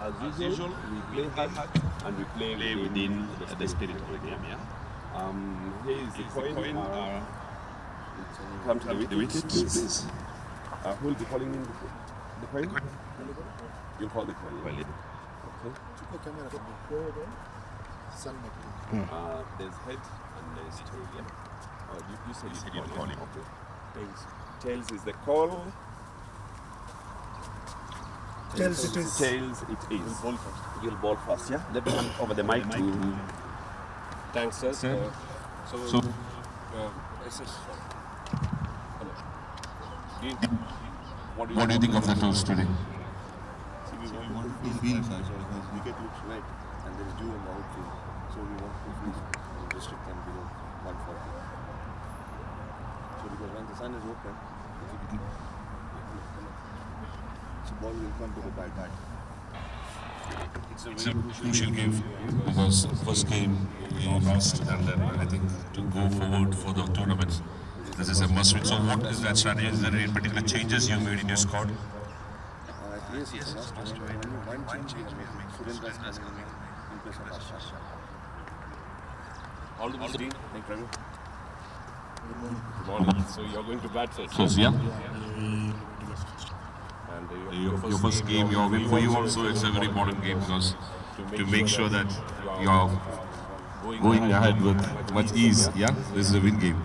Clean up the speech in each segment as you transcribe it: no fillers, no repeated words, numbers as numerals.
as usual, we play hard and we play within the spirit of the game. Here is the coin. Come to the wicket, please. Who will be calling in the coin? You'll call the coin. Okay. There's head and there's tail. Oh, you said you're calling. Okay. Tails is the call. Tails it is. Tails it is. You'll ball first, yeah? Let me hand over the mic to... Thanks, sir. So what do you think of the toss today? See, we want to feel because wicket looks right and there is dew on the outfield. So we want to feel and restrict them below 140. So because when the sun is open, so ball will come to the bat. It's a crucial game because first game we lost, and then I think to go forward for the tournament, this is a must-win. So what is that strategy? Is there any particular changes you made in your squad? Yes, it's a must-win. One change we are making. Surendra's coming in place of Asha. all the best, Dean. Thank you. Good morning. So you're going to bat first. Yes, yeah. And Your first game, your win for you also, it's a very important game because to make sure that you're going ahead with much ease. Yeah, this is a win game.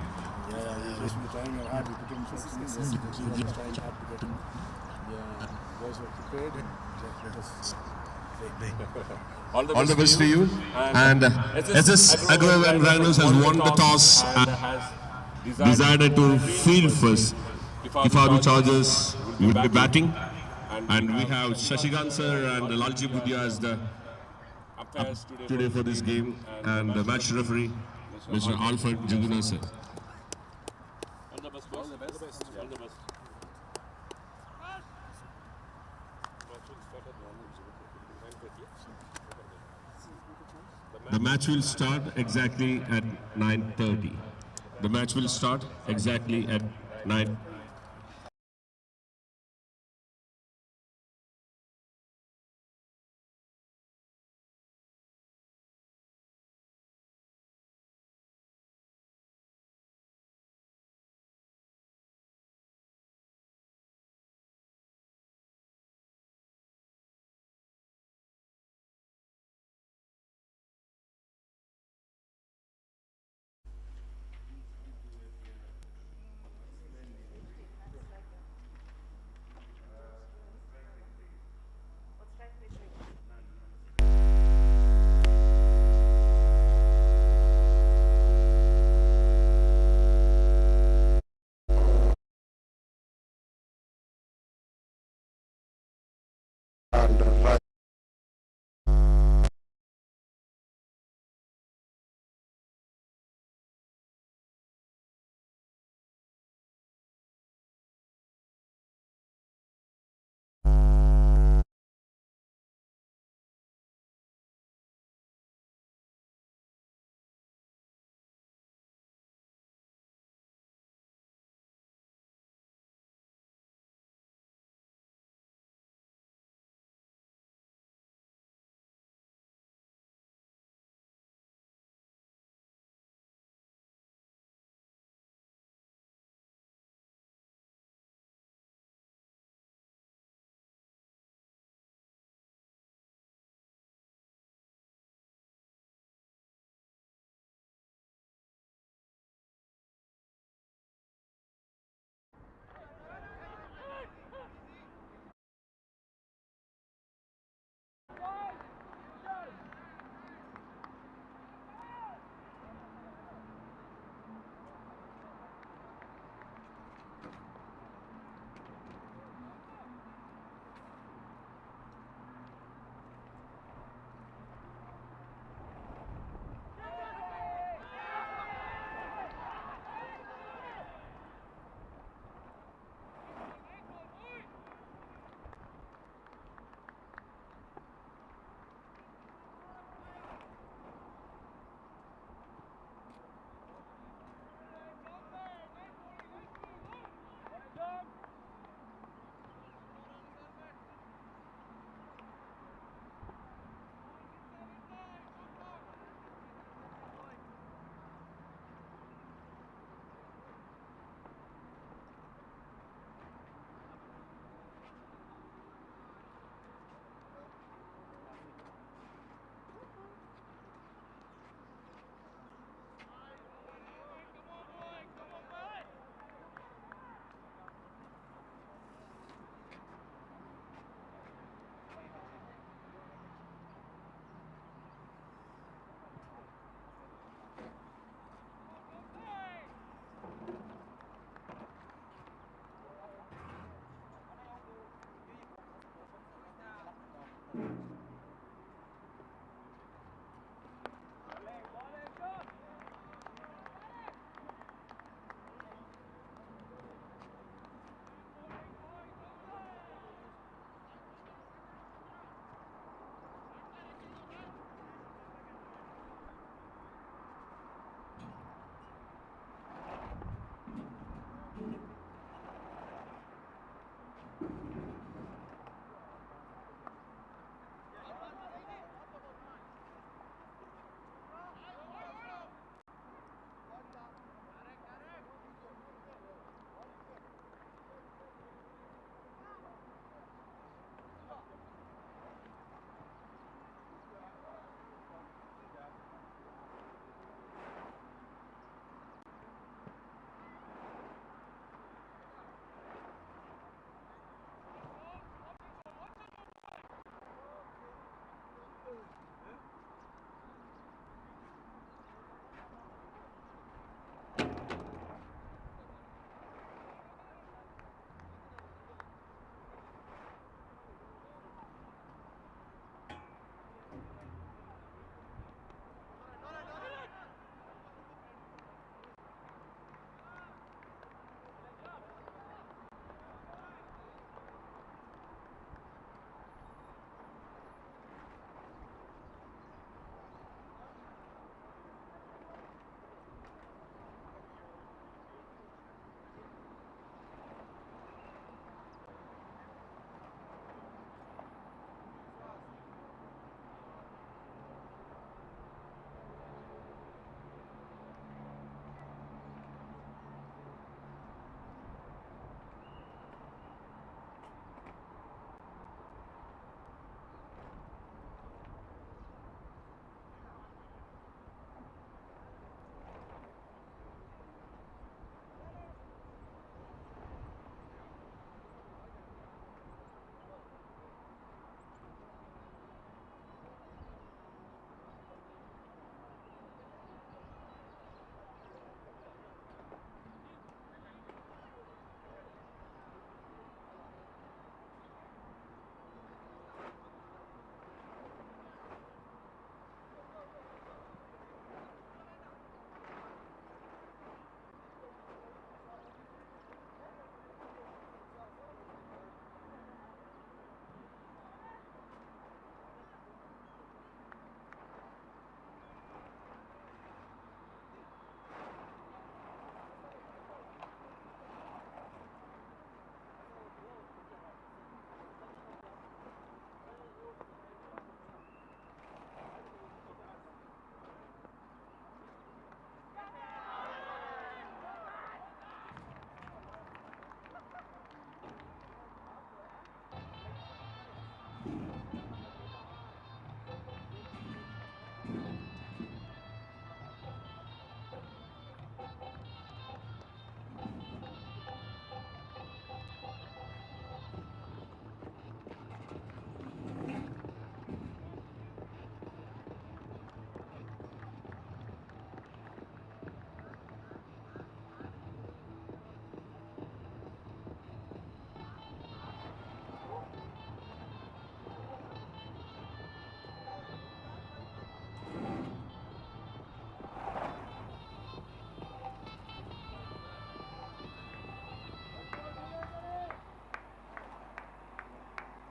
All All the best to you. And SS ACROVENT RHINOS has won the toss and decided to field first. KIFARU Chargers will be batting. And we have Shashikant sir and Lalji Budia as the umpires today for this game, and the match referee, Mr. Alfred Jaguna sir. All the best, boss. All the best. All the best. The match will start exactly at 9:30. The match will start exactly at 9.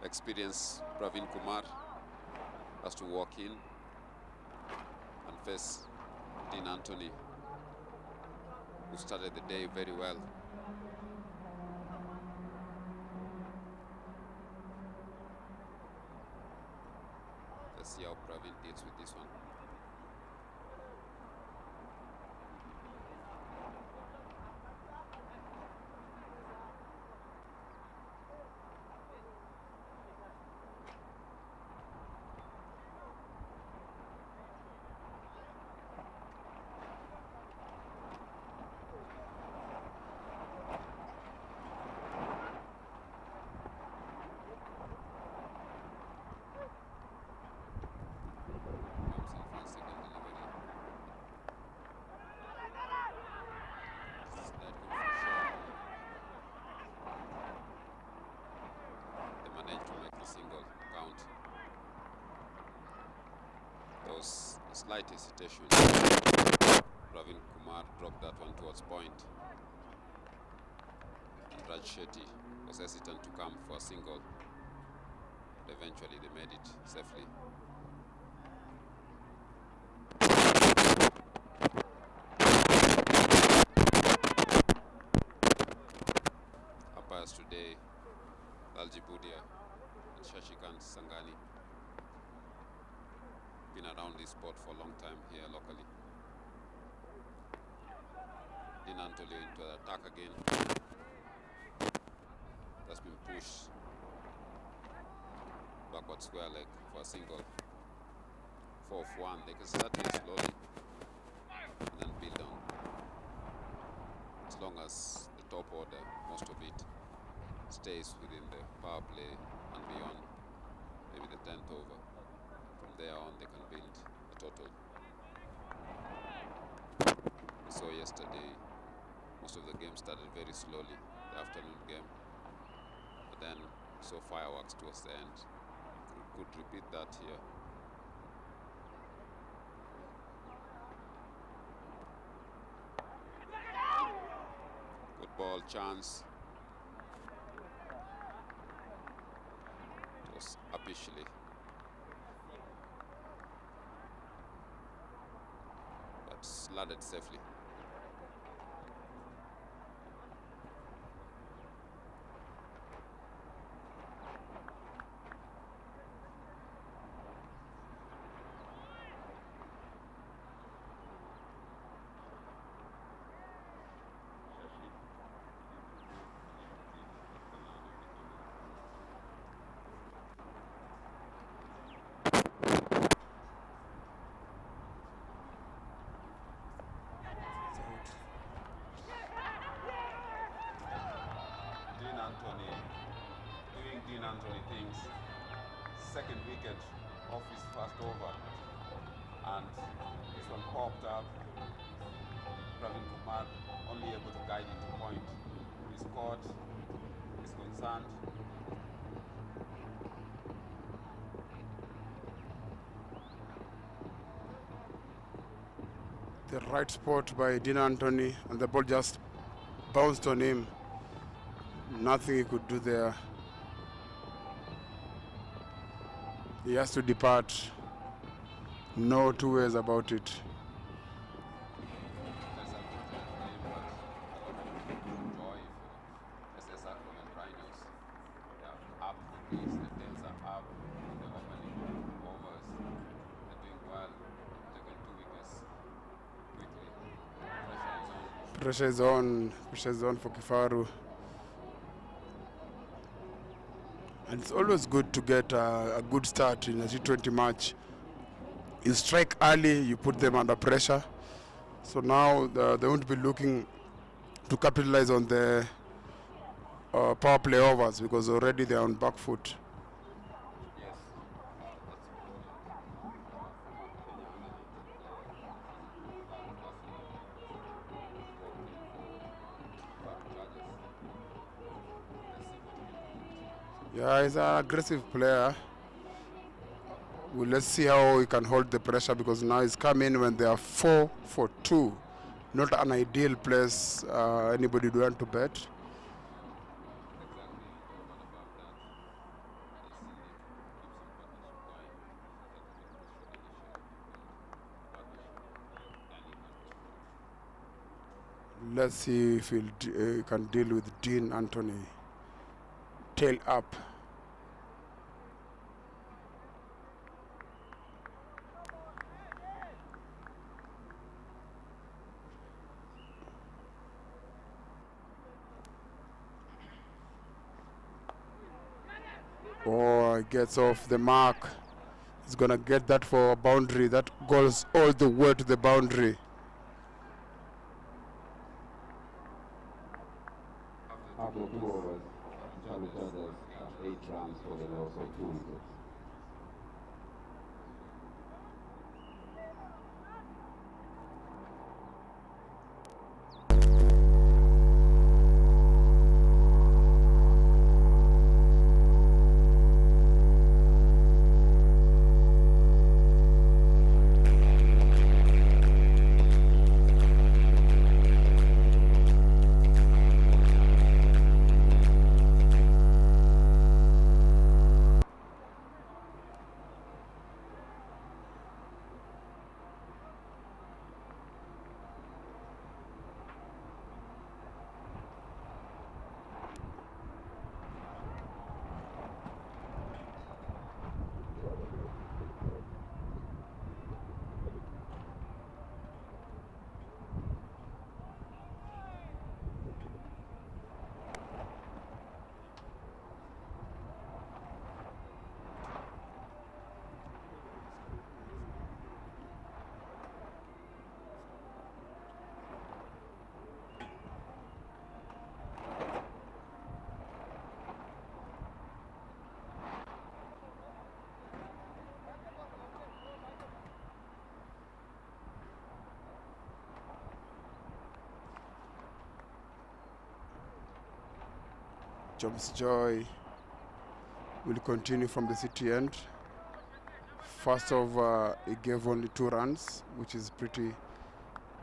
Experienced Praveen Kumar has to walk in and face Dean Anthony, who started the day very well. Let's see how Praveen deals with this one. Himself was a slight hesitation. Pravin Kumar dropped that one towards point. And Raj Shetty was hesitant to come for a single. But eventually they made it safely. Umpires today, Lalji Budia and Shashikant Sangani. Been around this sport for a long time here locally. Dean Antolio into the attack again. That's been pushed. Backward square leg for a single. 4-1. They can start it slowly and then build on. As long as the top order, most of it, stays within the power play and beyond, maybe the 10th over. From there on, they can build a total. We saw yesterday, most of the game started very slowly, the afternoon game. But then we saw fireworks towards the end. We could repeat that here. Good ball, chance. It was officially. But slatted safely. Dean Antony things. Second wicket off his first over, and this one popped up. Pravin Kumar only able to guide it to point. He's caught, he's concerned. The right spot by Dean Antony, and the ball just bounced on him. Nothing he could do there. He has to depart. No two ways about it. There's a joy for ACROVENT RHINOS. They are up the crease, the tails are up in the opening overs. They're doing well. Taking 2 wickets quickly. Pressure is on. Pressure is on for KIFARU. And it's always good to get a good start in a T20 match. You strike early, you put them under pressure. So now they won't be looking to capitalize on the power play overs because already they're on back foot. Yes. Yeah, he's an aggressive player. Well, let's see how he can hold the pressure because now he's come in when they are 4-2. Not an ideal place anybody would want to bet. Let's see if he can deal with Dean Antony. Tail up. Oh, he gets off the mark. He's gonna get that for a boundary. That goes all the way to the boundary. After 2 overs, Charlie Chargers 8 runs for the loss of 2 wickets. James Joy will continue from the city end. First over, he gave only 2 runs, which is pretty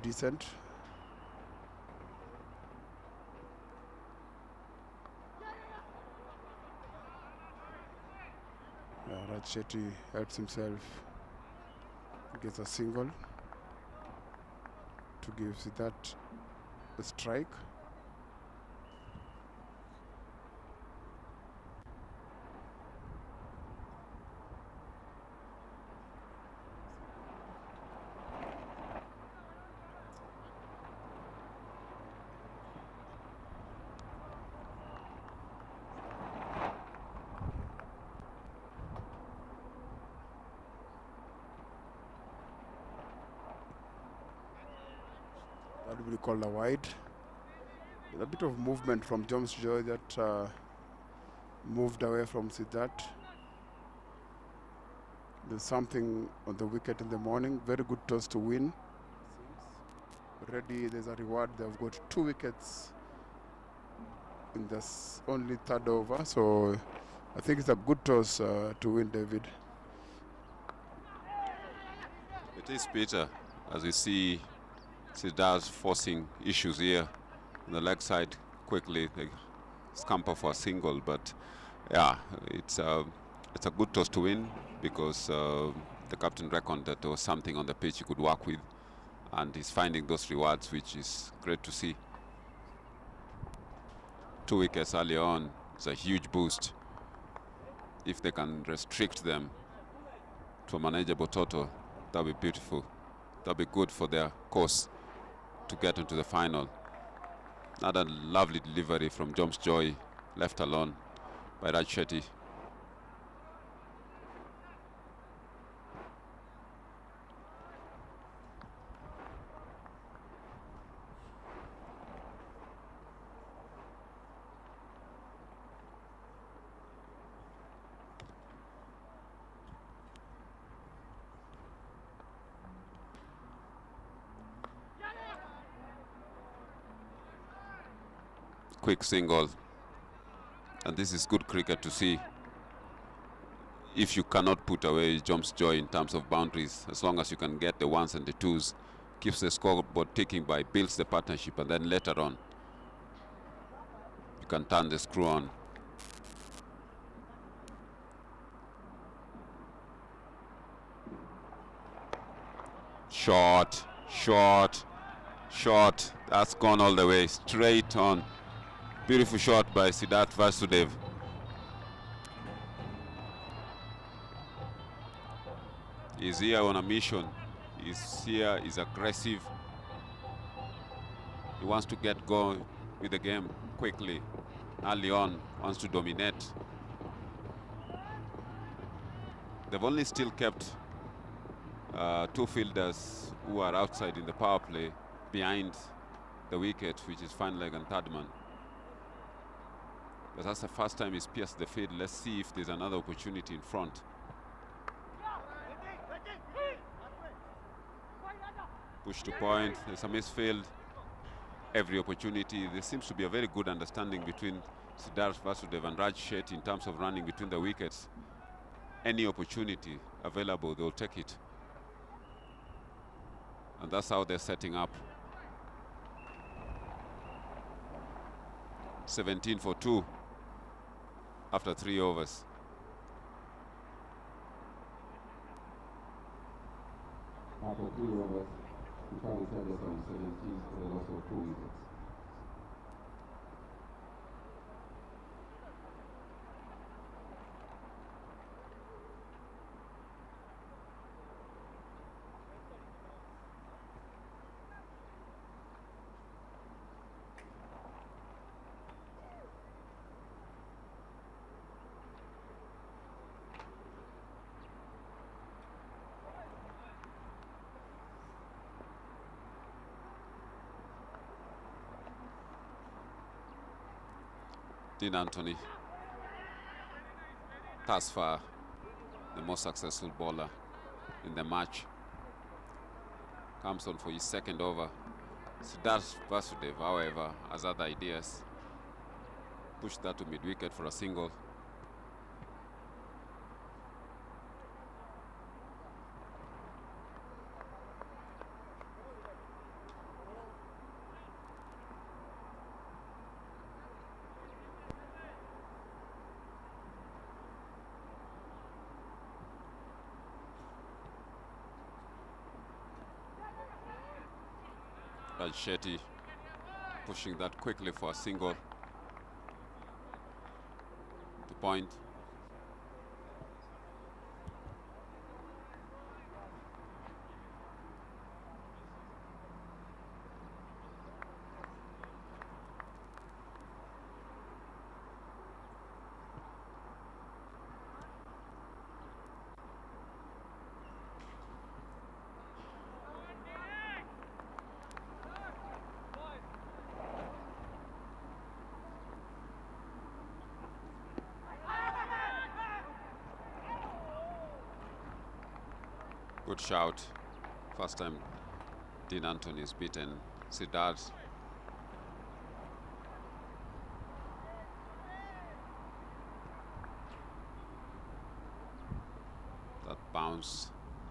decent. Raj Shetty helps himself, gets a single to give Siddharth a strike. That will be called a wide. There's a bit of movement from James Joy that moved away from Siddharth. There's something on the wicket in the morning. Very good toss to win. Already there's a reward. They've got 2 wickets in this only 3rd over. So I think it's a good toss to win, David. It is, Peter, as we see Siddharth forcing issues here on the leg side. Quickly they scamper for a single, but yeah, it's a good toss to win because the captain reckoned that there was something on the pitch he could work with, and he's finding those rewards, which is great to see. 2 wickets early on is a huge boost. If they can restrict them to a manageable total, that'll be beautiful. That'll be good for their course to get into the final. Another lovely delivery from James Joy, left alone by Raj Shetty. Quick single, and this is good cricket to see. If you cannot put away James Joy in terms of boundaries, as long as you can get the 1s and the 2s, keeps the scoreboard ticking by, builds the partnership, and then later on you can turn the screw on. Short, short, short. That's gone all the way, straight on. Beautiful shot by Siddharth Vasudev. He's here on a mission. He's here, he's aggressive. He wants to get going with the game quickly. Early on, wants to dominate. They've only still kept 2 fielders who are outside in the power play behind the wicket, which is fine leg and 3rd man. But that's the first time he's pierced the field. Let's see if there's another opportunity in front. Push to point, there's a misfield. Every opportunity. There seems to be a very good understanding between Siddharth Vasudev and Raj Shetty in terms of running between the wickets. Any opportunity available, they'll take it. And that's how they're setting up. 17 for 2 after 3 overs. After 3 overs, KIFARU Chargers on 17 for the loss of 2 wickets. Dean Anthony, thus far the most successful bowler in the match, comes on for his 2nd over. Siddharth Vasudev, however, has other ideas. push that to mid-wicket for a single. Shetty pushing that quickly for a single to point. Good shout. First time Dean Anthony is beaten Siddharth. That bounce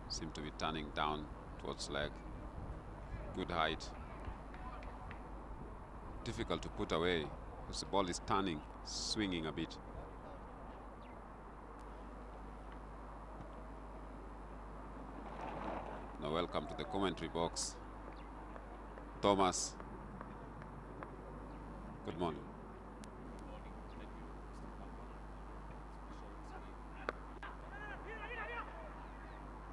seemed to be turning down towards leg. Good height. Difficult to put away because the ball is turning, swinging a bit. Now welcome to the commentary box, Thomas. Good morning.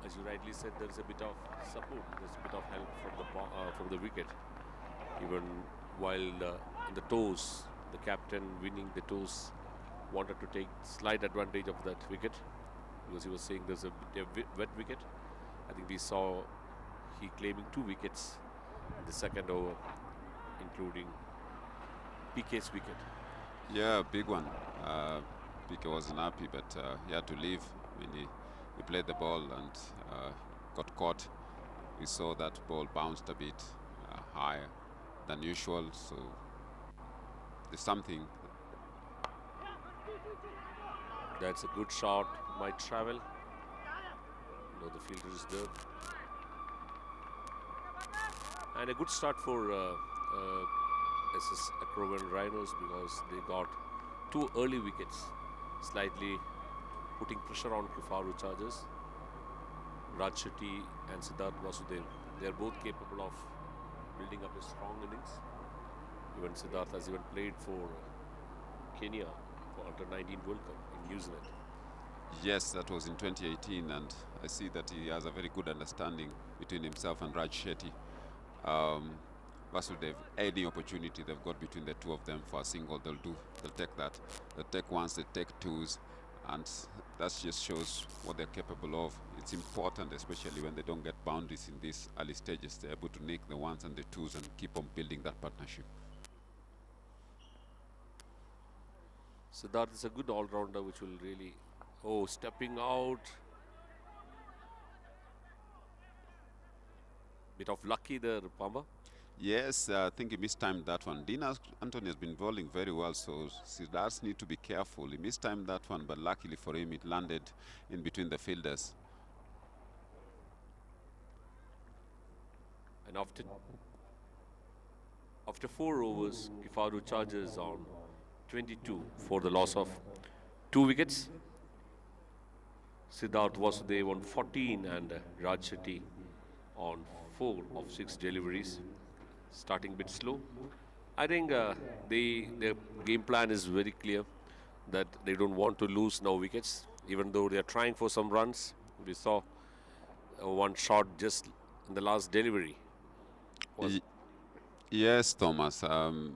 As you rightly said, there is a bit of support, there is a bit of help from the wicket. Even while in the toss, the captain winning the toss wanted to take slight advantage of that wicket because he was saying there's a wet wicket. I think we saw he claiming 2 wickets in the second over, including PK's wicket. Yeah, big one. PK wasn't happy, but he had to leave. I mean, he played the ball and got caught. We saw that ball bounced a bit higher than usual, so there's something. That's a good shot, might travel. No, the fielder is there. And a good start for SS ACROVENT RHINOS because they got 2 early wickets, slightly putting pressure on KIFARU charges. Raj Shetty and Siddharth Vasudev, they are both capable of building up a strong innings. Even Siddharth has even played for Kenya for Under-19 World Cup in New Zealand. Yes, that was in 2018, and I see that he has a very good understanding between himself and Raj Shetty. Vasudev, any opportunity they've got between the two of them for a single, they'll take that. They'll take ones, they take twos, and that just shows what they're capable of. It's important, especially when they don't get boundaries in these early stages. They're able to nick the ones and the twos and keep on building that partnership. Siddharth is a good all-rounder which will really... Oh, stepping out. Bit of lucky there, Pamba. Yes, I think he mistimed that one. Dean Anthony has been bowling very well, so Siddharth need to be careful. He mistimed that one, but luckily for him, it landed in between the fielders. And after 4 overs, KIFARU charges on 22 for the loss of 2 wickets. Siddharth Vasudev on 14 and Raj Shetty on 4 of 6 deliveries. Starting a bit slow. I think their game plan is very clear that they don't want to lose now wickets, even though they are trying for some runs. We saw one shot just in the last delivery. Yes, Thomas.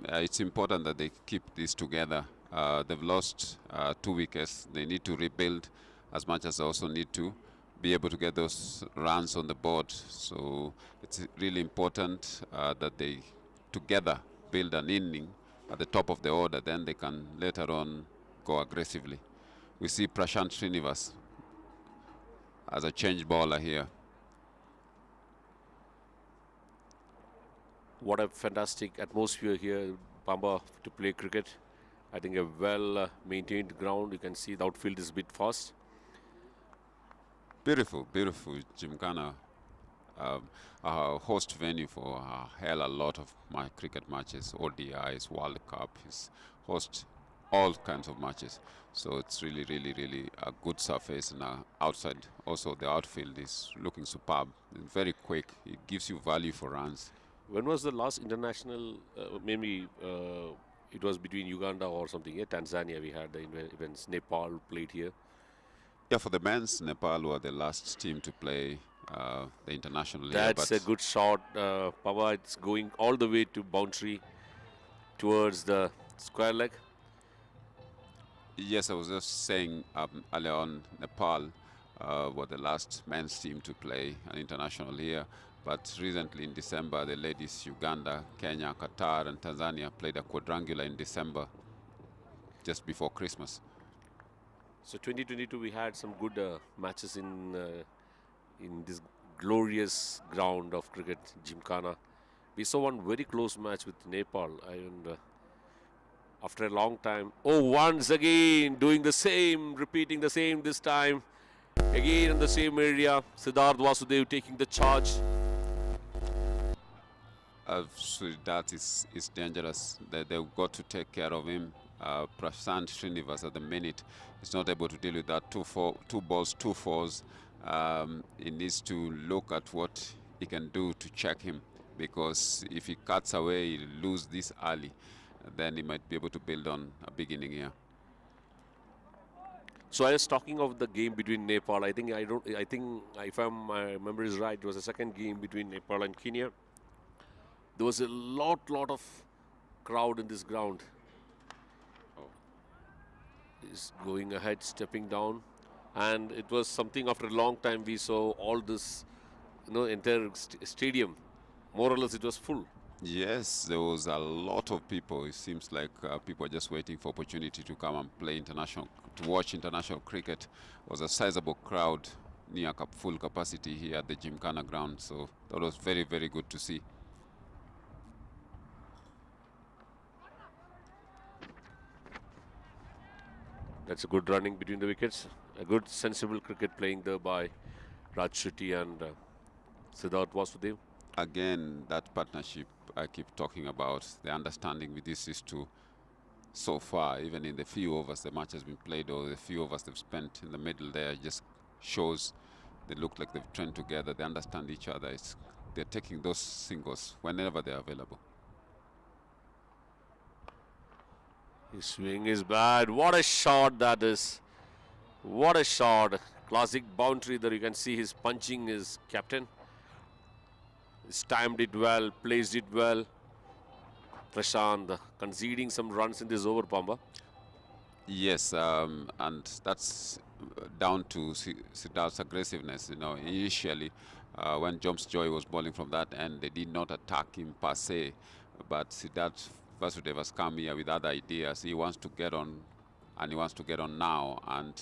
It's important that they keep this together. They've lost 2 wickets. They need to rebuild as much as they also need to be able to get those runs on the board. So it's really important that they together build an inning at the top of the order, then they can later on go aggressively. We see Prashant Srinivas as a change bowler here. What a fantastic atmosphere here, Pamba, to play cricket. I think a well maintained ground. You can see the outfield is a bit fast. Beautiful, beautiful Gymkhana. Our host venue for hell a lot of my cricket matches, ODIs, World Cup. Is host all kinds of matches. So it's really, really, really a good surface. And outside, also the outfield is looking superb. Very quick. It gives you value for runs. When was the last international? Maybe it was between Uganda or something. Yeah, Tanzania. We had the events. Nepal played here. Yeah, for the men's, Nepal were the last team to play the international. That's a good shot. Pava, it's going all the way to boundary towards the square leg. Yes, I was just saying earlier on, Nepal were the last men's team to play an international here. But recently in December, the ladies, Uganda, Kenya, Qatar, and Tanzania played a quadrangular in December, just before Christmas. So 2022, we had some good matches in this glorious ground of cricket, Gymkhana. We saw one very close match with Nepal, and after a long time, once again doing the same, repeating the same this time, again in the same area. Siddharth Vasudev taking the charge. So that is dangerous. They've got to take care of him. Prashant Srinivas at the minute is not able to deal with that. Two balls, 2 fours. He needs to look at what he can do to check him, because if he cuts away, he'll lose this early. Then he might be able to build on a big inning here. So I was talking of the game between Nepal. I think if my memory is right, it was the second game between Nepal and Kenya. There was a lot of crowd in this ground. He's going ahead, stepping down, and it was something after a long time we saw all this, entire stadium. More or less, it was full. Yes, there was a lot of people. It seems like people are just waiting for opportunity to come and play to watch international cricket. It was a sizable crowd, near full capacity here at the Gymkhana ground. So that was very, very good to see. That's a good running between the wickets. A good, sensible cricket playing there by Raj Shetty and Siddharth Vasudev. Again, that partnership I keep talking about, the understanding with this is so far, even in the few overs the match has been played, or the few overs they've spent in the middle there, just shows they look like they've trained together, they understand each other. They're taking those singles whenever they're available. His swing is bad. What a shot that is. What a shot. Classic boundary there. You can see his punching his captain. He's timed it well, placed it well. Prashant conceding some runs in this over, Pamba. Yes, and that's down to Siddharth's aggressiveness. Initially, when Joms Joy was bowling from that end, they did not attack him per se, but Siddharth Vasudev has come here with other ideas. He wants to get on, and he wants to get on now. And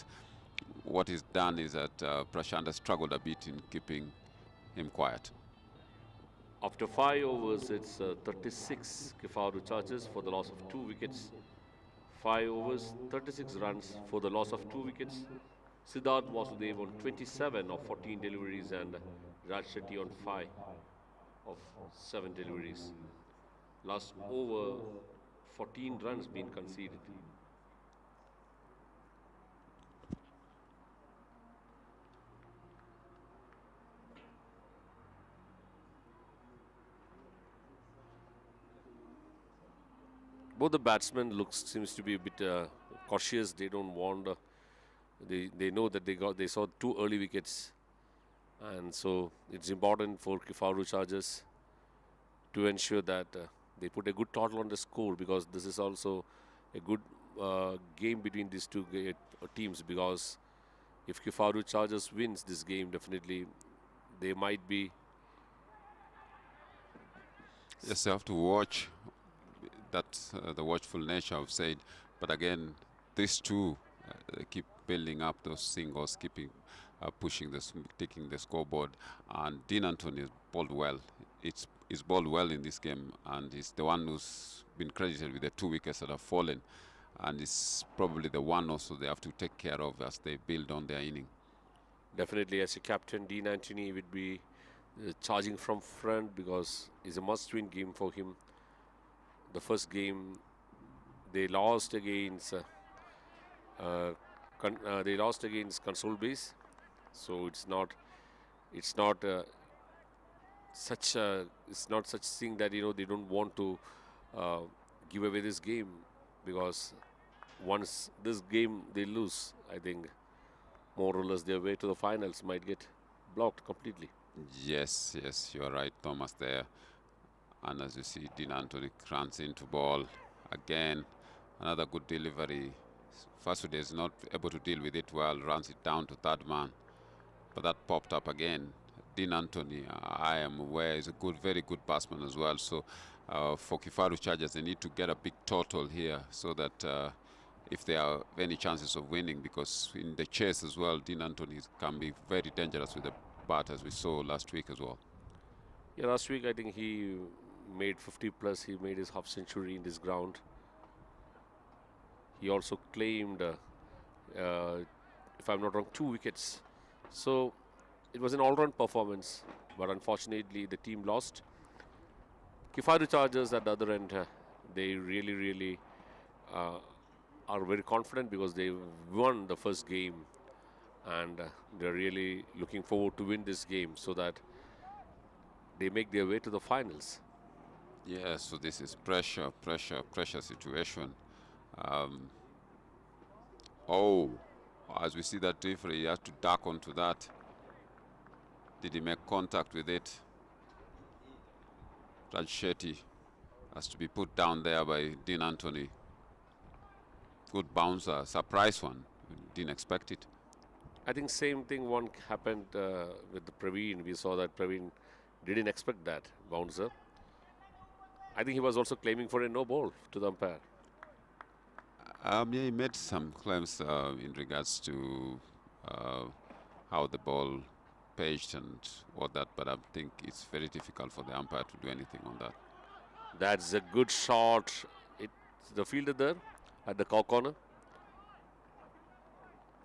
what he's done is that Prashant has struggled a bit in keeping him quiet. After 5 overs, it's 36 KIFARU charges for the loss of 2 wickets. 5 overs, 36 runs for the loss of 2 wickets. Siddharth Vasudev on 27 of 14 deliveries and Raj Shetty on 5 of 7 deliveries. Last over, 14 runs being conceded. Both the batsmen seems to be a bit cautious. They don't want. They know that they saw 2 early wickets, and so it's important for KIFARU chargers to ensure that they put a good total on the score, because this is also a good game between these two teams. Because if KIFARU chargers wins this game, definitely they might be. Yes, you have to watch. That's the watchful nature I've said. But again, these two keep building up those singles, keeping taking the scoreboard. And Dean Anthony has bowled well. He's bowled well in this game, and he's the one who's been credited with the 2 wickets that have fallen. and it's probably the one also they have to take care of as they build on their inning. Definitely, as a captain, Dean Anthony would be charging from front because it's a must-win game for him. The first game they lost against Console Base, so it's not such thing that they don't want to give away this game, because once this game they lose, I think more or less their way to the finals might get blocked completely. Yes, you are right, Thomas, there. And as you see, Dean Anthony runs into ball again. Another good delivery. Fasude is not able to deal with it well, runs it down to third man. But that popped up again. Dean Anthony, I am aware, is a very good batsman as well. So for KIFARU Chargers, they need to get a big total here so that if there are any chances of winning, because in the chase as well, Dean Anthony can be very dangerous with the bat, as we saw last week as well. Yeah, last week I think he made 50 plus. He made his half century in this ground. He also claimed, if I'm not wrong, 2 wickets. So it was an all-round performance, but unfortunately the team lost. KIFARU Chargers at the other end, they really are very confident because they won the first game, and they're really looking forward to win this game so that they make their way to the finals. Yeah, so this is pressure situation. As we see that referee, he has to duck onto that. Did he make contact with it? Raj Shetty has to be put down there by Dean Anthony. Good bouncer, surprise one. Didn't expect it. I think same thing one happened with the Praveen. We saw that Praveen didn't expect that bouncer. I think he was also claiming for a no ball to the umpire. Yeah, he made some claims in regards to how the ball paged and all that, but I think it's very difficult for the umpire to do anything on that. That's a good shot. It's the fielder there at the corner,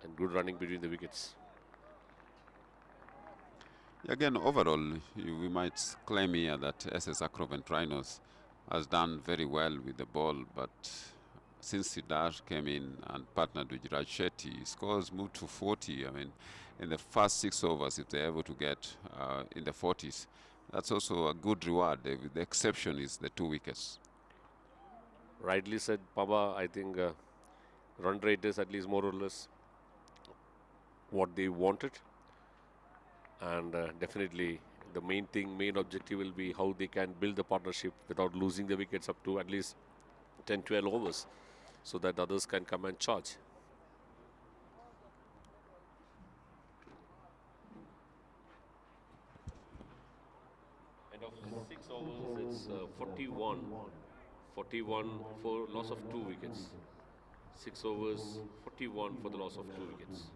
and good running between the wickets. Again, overall, we might claim here that SS ACROVENT RHINOS has done very well with the ball, but since Siddharth came in and partnered with Raj Shetty, scores moved to 40. I mean, in the first 6 overs, if they're able to get in the 40s, that's also a good reward. The exception is the 2 wickets. Rightly said, Papa. I think run rate is at least more or less what they wanted, and definitely the main objective will be how they can build the partnership without losing the wickets up to at least 10-12 overs, so that others can come and charge. And of 6 overs, it's 41 for loss of 2 wickets. 6 overs, 41 for the loss of 2 wickets.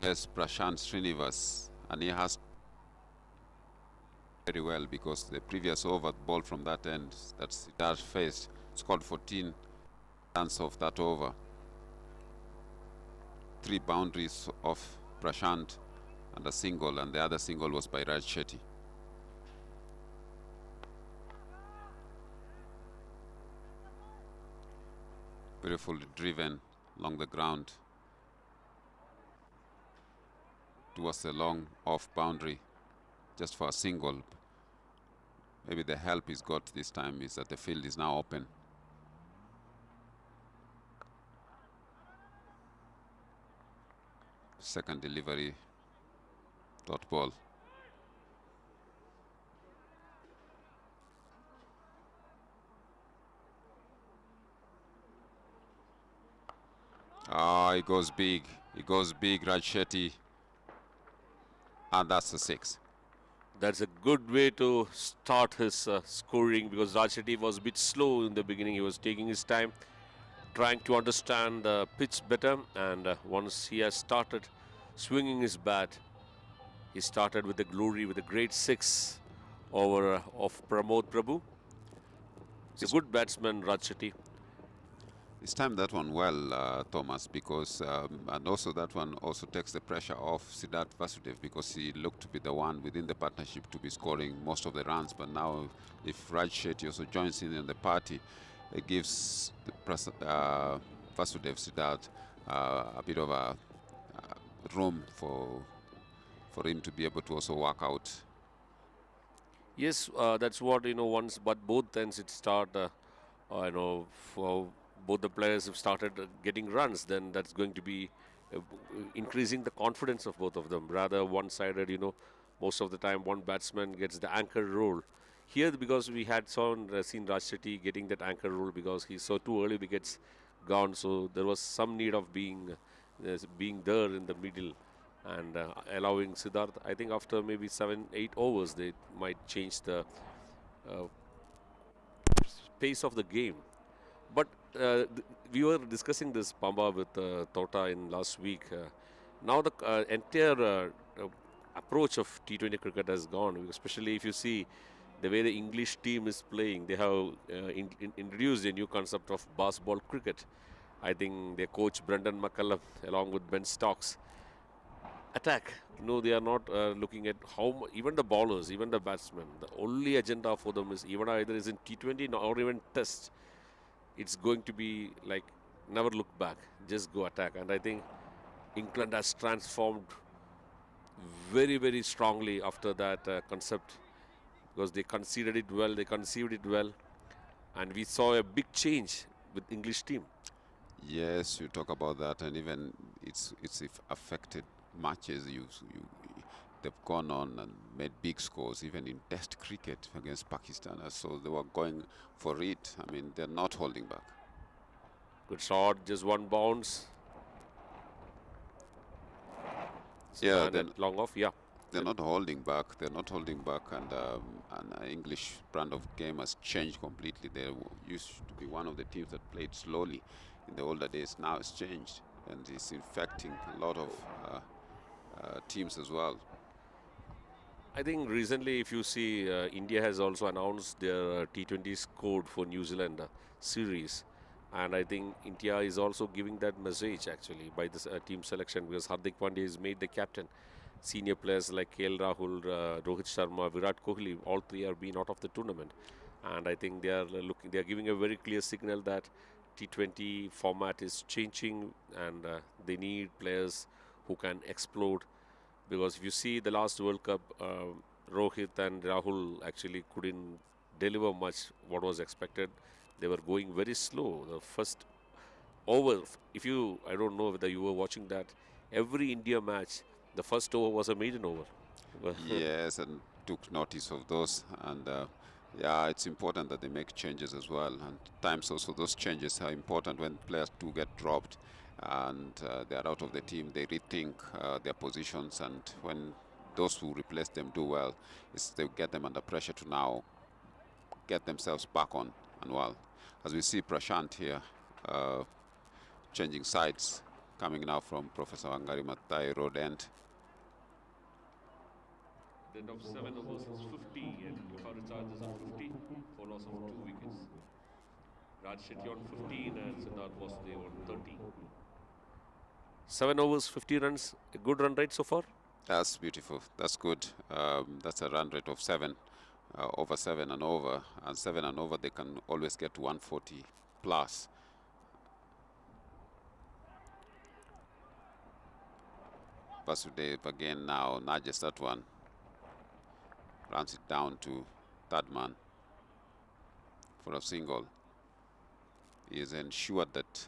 Yes, Prashant Srinivas, and he has very well because the previous over ball from that end that Siddharth faced scored 14 runs of that over. 3 boundaries of Prashant and a single, and the other single was by Raj Shetty. Beautifully driven along the ground towards the long off boundary just for a single. Maybe the help he's got this time is that the field is now open. Second delivery, dot ball. He goes big. He goes big, Raj Shetty. And that's a 6. That's a good way to start his scoring, because Raj Shetty was a bit slow in the beginning. He was taking his time, trying to understand the pitch better. And once he has started swinging his bat, he started with the glory, with a great 6 over of Pramod Prabhu. He's a good batsman, Raj Shetty. He's timed that one well, Thomas, because and also that one also takes the pressure off Siddharth Vasudev, because he looked to be the one within the partnership to be scoring most of the runs. But now, if Raj Shetty also joins in the party, it gives the Vasudev Siddharth a bit of a room for him to be able to also work out. Yes, that's what, once, but both ends it start, for both the players have started getting runs, then that's going to be increasing the confidence of both of them. Rather one-sided, most of the time one batsman gets the anchor role. Here, because we had seen Raj Shetty getting that anchor role, because he saw 2 early wickets gone, so there was some need of being there in the middle and allowing Siddharth. I think after maybe 7-8 overs, they might change the pace of the game. But we were discussing this, Pamba, with Tota in last week. Now the entire approach of T20 cricket has gone, especially if you see the way the English team is playing. They have introduced a new concept of baseball cricket. I think their coach Brendan McCullum, along with Ben Stokes, attack. They are not looking at how even the bowlers, even the batsmen. The only agenda for them is either is in T20 or even Test. It's going to be like never look back, just go attack. And I think England has transformed very, very strongly after that concept, because they conceded it well, they conceived it well, and we saw a big change with English team. Yes, you talk about that, and even it's affected matches. They've gone on and made big scores, even in Test cricket against Pakistan. So they were going for it. I mean, they're not holding back. Good shot, just one bounce. Yeah, long off. Yeah, they're not holding back. They're not holding back, and an English brand of game has changed completely. They used to be one of the teams that played slowly in the older days. Now it's changed, and it's infecting a lot of teams as well. I think recently, if you see, India has also announced their T20 code for New Zealand series. And I think India is also giving that message, actually, by this team selection, because Hardik Pandya is made the captain. Senior players like KL Rahul, Rohit Sharma, Virat Kohli, all 3 are being out of the tournament. And I think they are giving a very clear signal that T20 format is changing, and they need players who can explode. Because if you see the last World Cup, Rohit and Rahul actually couldn't deliver much what was expected. They were going very slow. The first over, I don't know whether you were watching that, every India match, the first over was a maiden over. Yes, and took notice of those. And yeah, it's important that they make changes as well. And times also those changes are important when players do get dropped and they are out of the team. They rethink their positions, and when those who replace them do well, they get them under pressure to now get themselves back on and well. As we see Prashant here changing sides coming now from Professor Wangari Maathai Road End. End of 7 overs, it's 50, and KIFARU charges on 50 for loss of 2 wickets. Raj Shetty on 15 and Siddharth Vasudev on 30. 7 overs, 50 runs, a good run rate so far? That's beautiful. That's good. That's a run rate of 7, over 7 and over. And 7 and over, they can always get 140 plus. Vasudev again now nudges that one. Runs it down to third man for a single. He is ensured that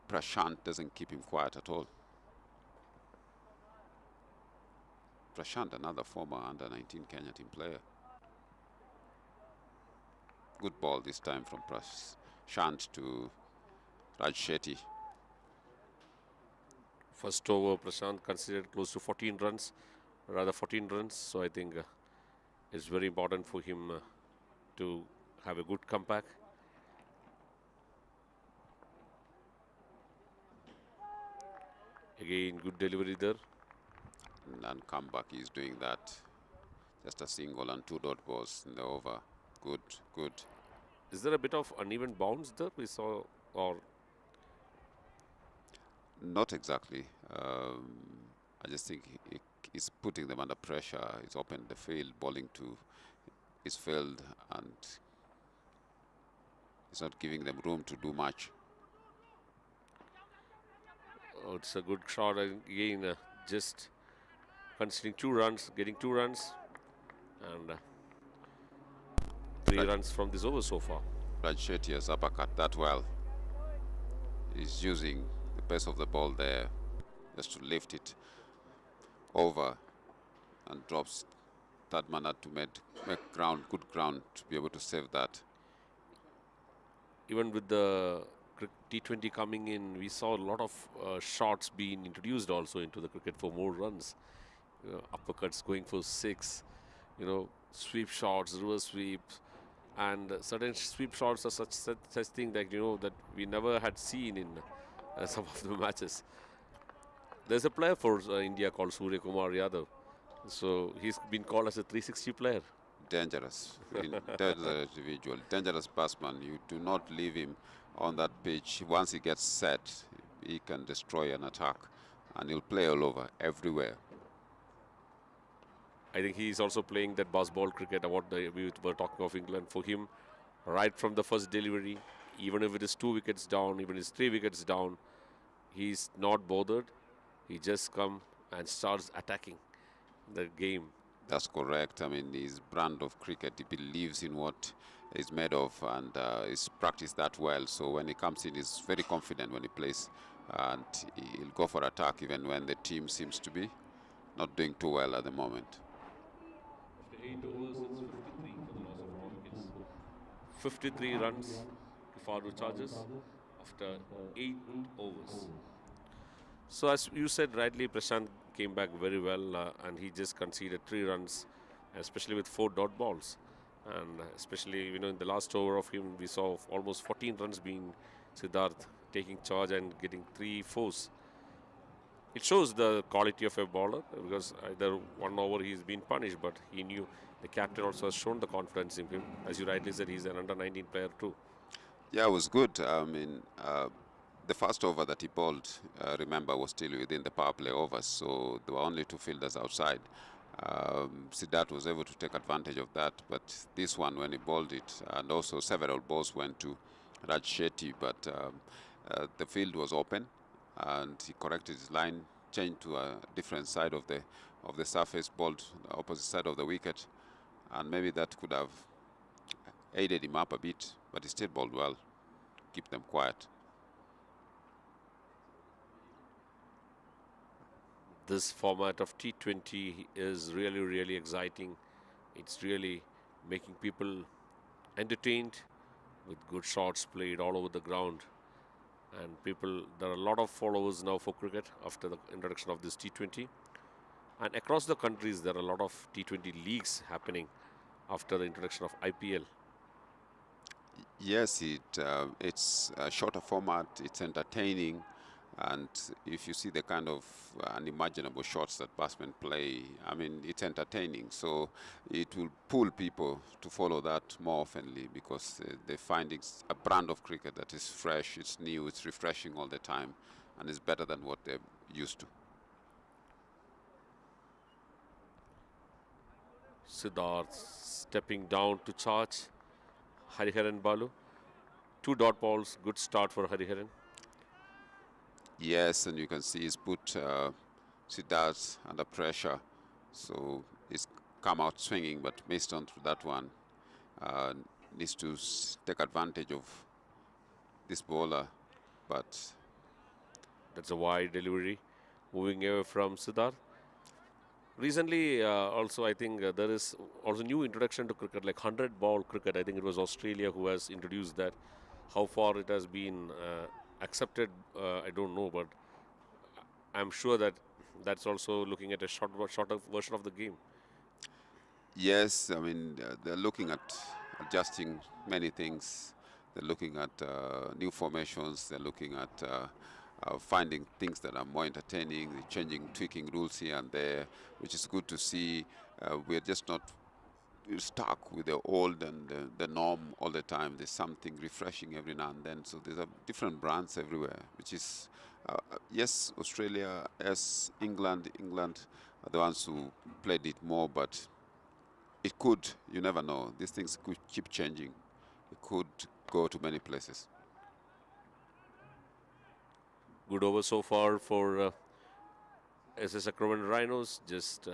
Prashant doesn't keep him quiet at all. Prashant, another former under-19 Kenya team player. Good ball this time from Prashant to Raj Shetty. First over, Prashant considered close to 14 runs, rather 14 runs. So I think it's very important for him to have a good comeback. Again, good delivery there. And comeback, he's doing that. Just a single and 2 dot balls in the over. Good, good. Is there a bit of uneven bounce there we saw, or? Not exactly. I just think he's putting them under pressure. He's opened the field, bowling to his field, and he's not giving them room to do much. Oh, it's a good shot again, just considering 2 runs, getting 2 runs, and 3 runs from this over so far. Raj Shetty has uppercut that well. He's using the pace of the ball there just to lift it over and drops third man to make ground, good ground to be able to save that. Even with the T20 coming in, we saw a lot of shots being introduced also into the cricket for more runs. Uppercuts going for 6, sweep shots, reverse sweeps, and certain sweep shots are such thing that that we never had seen in some of the matches. There's a player for India called Surya Kumar Yadav, so he's been called as a 360 player. Dangerous, dangerous individual, dangerous batsman. You do not leave him on that pitch. Once he gets set, he can destroy an attack, and he'll play all over, everywhere. I think he's also playing that buzz ball cricket, what we were talking of England. For him, right from the first delivery, even if it is 2 wickets down, even if it is 3 wickets down, he's not bothered. He just comes and starts attacking the game. That's correct. I mean, his brand of cricket, he believes in what he's made of, and he's practiced that well. So when he comes in, he's very confident when he plays, and he'll go for attack even when the team seems to be not doing too well at the moment. After 8 overs, it's 53 for the loss of 4 wickets. 53 runs, KIFARU charges after 8 overs. So as you said rightly, Prashant came back very well, and he just conceded 3 runs, especially with 4 dot balls. And especially, in the last over of him, we saw almost 14 runs being Siddharth taking charge and getting 3 fours. It shows the quality of a bowler, because either 1 over he's been punished, but he knew the captain also has shown the confidence in him. As you rightly said, he's an under-19 player too. Yeah, it was good. I mean, the first over that he bowled, remember, was still within the power play overs, so there were only 2 fielders outside. Siddharth was able to take advantage of that, but this one, when he bowled it, and also several balls went to Raj Shetty, but the field was open, and he corrected his line, changed to a different side of the surface, bowled the opposite side of the wicket, and maybe that could have aided him up a bit, but he still bowled well to keep them quiet. This format of T20 is really, really exciting. It's really making people entertained with good shots played all over the ground. And there are a lot of followers now for cricket after the introduction of this T20. And across the countries, there are a lot of T20 leagues happening after the introduction of IPL. Yes, it's a shorter format, it's entertaining, And if you see the kind of unimaginable shots that batsmen play, I mean, it's entertaining. So it will pull people to follow that more oftenly because they find it's a brand of cricket that is fresh, it's new, it's refreshing all the time, and it's better than what they're used to. Siddharth stepping down to charge. Hariharan Balu. 2 dot balls, good start for Hariharan. Yes, and you can see he's put Siddharth under pressure. So he's come out swinging, but missed on through that one. Needs to take advantage of this bowler, but that's a wide delivery, moving away from Siddharth. Recently, also, I think there is also new introduction to cricket, like 100-ball cricket. I think it was Australia who has introduced that. How far it has been accepted, I don't know, but I'm sure that that's also looking at a shorter version of the game. Yes, I mean, they're looking at adjusting many things. They're looking at new formations. They're looking at finding things that are more entertaining, changing, tweaking rules here and there, which is good to see. We're just not stuck with the old and the norm all the time. There's something refreshing every now and then. So there's different brands everywhere, which is, yes, Australia, yes, England are the ones who played it more, but it could, you never know. These things could keep changing. It could go to many places. Good over so far for SS ACROVENT Rhinos. Just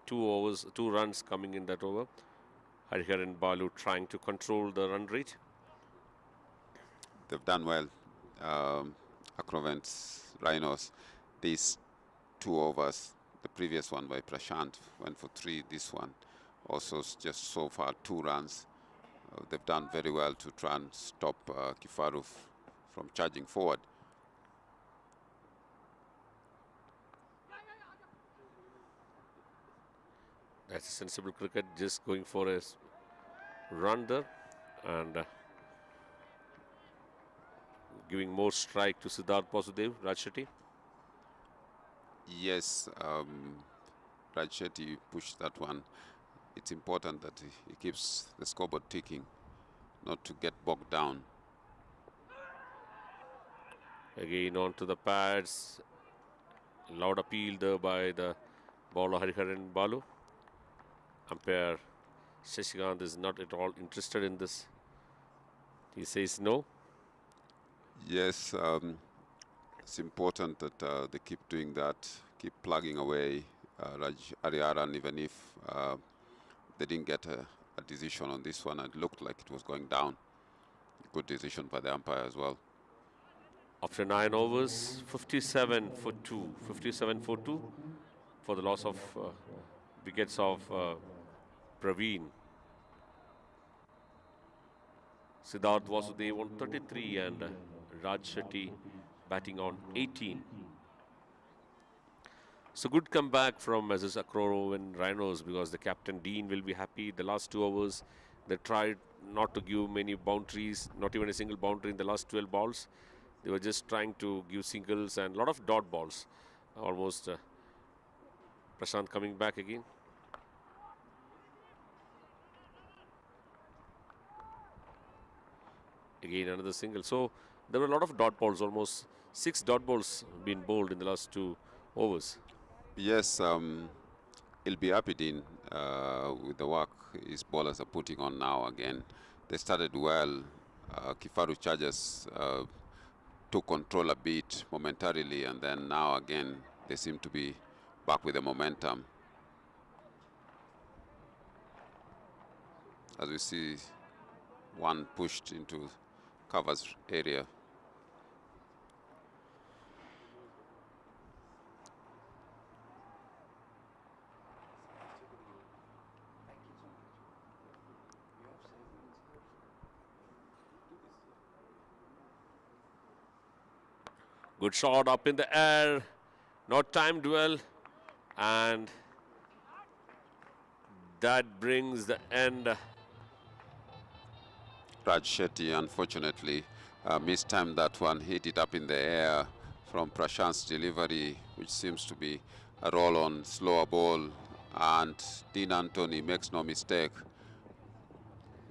2 runs coming in that over. Hariharan Balu trying to control the run rate. They've done well. ACROVENT Rhinos. These 2 overs, the previous one by Prashant went for 3. This one also just so far 2 runs. They've done very well to try and stop KIFARU from charging forward. That's a sensible cricket, just going for a run there and giving more strike to Siddharth Vasudev, Raj Shetty. Yes, Raj Shetty pushed that one. It's important that he keeps the scoreboard ticking, not to get bogged down. Again onto the pads. Loud appeal there by the bowler Hariharan Balu. Umpire Shashikant is not at all interested in this. He says no. Yes, it's important that they keep doing that, keep plugging away Raj Hariharan, even if they didn't get a decision on this one. It looked like it was going down. Good decision by the umpire as well. After 9 overs, 57 for 2. 57 for 2 for the loss of wickets of Praveen. Siddharth Vasudev on 33 and Raj Shetty batting on 18. So good comeback from SS ACROVENT Rhinos because the captain Dean will be happy. The last 2 overs, they tried not to give many boundaries, not even a single boundary in the last 12 balls. They were just trying to give singles and a lot of dot balls. Almost Prashant coming back again. Again another single. So there were a lot of dot balls, almost 6 dot balls being bowled in the last 2 overs. Yes, he'll be happy, Dean, with the work his bowlers are putting on now again. They started well. KIFARU Chargers took control a bit momentarily, and then now again they seem to be back with the momentum. As we see, one pushed into covers area. Good shot up in the air, not timed well, and that brings the end. Raj Shetty, unfortunately, mistimed that one, hit it up in the air, from Prashant's delivery, which seems to be a roll on slower ball, and Dean Anthony makes no mistake.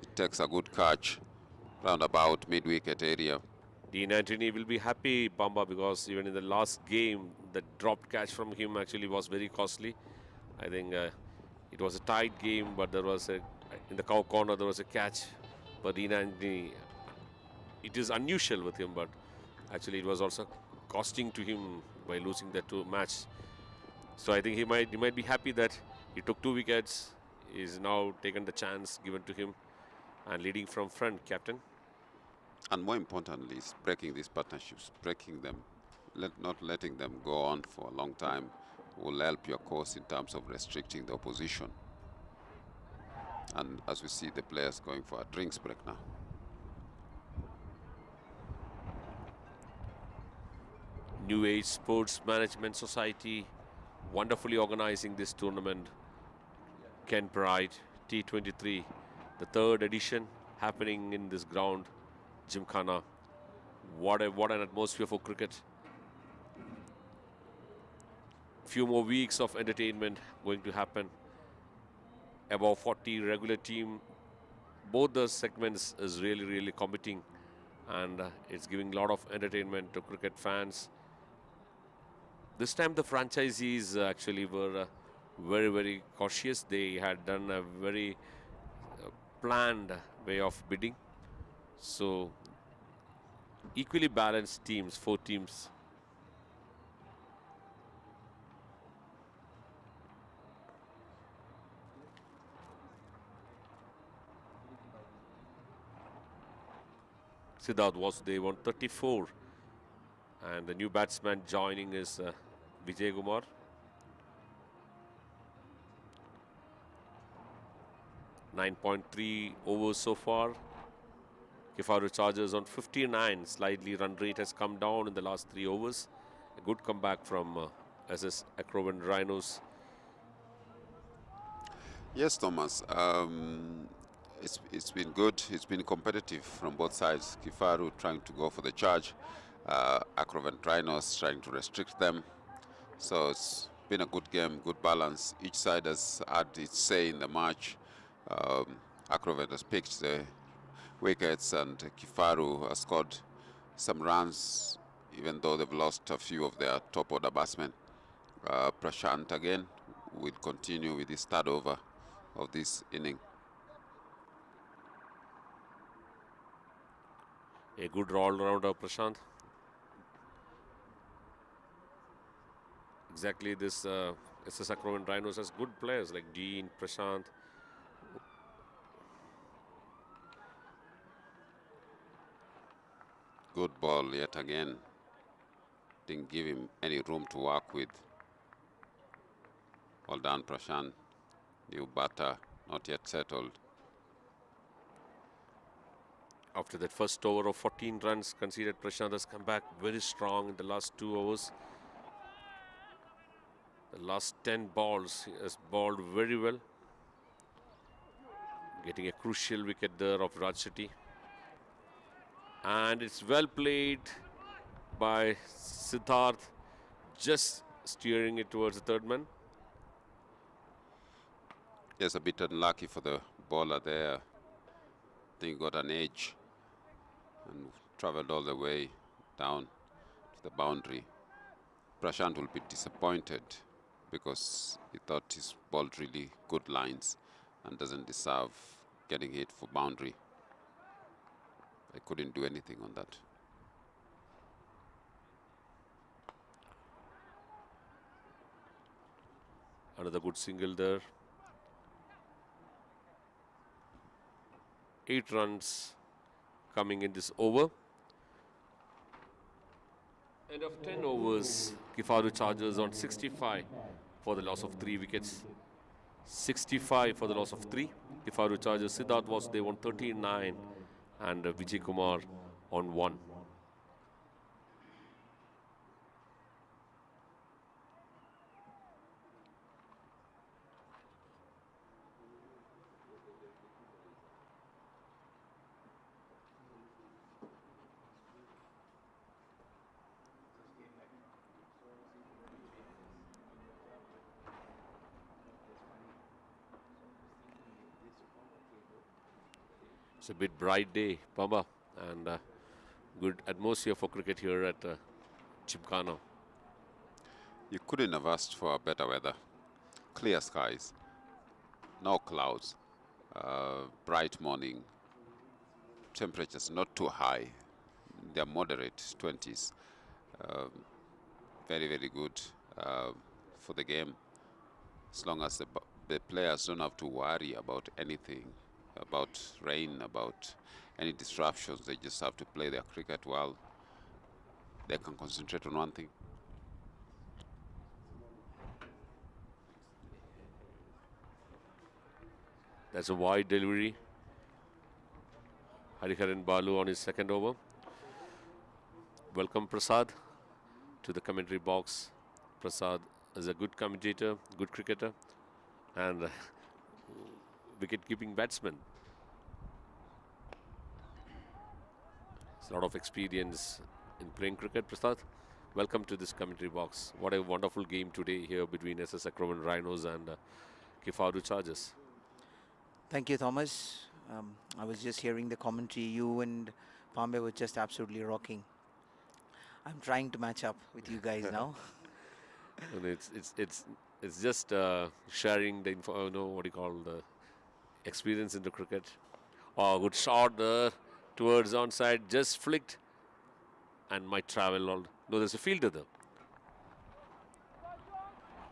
It takes a good catch round about mid-wicket area. Dean Anthony will be happy, Bamba, because even in the last game, the dropped catch from him actually was very costly. I think it was a tight game, but there was in the cow corner there was a catch. But Dean Anthony, it is unusual with him, but actually it was also costing to him by losing that match. So I think he might be happy that he took 2 wickets. He's now taken the chance given to him and leading from front, captain. And more importantly, is breaking these partnerships, breaking them, not letting them go on for a long time will help your cause in terms of restricting the opposition. And as we see the players going for a drinks break now. New Age Sports Management Society wonderfully organizing this tournament. Kenbright T23, the 3rd edition happening in this ground, Gymkhana. What an atmosphere for cricket. Few more weeks of entertainment going to happen. About 40 regular team. Both the segments is really competing, and it's giving a lot of entertainment to cricket fans. This time the franchisees actually were very cautious. They had done a very planned way of bidding. So equally balanced teams, 4 teams. Siddharth was they won 34, and the new batsman joining is Vijay Kumar. .3 overs so far. KIFARU Chargers on 59. Slightly run rate has come down in the last 3 overs. A good comeback from SS ACROVENT RHINOS. Yes, Thomas. It's been good. It's been competitive from both sides. KIFARU trying to go for the charge. ACROVENT RHINOS trying to restrict them. So it's been a good game, good balance. Each side has had its say in the match. ACROVENT has picked the wickets, and KIFARU has scored some runs, even though they've lost a few of their top order batsmen. Prashant again will continue with his 3rd over of this inning. A good all-rounder, Prashant. Exactly, this SS ACROVENT RHINOS has good players like Dean, Prashant. Good ball yet again. Didn't give him any room to work with. Well done, Prashant. New batter, not yet settled. After that first over of 14 runs conceded, Prashant has come back very strong in the last 2 overs. The last 10 balls, he has bowled very well. Getting a crucial wicket there of Raj Shetty. And it's well played by Siddharth, just steering it towards the 3rd man. Yes, a bit unlucky for the bowler there. I think he got an edge and traveled all the way down to the boundary. Prashant will be disappointed because he thought he's bowled really good lines and doesn't deserve getting hit for boundary. I couldn't do anything on that. Another good single there. 8 runs coming in this over. End of 10 overs, KIFARU Chargers on 65 for the loss of 3 wickets. 65 for the loss of 3. KIFARU Chargers, Siddharth was they won 39, and Vijay Kumar on 1. It's a bit bright day, Pamba, and good atmosphere for cricket here at Gymkhana. You couldn't have asked for better weather. Clear skies, no clouds, bright morning, temperatures not too high, they're moderate 20s. Very, very good for the game, as long as the players don't have to worry about anything, about rain, about any disruptions. They just have to play their cricket well. They can concentrate on one thing. That's a wide delivery. Hariharan Balu on his second over. Welcome Prasad to the commentary box. Prasad is a good commentator, good cricketer, and wicket-keeping batsman. It's a lot of experience in playing cricket, Prasad. Welcome to this commentary box. What a wonderful game today here between SS ACROVENT RHINOS and KIFARU Chargers. Thank you, Thomas. I was just hearing the commentary. You and Pambe were just absolutely rocking. I'm trying to match up with you guys now. And it's just sharing the info. No, what do you call the experience in the cricket? Oh, good shot there towards onside, just flicked, and might travel on. No, there's a fielder there.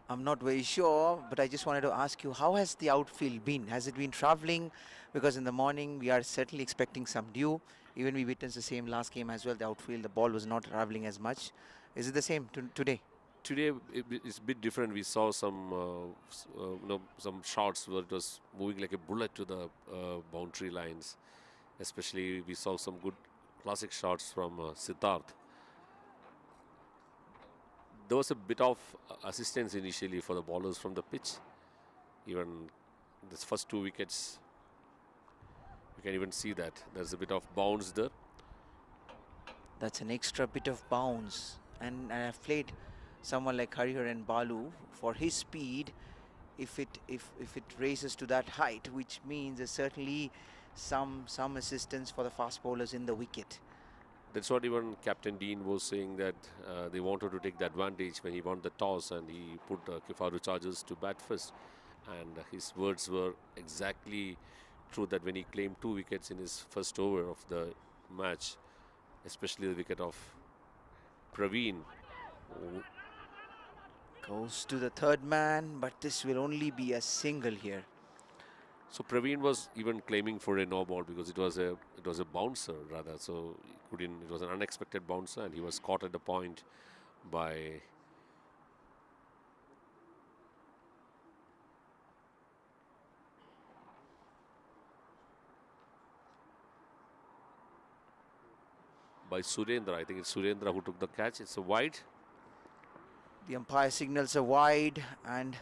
I'm not very sure, but I just wanted to ask you, how has the outfield been? Has it been traveling? Because in the morning, we are certainly expecting some dew. Even we witnessed the same last game as well. The outfield, the ball was not traveling as much. Is it the same today? Today, it's a bit different. We saw some, some shots where it was moving like a bullet to the boundary lines. Especially, we saw some good classic shots from Siddharth. There was a bit of assistance initially for the bowlers from the pitch. Even this first 2 wickets, you can even see that there's a bit of bounce there. That's an extra bit of bounce. And I've played someone like Hariharan Balu for his speed. If it races to that height, which means there's certainly some assistance for the fast bowlers in the wicket. That's what even Captain Dean was saying, that they wanted to take the advantage when he won the toss and he put KIFARU Chargers to bat first. And his words were exactly true, that when he claimed 2 wickets in his first over of the match, especially the wicket of Praveen. Goes to the third man, but this will only be a single here. So Praveen was even claiming for a no ball because it was a bouncer rather. So it was an unexpected bouncer, and he was caught at the point by Surendra. I think it's Surendra who took the catch. It's a wide. The umpire signals a wide, and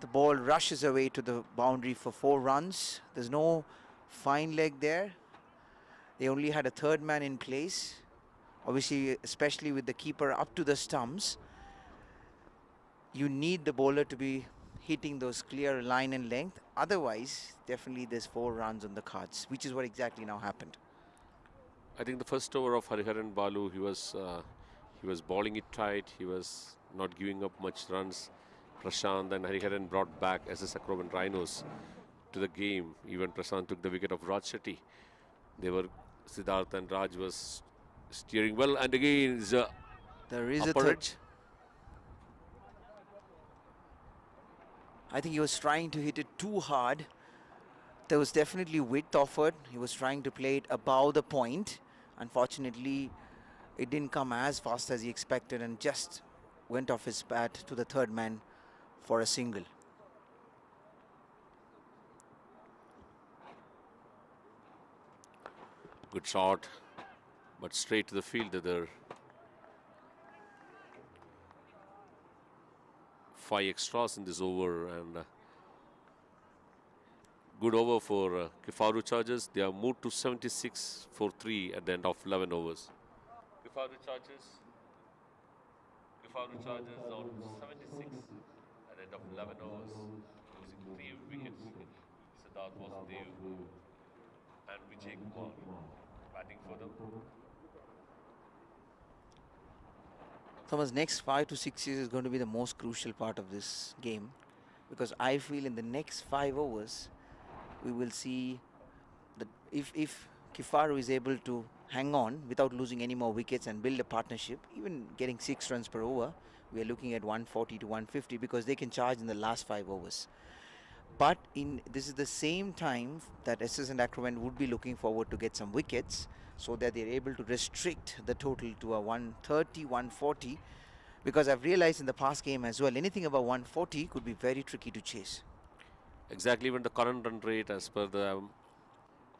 the ball rushes away to the boundary for 4 runs. There's no fine leg there. They only had a third man in place. Obviously, especially with the keeper up to the stumps, you need the bowler to be hitting those clear line and length. Otherwise, definitely there's 4 runs on the cards, which is what exactly now happened. I think the first over of Hariharan Balu, he was bowling it tight. He was not giving up much runs. Prashant and Hariharan brought back SS ACROVENT RHINOS to the game. Even Prashant took the wicket of Raj Shetty. Siddharth and Raj was steering well, and again there is upper a edge. I think he was trying to hit it too hard. There was definitely width offered. He was trying to play it above the point. Unfortunately, it didn't come as fast as he expected and just went off his bat to the third man for a single. Good shot, but straight to the fielder there. 5 extras in this over, and good over for KIFARU Chargers. They have moved to 76 for 3 at the end of 11 overs. KIFARU Chargers on 76 at the end of 11 overs, losing 3 wickets. Siddharth Vasandev and and Vijay Kumar batting for them. Thomas, next 5 to 6 years is going to be the most crucial part of this game, because I feel in the next 5 overs we will see that if KIFARU is able to hang on without losing any more wickets and build a partnership, even getting 6 runs per over, we are looking at 140 to 150, because they can charge in the last 5 overs. But this is the same time that SS and ACROVENT would be looking forward to get some wickets, so that they're able to restrict the total to a 130, 140, because I've realized in the past game as well, anything above 140 could be very tricky to chase. Exactly, even the current run rate as per the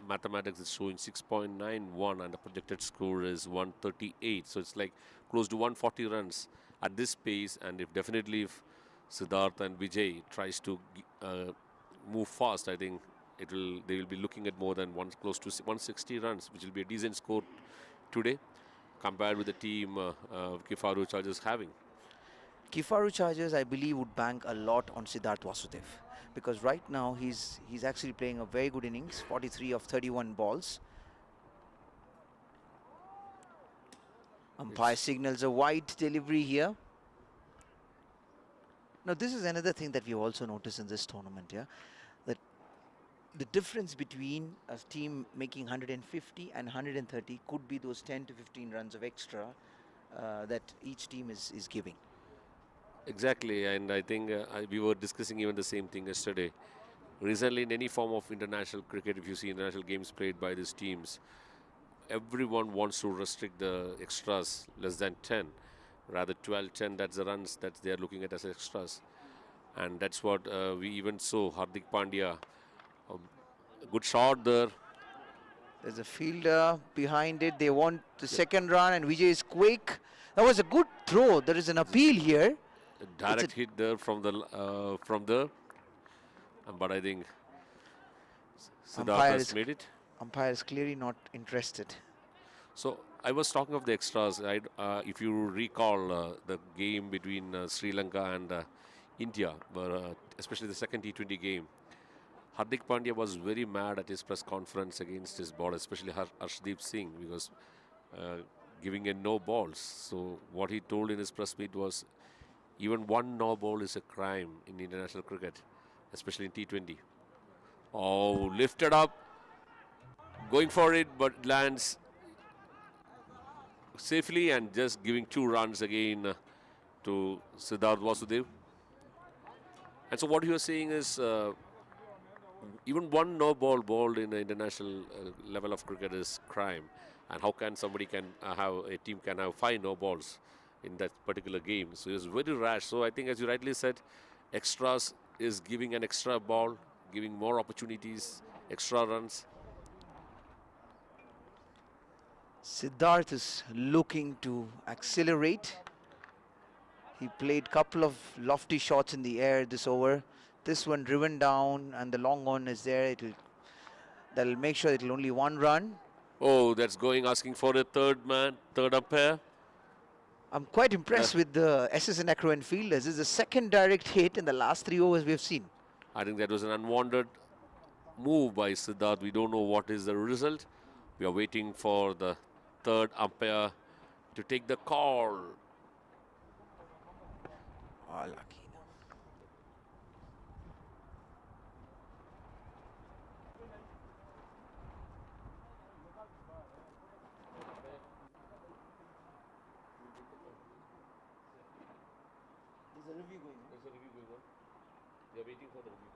mathematics is showing 6.91 and the projected score is 138. So it's like close to 140 runs at this pace, and if Siddharth and Vijay tries to move fast, I think they will be looking at more than close to 160 runs, which will be a decent score today compared with the team KIFARU Chargers having. KIFARU Chargers, I believe, would bank a lot on Siddharth Vasudev, because right now he's actually playing a very good innings, 43 of 31 balls. Umpire signals a wide delivery here. Now, this is another thing that we also noticed in this tournament, yeah, that the difference between a team making 150 and 130 could be those 10 to 15 runs of extra that each team is giving. Exactly, and I think we were discussing even the same thing yesterday. Recently, in any form of international cricket, if you see international games played by these teams, everyone wants to restrict the extras less than 10. Rather 12, 10, that's the runs that they are looking at as extras. And that's what we even saw. Hardik Pandya, a good shot there. There's a fielder behind it. They want the second run, and Vijay is quick. That was a good throw. There is an appeal here. A direct hit there from there. But I think Siddharth has made it. Umpire is clearly not interested. So I was talking of the extras. If you recall the game between Sri Lanka and India, especially the second T20 game, Hardik Pandya was very mad at his press conference against his ball, especially Arshdeep Singh, because giving in no balls. So what he told in his press meet was, even one no ball is a crime in international cricket, especially in T20. Oh, lifted up, going for it, but lands safely and just giving 2 runs again to Siddharth Vasudev. And so what you are saying is even one no ball bowled in the international level of cricket is crime. And how can somebody have a team can have 5 no balls in that particular game? So it's very rash. So I think, as you rightly said, extras is giving an extra ball, giving more opportunities, extra runs. Siddharth is looking to accelerate. He played couple of lofty shots in the air this over. This one driven down, and the long on is there. That'll make sure it'll only 1 run. Oh, that's asking for a third umpire. I'm quite impressed with the SS and ACROVENT fielders. This is the second direct hit in the last 3 overs we've seen. I think that was an unwanted move by Siddharth. We don't know what is the result. We are waiting for the third umpire to take the call. Oh, lucky. There's a review going on. There's a review going on. They are waiting for the review.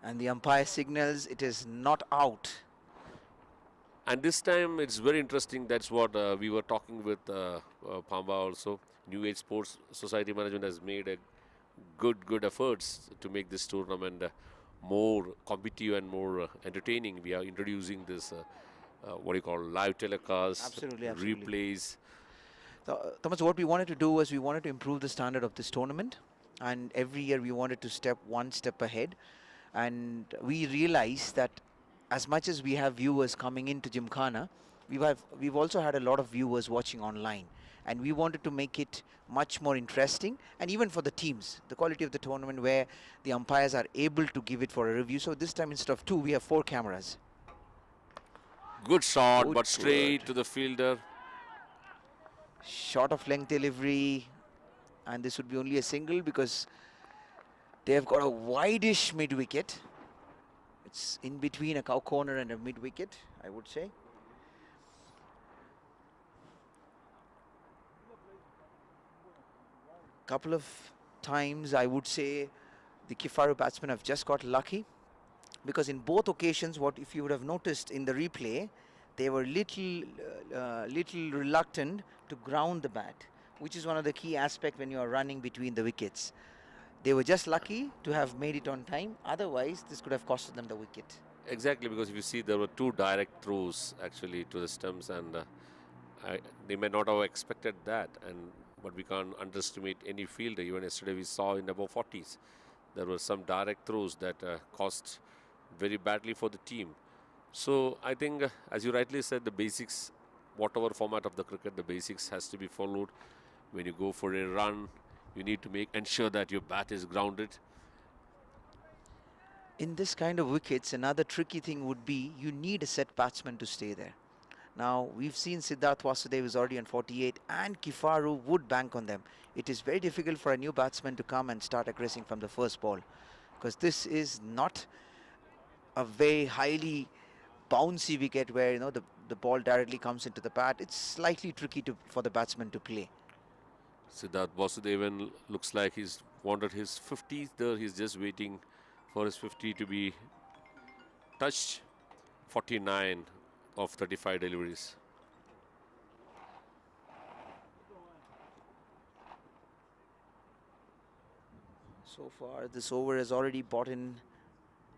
And the umpire signals it is not out. And this time it's very interesting. That's what we were talking with Pamba also. New Age Sports Society Management has made a good efforts to make this tournament more competitive and more entertaining. We are introducing this live telecast, Absolutely. replays. So, Thomas, what we wanted to do was we wanted to improve the standard of this tournament, and every year we wanted to step one step ahead. And we realized that as much as we have viewers coming into Gymkhana, we've also had a lot of viewers watching online, and we wanted to make it much more interesting, and even for the teams, the quality of the tournament where the umpires are able to give it for a review. So this time instead of 2, we have 4 cameras. Good shot, Good, but straight good. to the fielder. Short of length delivery, and this would be only a single because they have got a wide-ish mid-wicket. It's in between a cow corner and a mid-wicket, I would say. Couple of times, I would say, the KIFARU batsmen have just got lucky, because in both occasions, what if you would have noticed in the replay, they were little reluctant to ground the bat, which is one of the key aspects when you are running between the wickets. They were just lucky to have made it on time. Otherwise, this could have costed them the wicket. Exactly, because if you see, there were 2 direct throws actually to the stumps, and they may not have expected that. But we can't underestimate any fielder. Even yesterday, we saw in above 40s, there were some direct throws that cost very badly for the team. So I think, as you rightly said, the basics, whatever format of the cricket, the basics has to be followed. When you go for a run, you need to ensure that your bat is grounded. In this kind of wickets, another tricky thing would be you need a set batsman to stay there. Now, we've seen Siddharth Vasudev is already on 48, and KIFARU would bank on them. It is very difficult for a new batsman to come and start aggressing from the first ball, because this is not a very highly bouncy wicket where, you know, the ball directly comes into the bat. It's slightly tricky for the batsman to play. Siddharth Vasudevan looks like he's wanted his 50th there. He's just waiting for his 50 to be touched. 49 of 35 deliveries. So far, this over has already brought in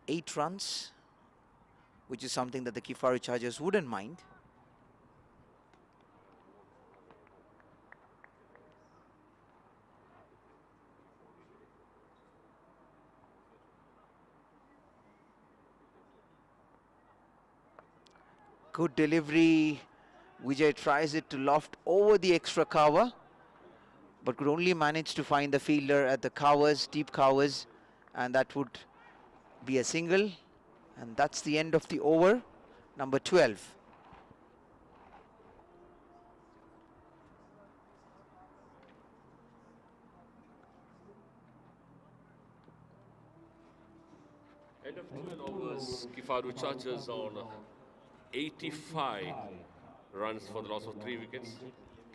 8 runs, which is something that the KIFARU Chargers wouldn't mind. Good delivery. Vijay tries it to loft over the extra cover, but could only manage to find the fielder at the covers, deep covers, and that would be a single. And that's the end of the over, number 12. End of 12 overs, KIFARU Chargers on 85 runs for the loss of 3 wickets.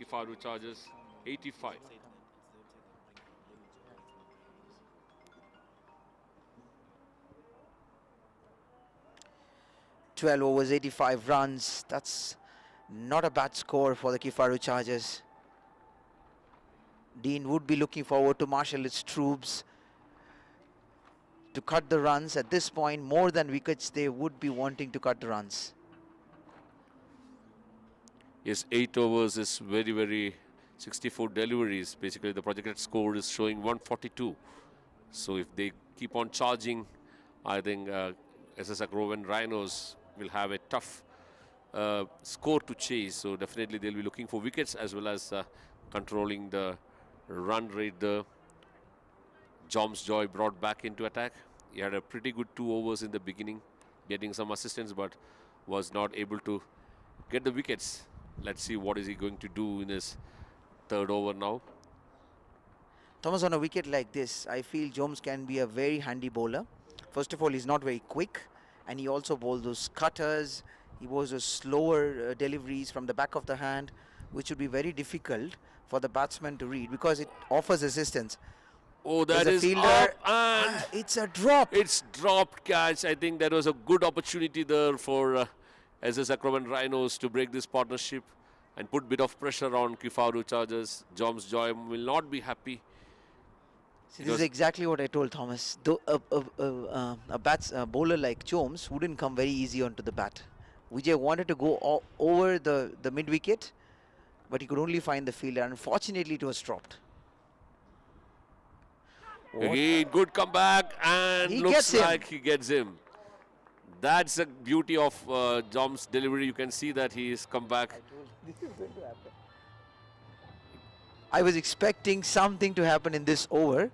KIFARU Chargers 85. "12 overs, 85 runs. That's not a bad score for the KIFARU Chargers. Dean would be looking forward to marshal its troops to cut the runs. At this point, more than wickets, they would be wanting to cut the runs. Yes, 8 overs is very 64 deliveries. Basically, the projected score is showing 142. So if they keep on charging, I think SS ACROVENT RHINOS will have a tough score to chase. So definitely they'll be looking for wickets as well as controlling the run rate. The Joms Joy brought back into attack. He had a pretty good 2 overs in the beginning, getting some assistance, but was not able to get the wickets. Let's see what is he going to do in his 3rd over now. Thomas, on a wicket like this, I feel Joms can be a very handy bowler. First of all, he's not very quick, and he also bowls those cutters. He bowls those slower deliveries from the back of the hand, which would be very difficult for the batsman to read because it offers assistance. Oh, that is up, and it's a drop. It's dropped catch. I think there was a good opportunity there for SS ACROVENT RHINOS to break this partnership and put a bit of pressure on KIFARU Chargers. Joms Joy will not be happy. See, this is exactly what I told Thomas. Though a bowler like Joms wouldn't come very easy onto the bat. Vijay wanted to go over the mid-wicket, but he could only find the fielder. Unfortunately, it was dropped. Again, good comeback, and looks like he gets him. That's the beauty of Jom's delivery. You can see that he has come back. I was expecting something to happen in this over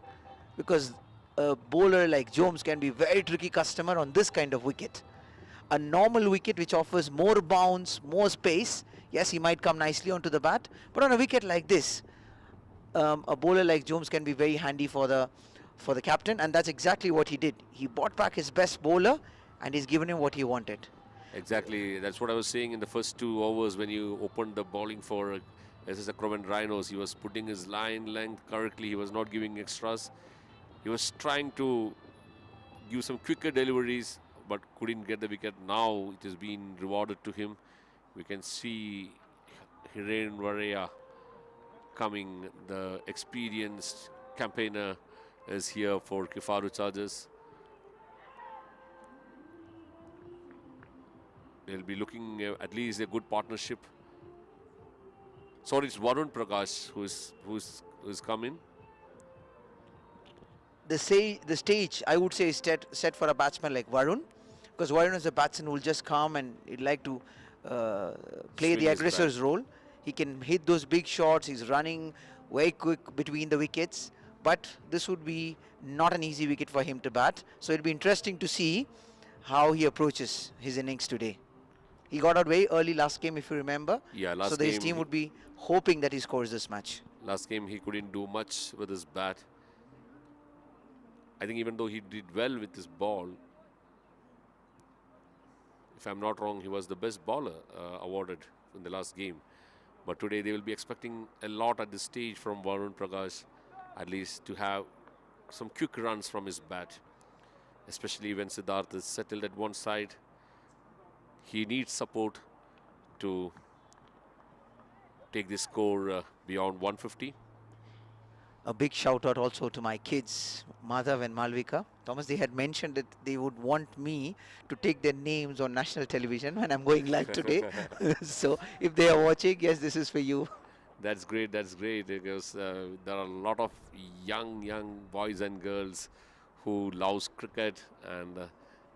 because a bowler like Jones can be very tricky customer on this kind of wicket. A normal wicket which offers more bounce, more space, yes, he might come nicely onto the bat, but on a wicket like this, a bowler like Jones can be very handy for the captain, and that's exactly what he did. He brought back his best bowler and he's given him what he wanted. Exactly, that's what I was saying in the first 2 overs when you opened the bowling for ACROVENT RHINOS. He was putting his line length correctly, he was not giving extras. He was trying to give some quicker deliveries but couldn't get the wicket. Now it has been rewarded to him. We can see Hiren Varaya coming, the experienced campaigner is here for KIFARU Chargers. They'll be looking at least a good partnership. Sorry, it's Varun Prakash who's come in. The stage, I would say, is set for a batsman like Varun, because Varun is a batsman who will just come and he'd like to play the aggressor's role. He can hit those big shots. He's running very quick between the wickets, but this would be not an easy wicket for him to bat. So it'll be interesting to see how he approaches his innings today. He got out very early last game, if you remember. Yeah, last so game his team would be hoping that he scores this match. Last game he couldn't do much with his bat. I think even though he did well with his ball, if I'm not wrong, he was the best bowler awarded in the last game. But today they will be expecting a lot at this stage from Varun Prakash, at least to have some quick runs from his bat, especially when Siddharth is settled at one side. He needs support to take the score beyond 150. A big shout out also to my kids, Madhav and Malvika. Thomas, they had mentioned that they would want me to take their names on national television when I'm going live today. So if they are watching, yes, this is for you. That's great, because there are a lot of young boys and girls who loves cricket, and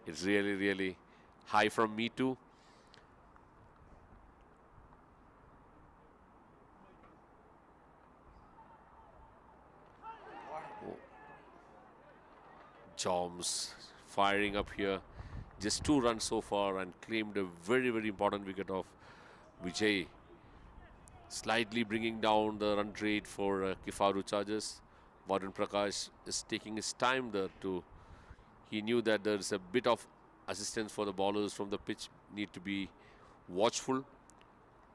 it's really high from me too. Joms firing up here, just 2 runs so far and claimed a very important wicket of Vijay, slightly bringing down the run rate for KIFARU Chargers. Varun Prakash is taking his time there too. He knew that there's a bit of assistance for the bowlers from the pitch, need to be watchful,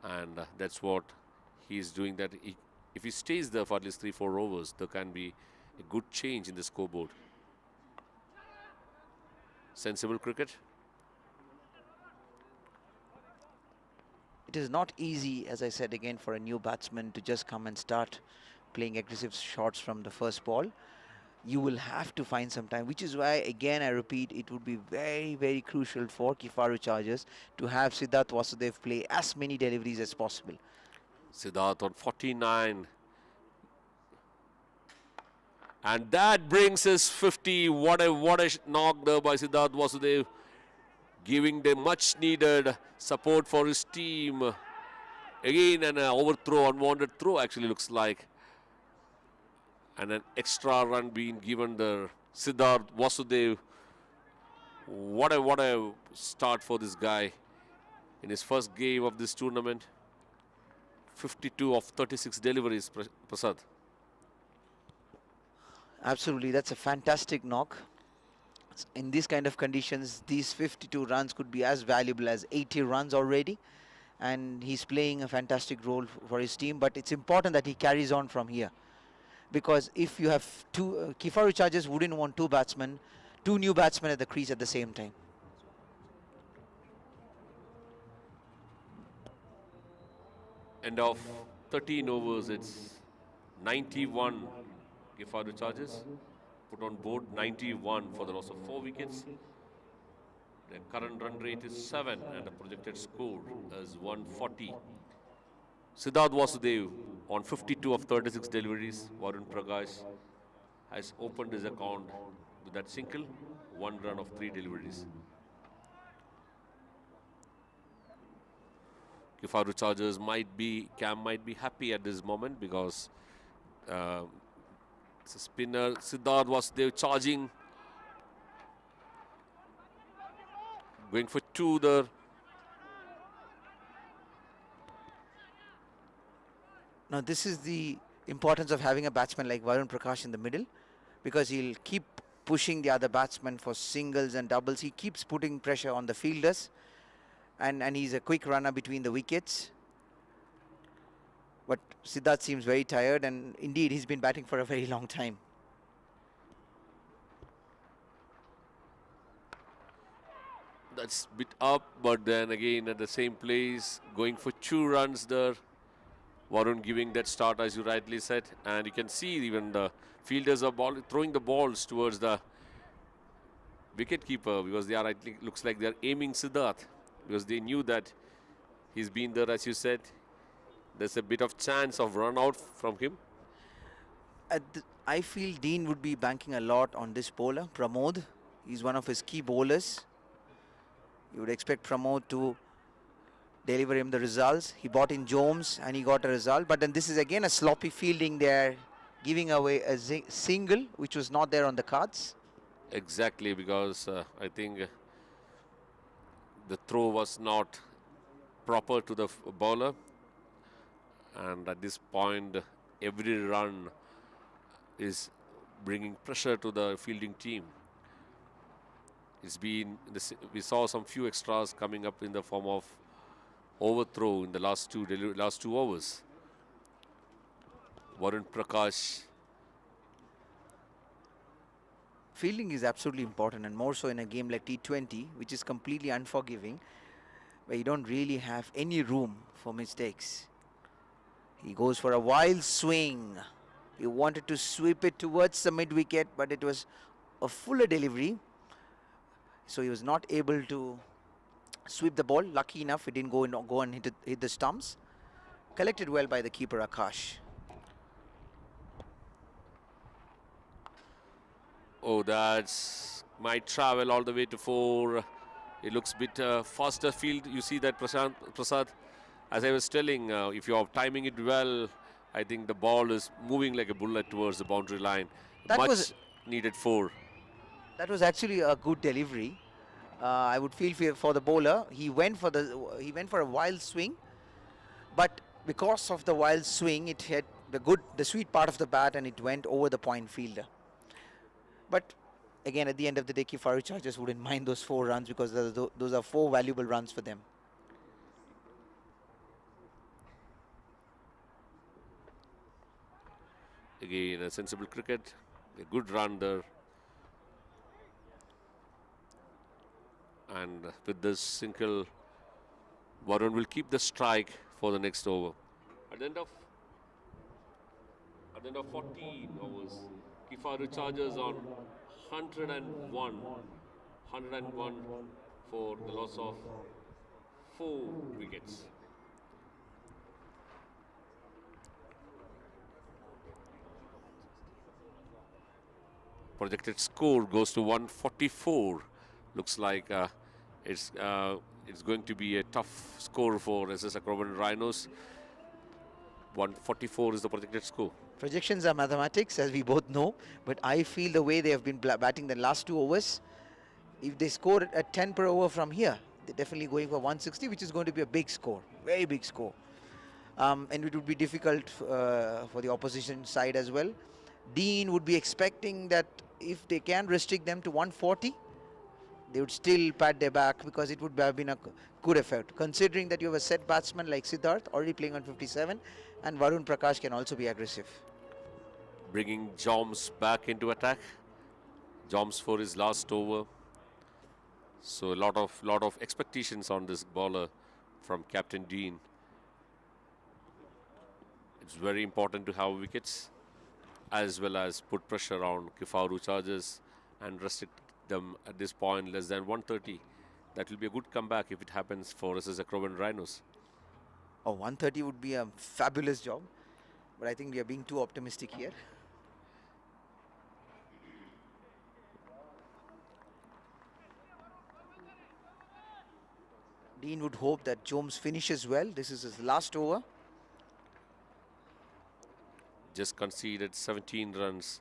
and that's what he's doing. That if he stays there for at least 3-4 overs, there can be a good change in the scoreboard. Sensible cricket. It is not easy, as I said again, for a new batsman to just come and start playing aggressive shots from the first ball. You will have to find some time, which is why, again, I repeat, it would be very crucial for KIFARU Chargers to have Siddharth Vasudev play as many deliveries as possible. Siddharth on 49. And that brings us 50. What a knock there by Siddharth Vasudev, giving the much needed support for his team. Again, an overthrow, unwanted throw actually looks like. And an extra run being given there. Siddharth Vasudev. What a start for this guy in his first game of this tournament. 52 of 36 deliveries, Prasad. Absolutely, that's a fantastic knock. In these kind of conditions, these 52 runs could be as valuable as 80 runs already. And he's playing a fantastic role for his team. But it's important that he carries on from here. Because if you have two, KIFARU Chargers wouldn't want two new batsmen at the crease at the same time. End of 13 overs, it's 91 KIFARU Chargers. Put on board 91 for the loss of 4 wickets. The current run rate is 7 and the projected score is 140. Siddharth Vasudev on 52 of 36 deliveries. Varun Prakash has opened his account with that single, 1 run of 3 deliveries. KIFARU Chargers Cam might be happy at this moment because it's a spinner. Siddharth was there charging, going for two there. Now this is the importance of having a batsman like Varun Prakash in the middle, because he'll keep pushing the other batsmen for singles and doubles. He keeps putting pressure on the fielders, and he's a quick runner between the wickets. But Siddharth seems very tired, and indeed he's been batting for a very long time. That's bit up, but then again at the same place, going for 2 runs there. Varun giving that start, as you rightly said, and you can see even the fielders are throwing the balls towards the wicketkeeper, because they are, I think, looks like they are aiming Siddharth, because they knew that he's been there, as you said. There's a bit of chance of run out from him. I feel Dean would be banking a lot on this bowler, Pramod. He's one of his key bowlers. You would expect Pramod to deliver him the results. He bought in Jones and he got a result. But then this is again a sloppy fielding there, giving away a single, which was not there on the cards. Exactly, because I think the throw was not proper to the bowler. And at this point, every run is bringing pressure to the fielding team. It's been, we saw some few extras coming up in the form of overthrow in the last two overs. Varun Prakash. Fielding is absolutely important, and more so in a game like T20, which is completely unforgiving, where you don't really have any room for mistakes. He goes for a wild swing. He wanted to sweep it towards the mid-wicket, but it was a fuller delivery, so he was not able to sweep the ball. Lucky enough, it didn't go and hit the stumps. Collected well by the keeper, Akash. Oh, that's might travel all the way to 4. It looks a bit faster field. You see that, Prasad, as I was telling, if you are timing it well, I think the ball is moving like a bullet towards the boundary line. That Much needed 4. That was actually a good delivery. I would feel for the bowler. He went for a wild swing, but because of the wild swing, it hit the sweet part of the bat, and it went over the point fielder. But again, at the end of the day, KIFARU Chargers wouldn't mind those 4 runs, because those are 4 valuable runs for them. Again, a sensible cricket, a good run there. And with this single, Varun will keep the strike for the next over. At the end of 14 overs, KIFARU Chargers on 101 for the loss of 4 wickets. Projected score goes to 144. Looks like it's going to be a tough score for SS ACROVENT RHINOS. 144 is the projected score. Projections are mathematics, as we both know, but I feel the way they have been batting the last 2 overs, if they score at 10 per over from here, they're definitely going for 160, which is going to be a big score, very big score. And it would be difficult for the opposition side as well. Dean would be expecting that if they can restrict them to 140, they would still pat their back, because it would have been a good effort, considering that you have a set batsman like Siddharth already playing on 57, and Varun Prakash can also be aggressive. Bringing Joms back into attack. Joms for his last over. So a lot of expectations on this bowler from Captain Dean. It's very important to have wickets, as well as put pressure on KIFARU Chargers and restrict them at this point less than 130. That will be a good comeback if it happens for SS ACROVENT RHINOS. Oh, 130 would be a fabulous job, but I think we are being too optimistic here. Dean would hope that Jones finishes well. This is his last over. Just conceded 17 runs,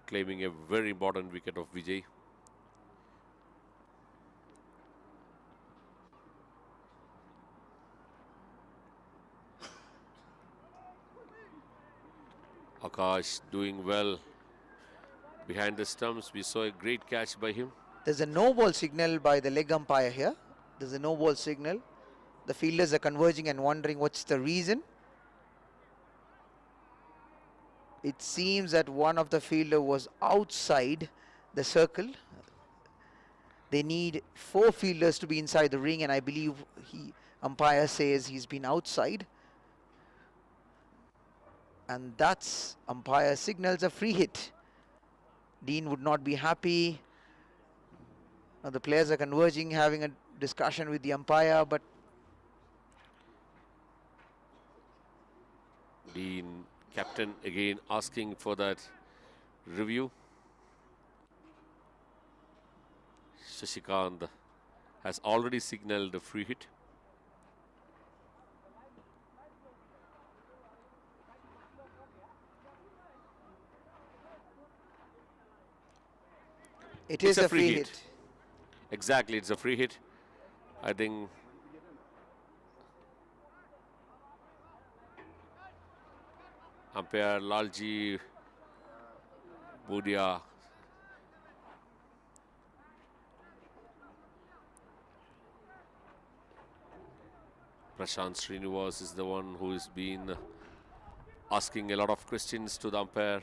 claiming a very important wicket of Vijay. Akash doing well behind the stumps. We saw a great catch by him. There's a no ball signal by the leg umpire here. There's a no ball signal. The fielders are converging and wondering what's the reason. It seems that one of the fielder was outside the circle. They need 4 fielders to be inside the ring, and I believe umpire says he's been outside. And that's umpire signals a free hit. Dean would not be happy. Now the players are converging, having a discussion with the umpire, but Dean, captain, again asking for that review. Shashikant has already signaled a free hit. it is a free hit. Exactly, it's a free hit. I think umpire Lalji Budia Prashant Srinivas is the one who has been asking a lot of questions to the umpire.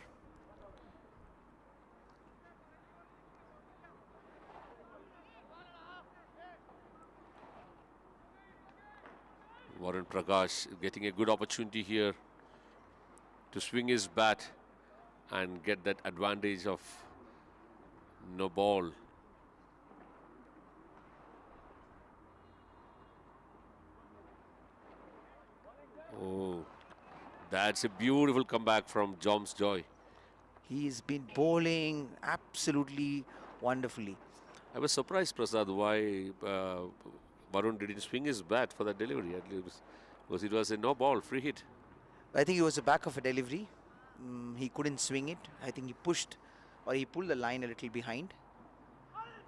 Varun Prakash getting a good opportunity here to swing his bat and get that advantage of no ball. Oh, that's a beautiful comeback from Joms Joy. He's been bowling absolutely wonderfully. I was surprised, Prasad, why Varun didn't swing his bat for that delivery, at least, because it was a no ball, free hit. I think it was the back of a delivery. He couldn't swing it. I think he pushed or he pulled the line a little behind.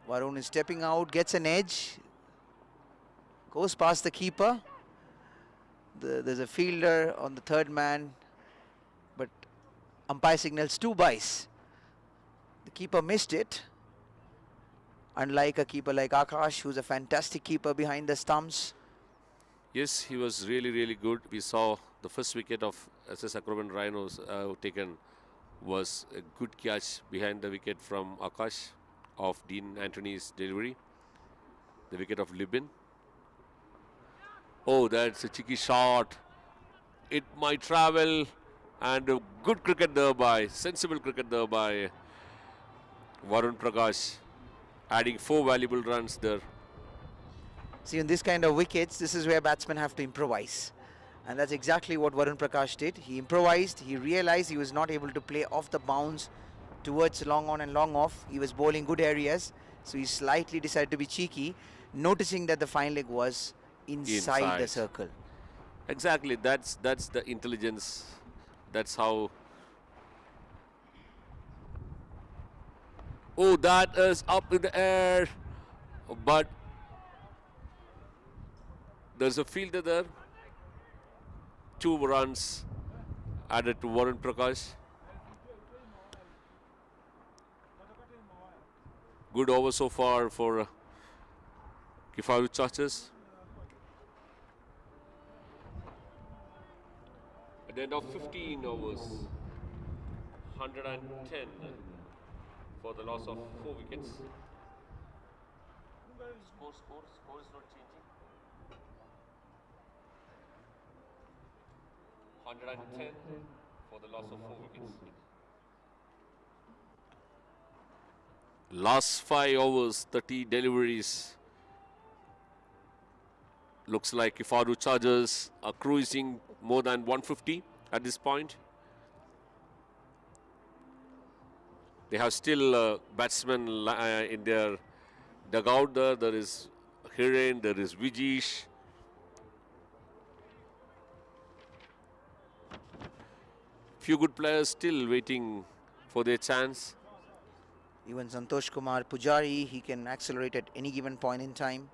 Varun is stepping out, gets an edge, goes past the keeper. There's a fielder on the third man, but umpire signals 2 byes. The keeper missed it. Unlike a keeper like Akash, who's a fantastic keeper behind the stumps. Yes, he was really, really good. We saw the first wicket of SS ACROVENT RHINOS taken was a good catch behind the wicket from Akash of Dean Anthony's delivery. The wicket of Libin. Oh, that's a cheeky shot. It might travel, and a good cricket there by, sensible cricket there by Varun Prakash, adding 4 valuable runs there. See, in this kind of wickets, this is where batsmen have to improvise. And that's exactly what Varun Prakash did. He improvised, he realized he was not able to play off the bounce towards long on and long off. He was bowling good areas, so he slightly decided to be cheeky, noticing that the fine leg was inside the circle. Exactly, that's the intelligence. That's how. Oh, that is up in the air, but there's a fielder there. 2 runs added to Varun Prakash. Good over so far for KIFARU Chargers. At the end of 15 overs, 110 for the loss of 4 wickets. Score is not changing. 110 for the loss of 4 wickets. Last 5 overs, 30 deliveries. Looks like KIFARU Chargers are cruising more than 150 at this point. They have still batsmen in their dugout there. There is Hiren, there is Vijish. Few good players still waiting for their chance. Even Santosh Kumar Pujari, he can accelerate at any given point in time.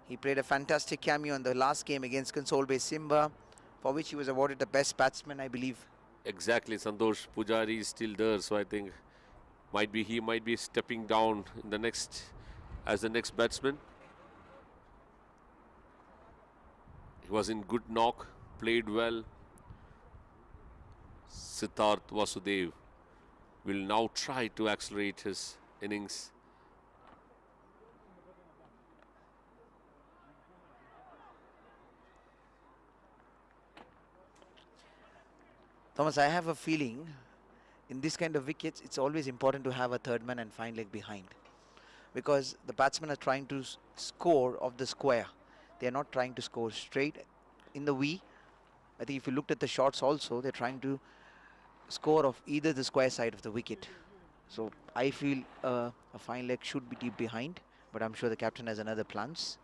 He played a fantastic cameo in the last game against Console Bay Simba, for which he was awarded the best batsman, I believe. Exactly, Santosh Pujari is still there, so I think he might be stepping down in the next as the next batsman. He was in good knock, played well. Siddharth Vasudev will now try to accelerate his innings. Thomas, I have a feeling in this kind of wickets, it's always important to have a third man and fine leg behind, because the batsmen are trying to score off the square. They are not trying to score straight in the V. I think if you looked at the shots also, they're trying to score off either the square side of the wicket. So I feel a fine leg should be deep behind, but I'm sure the captain has another plans.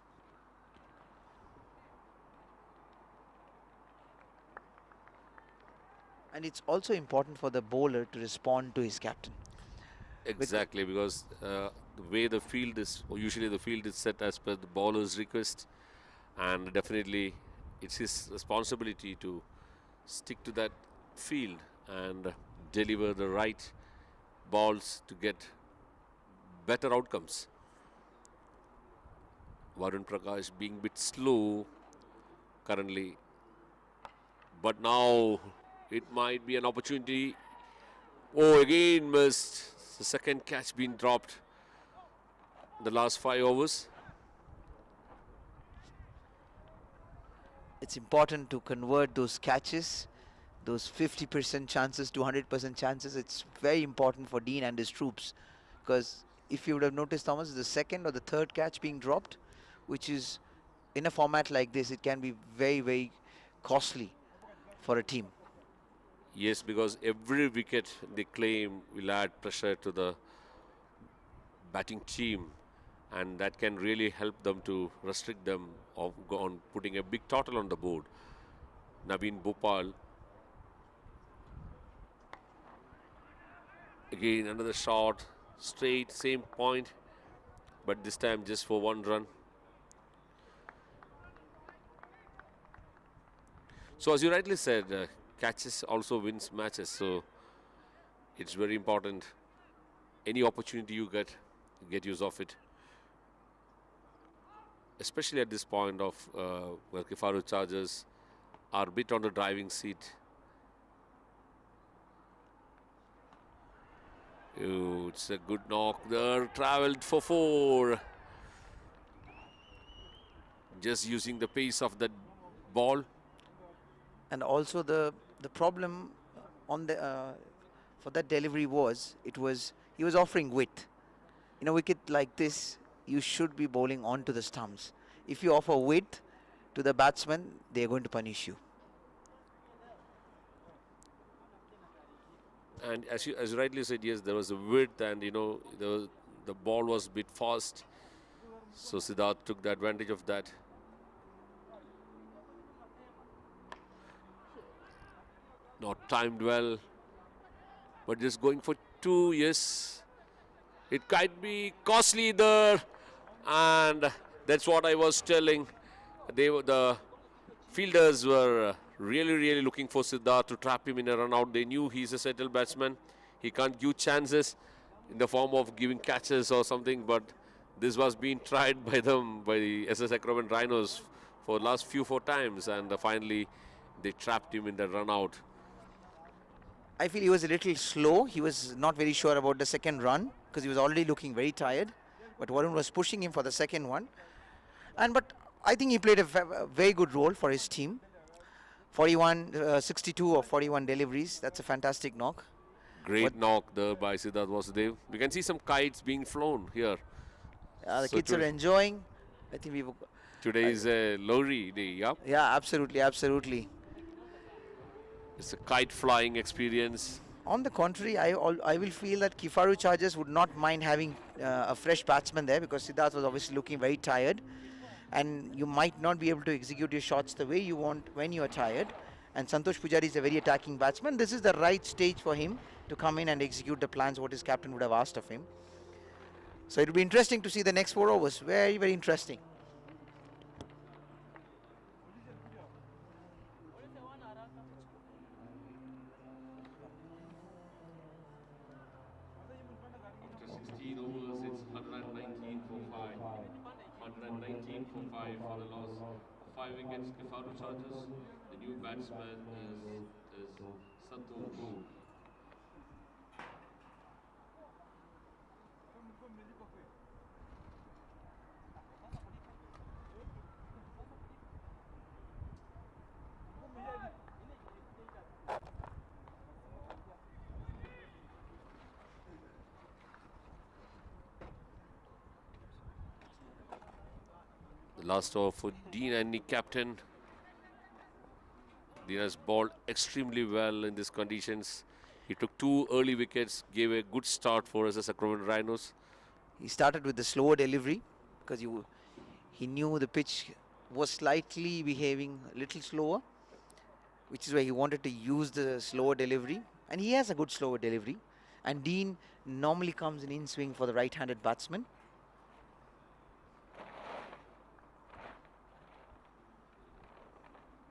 And it's also important for the bowler to respond to his captain. Exactly, because the way the field is, usually the field is set as per the bowler's request, and definitely it's his responsibility to stick to that field and deliver the right balls to get better outcomes. Varun Prakash being a bit slow currently, but now it might be an opportunity. Oh, again missed. The second catch being dropped in the last 5 overs. It's important to convert those catches, those 50% chances to 100% chances. It's very important for Dean and his troops, because if you would have noticed, Thomas, the second or the third catch being dropped, which is in a format like this, it can be very, very costly for a team. Yes, because every wicket they claim will add pressure to the batting team, and that can really help them to restrict them on putting a big total on the board. Naveen Bhopal. Again, another shot, straight, same point, but this time just for 1 run. So as you rightly said, catches also wins matches, so it's very important. Any opportunity you get use of it. Especially at this point of where KIFARU Chargers are a bit on the driving seat. Oh, it's a good knock there, travelled for 4. Just using the pace of that ball. And also the problem on the for that delivery was he was offering width. In a wicket like this, you should be bowling onto the stumps. If you offer width to the batsman, they are going to punish you. And as you rightly said, yes, there was a width, and the ball was a bit fast. So Siddharth took the advantage of that. Not timed well, but just going for 2. Yes, it might be costly there, and that's what I was telling. The fielders were really looking for Siddharth to trap him in a run out. They knew he's a settled batsman. He can't give chances in the form of giving catches or something, but this was being tried by them, by the SS ACROVENT RHINOS for the last 4 times, and finally they trapped him in the run out. I feel he was a little slow. He was not very sure about the second run because he was already looking very tired. But Varun was pushing him for the second one. But I think he played a very good role for his team. 62 or 41 deliveries. That's a fantastic knock. Great knock there by Siddharth Vasudev. We can see some kites being flown here. The kids are enjoying. I think today is a Lowry day, yeah? Yeah, absolutely. It's a kite flying experience. On the contrary, I will feel that KIFARU Chargers would not mind having a fresh batsman there, because Siddharth was obviously looking very tired. and you might not be able to execute your shots the way you want when you are tired. And Santosh Pujari is a very attacking batsman. This is the right stage for him to come in and execute the plans what his captain would have asked of him. So it will be interesting to see the next 4 overs. Very, very interesting. After 16 overs, it's 119 for 5. 119 for 5 for the loss. 5 wickets, KIFARU charges. The new batsman is Santosh. The last over for Dean and the captain. Dean has bowled extremely well in these conditions. He took 2 early wickets, gave a good start for us as ACROVENT Rhinos. He started with the slower delivery because he knew the pitch was slightly behaving a little slower, which is why he wanted to use the slower delivery. And he has a good slower delivery. And Dean normally comes in swing for the right-handed batsman.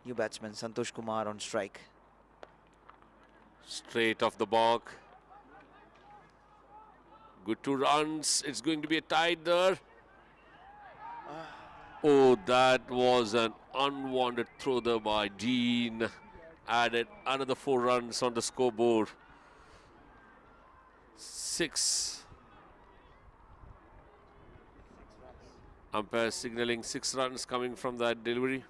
New batsman Santosh Kumar on strike. Straight off the mark. Good 2 runs. It's going to be a tie there. Oh, that was an unwanted throw there by Dean. Added another 4 runs on the scoreboard. 6. Umpire signaling 6 runs coming from that delivery.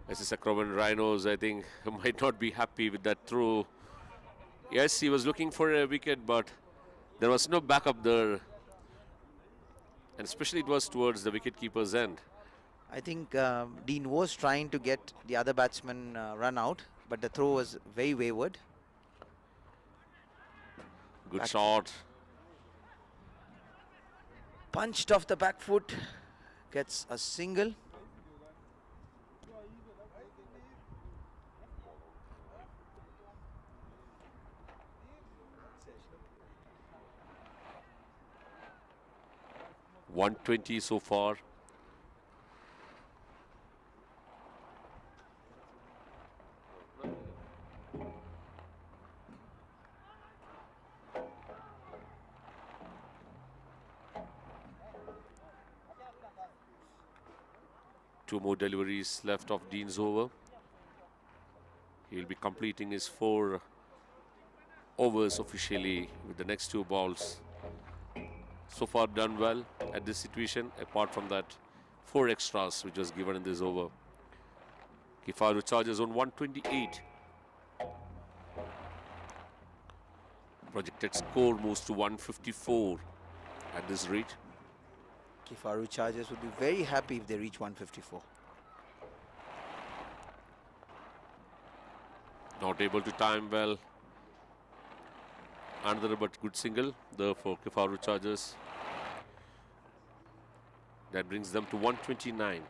This is ACROVENT Rhinos, I think, might not be happy with that throw. Yes, he was looking for a wicket, but there was no backup there. And especially it was towards the wicket-keeper's end. I think Dean was trying to get the other batsman run out, but the throw was very wayward. Good shot. Punched off the back foot, gets a single. .120 so far. Two more deliveries left of Dean's over. He'll be completing his 4 overs officially with the next 2 balls. So far done well at this situation, apart from that 4 extras which was given in this over. KIFARU charges on 128. Projected score moves to 154 at this rate. KIFARU chargers would be very happy if they reach 154. Not able to time well. Another but good single there for KIFARU chargers. That brings them to 129.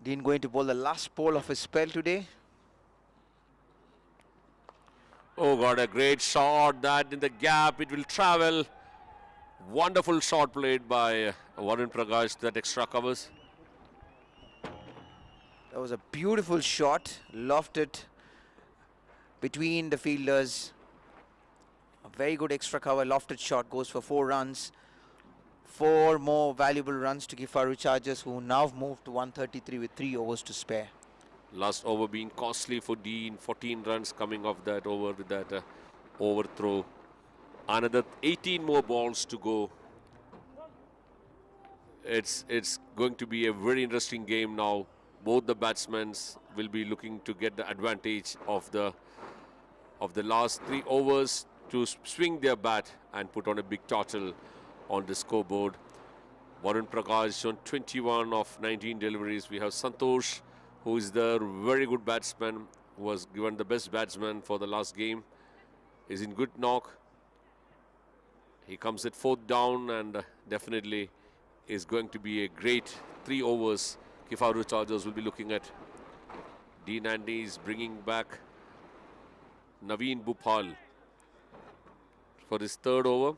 Dean going to bowl the last ball of his spell today. Oh God, a great shot, that in the gap, it will travel. Wonderful shot played by Varun Prakash, that extra covers. That was a beautiful shot, lofted between the fielders. A very good extra cover, lofted shot, goes for 4 runs. 4 more valuable runs to KIFARU chargers, who now moved to 133 with 3 overs to spare. Last over being costly for Dean, 14 runs coming off that over with that overthrow. Another 18 more balls to go. It's going to be a very interesting game now. both the batsmen will be looking to get the advantage of the last 3 overs to swing their bat and put on a big total on the scoreboard. Varun Prakash on 21 of 19 deliveries. We have Santosh, who is the very good batsman, who was given the best batsman for the last game. Is in good knock. He comes at 4th down and definitely is going to be a great 3 overs. KIFARU Chargers will be looking at. Dean Andy is bringing back Naveen Bhupal for his 3rd over.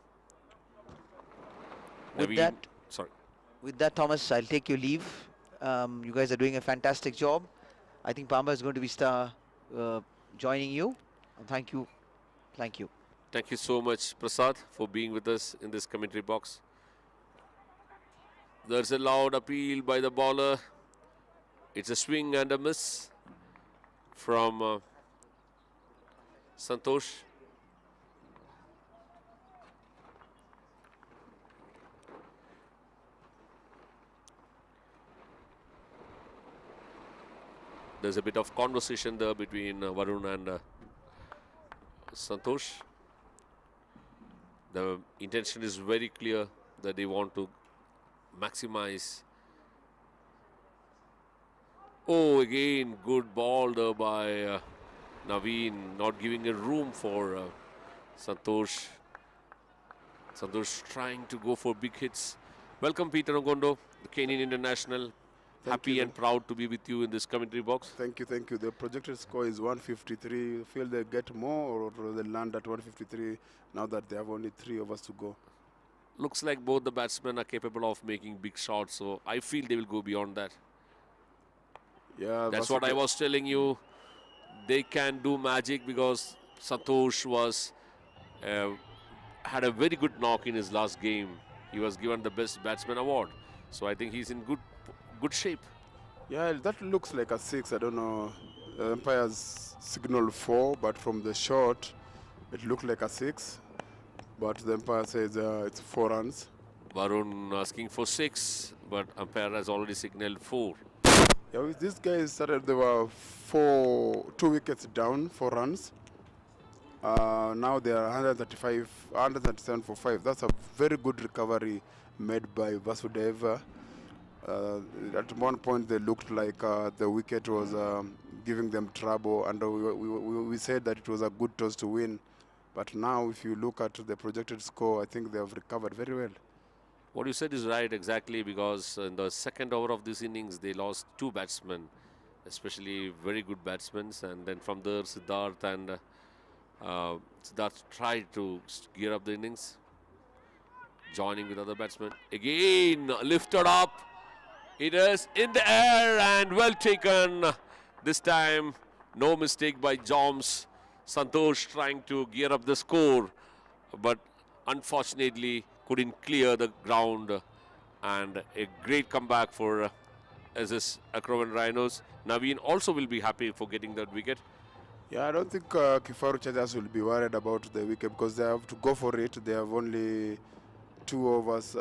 With that, Thomas, I'll take your leave. You guys are doing a fantastic job. I think Pamba is going to be joining you. Thank you. Thank you. Thank you so much, Prasad, for being with us in this commentary box. There's a loud appeal by the bowler. It's a swing and a miss from Santosh. There's a bit of conversation there between Varun and Santosh. The intention is very clear that they want to maximize. Oh, again, good ball there by Naveen, not giving a room for Santosh. Santosh trying to go for big hits. Welcome, Peter Ngondo, the Kenyan international. Happy and proud to be with you in this commentary box. Thank you, thank you. The projected score is 153. You feel they get more, or they land at 153 now that they have only 3 overs to go? Looks like both the batsmen are capable of making big shots, so I feel they will go beyond that. Yeah, that's what I was telling you. They can do magic because Santosh had a very good knock in his last game. He was given the best batsman award, so I think he's in good shape. Yeah, that looks like a 6. I don't know. Umpire's signal 4, but from the shot, it looked like a 6. But the umpire says it's 4 runs. Varun asking for 6, but umpire has already signaled 4. Yeah, with these guys started, they were 2 wickets down, 4 runs. Now they are 137 for 5. That's a very good recovery made by Vasudeva. At one point, they looked like the wicket was giving them trouble, and we said that it was a good toss to win. But now, if you look at the projected score, I think they have recovered very well. What you said is right, exactly, because in the 2nd over of this innings, they lost 2 batsmen, especially very good batsmen. And then from there, Siddharth tried to gear up the innings, joining with other batsmen. Again, lifted up. It is in the air and well taken. This time, no mistake by Joms. Santosh trying to gear up the score, but unfortunately couldn't clear the ground. And a great comeback for SS ACROVENT RHINOS. Naveen also will be happy for getting that wicket. Yeah, I don't think KIFARU Chargers will be worried about the wicket because they have to go for it. They have only 2 overs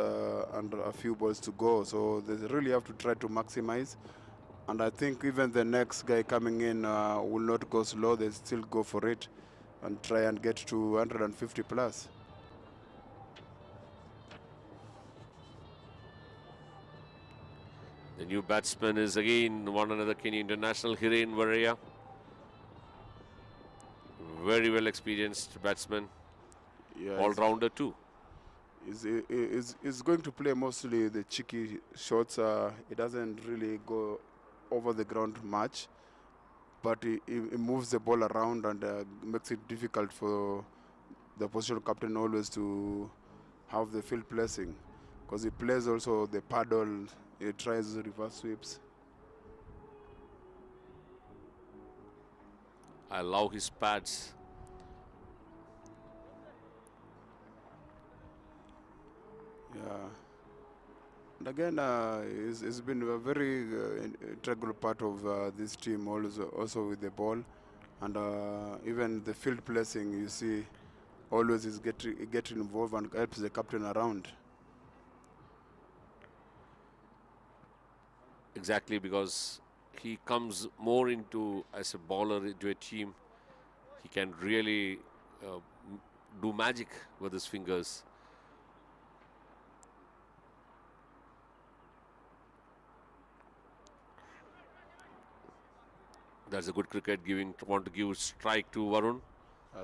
and a few balls to go, so they really have to try to maximize. And I think even the next guy coming in will not go slow. They still go for it and try and get to 150 plus. The new batsman is again one another Kenyan international, Hiren Varaya. Very well experienced batsman, Yeah, all-rounder too. Is going to play mostly the cheeky shots. He doesn't really go over the ground much, but he moves the ball around and makes it difficult for the position captain always to have the field placing, because he plays also the paddle. He tries reverse sweeps. I love his pads. Yeah. And again, it's been a very integral part of this team, also with the ball. And even the field placing, you see, always is getting involved and helps the captain around. Exactly, because he comes more into as a bowler into a team, he can really do magic with his fingers. That's a good cricket, want to give strike to Varun.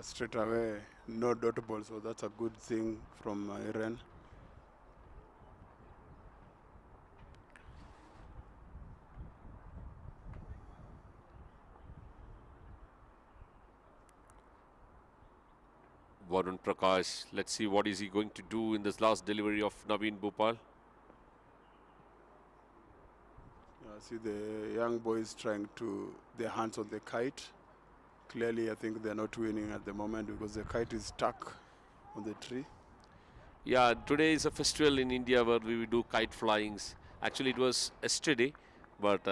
Straight away, no dot ball, so that's a good thing from Iran. Varun Prakash, let's see what is he going to do in this last delivery of Naveen Bhopal. See the young boys trying to their hands on the kite. Clearly, I think they're not winning at the moment because the kite is stuck on the tree. Yeah, today is a festival in India where we do kite flyings. Actually, it was yesterday, but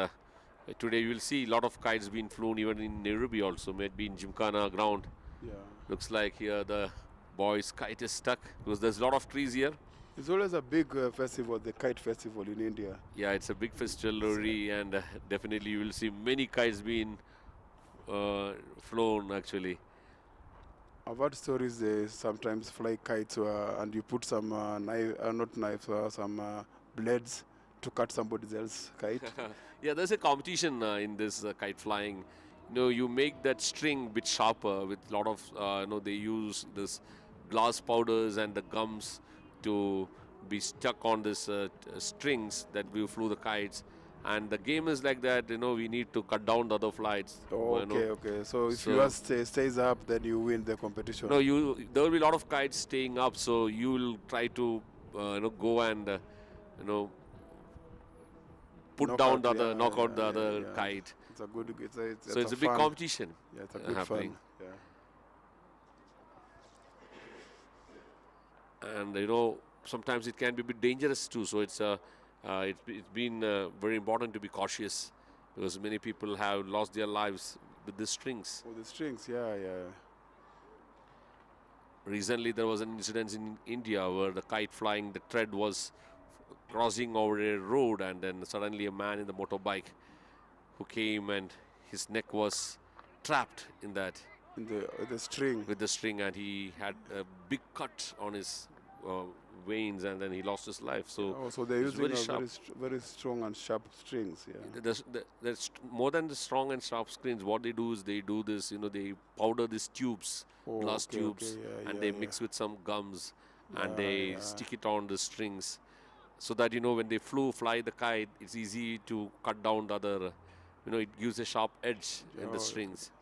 today you will see a lot of kites being flown even in Nairobi also, maybe in Gymkhana ground. Yeah. Looks like here the boys' kite is stuck because there's a lot of trees here. It's always a big festival, the kite festival in India. Yeah, it's a big festival, and definitely you will see many kites being flown actually. I've heard stories they sometimes fly kites and you put some not knives, some blades to cut somebody else's kite. Yeah, there's a competition in this kite flying. You know, you make that string a bit sharper with a lot of, they use this glass powders and the gums to be stuck on this strings that will flew the kites. And the game is like that, we need to cut down the other flights. Oh, okay. So if yours stays up, then you win the competition. No, there will be a lot of kites staying up, so you will try to, go and, put down the other, knock out the other kite. It's a good. It's a big competition. Yeah, it's a good happening. Fun. Yeah. And sometimes it can be a bit dangerous too. So it's been very important to be cautious because many people have lost their lives with the strings. Oh, the strings, yeah. Recently, there was an incident in India where the kite flying, the thread was crossing over a road, and then suddenly a man in the motorbike who came and his neck was trapped in that. In the string. With the string, and he had a big cut on his veins, and then he lost his life. So, they're using very strong and sharp strings. Yeah. There's more than the strong and sharp strings. What they do is they do this. They powder these tubes, glass tubes, and they mix with some gums, and they stick it on the strings, so that when they fly the kite, it's easy to cut down the other. It gives a sharp edge in the strings.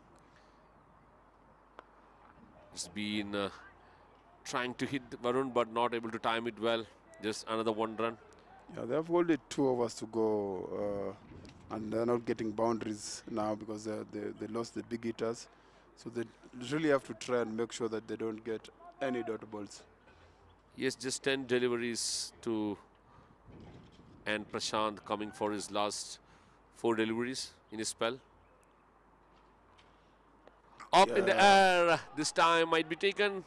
It's been trying to hit Varun, but not able to time it well. Just another one run. Yeah, they have only 2 overs to go, and they're not getting boundaries now because they lost the big hitters. So they really have to try and make sure that they don't get any dot balls. Yes, just 10 deliveries to, and Prashant coming for his last 4 deliveries in his spell. Up in the air, this time might be taken.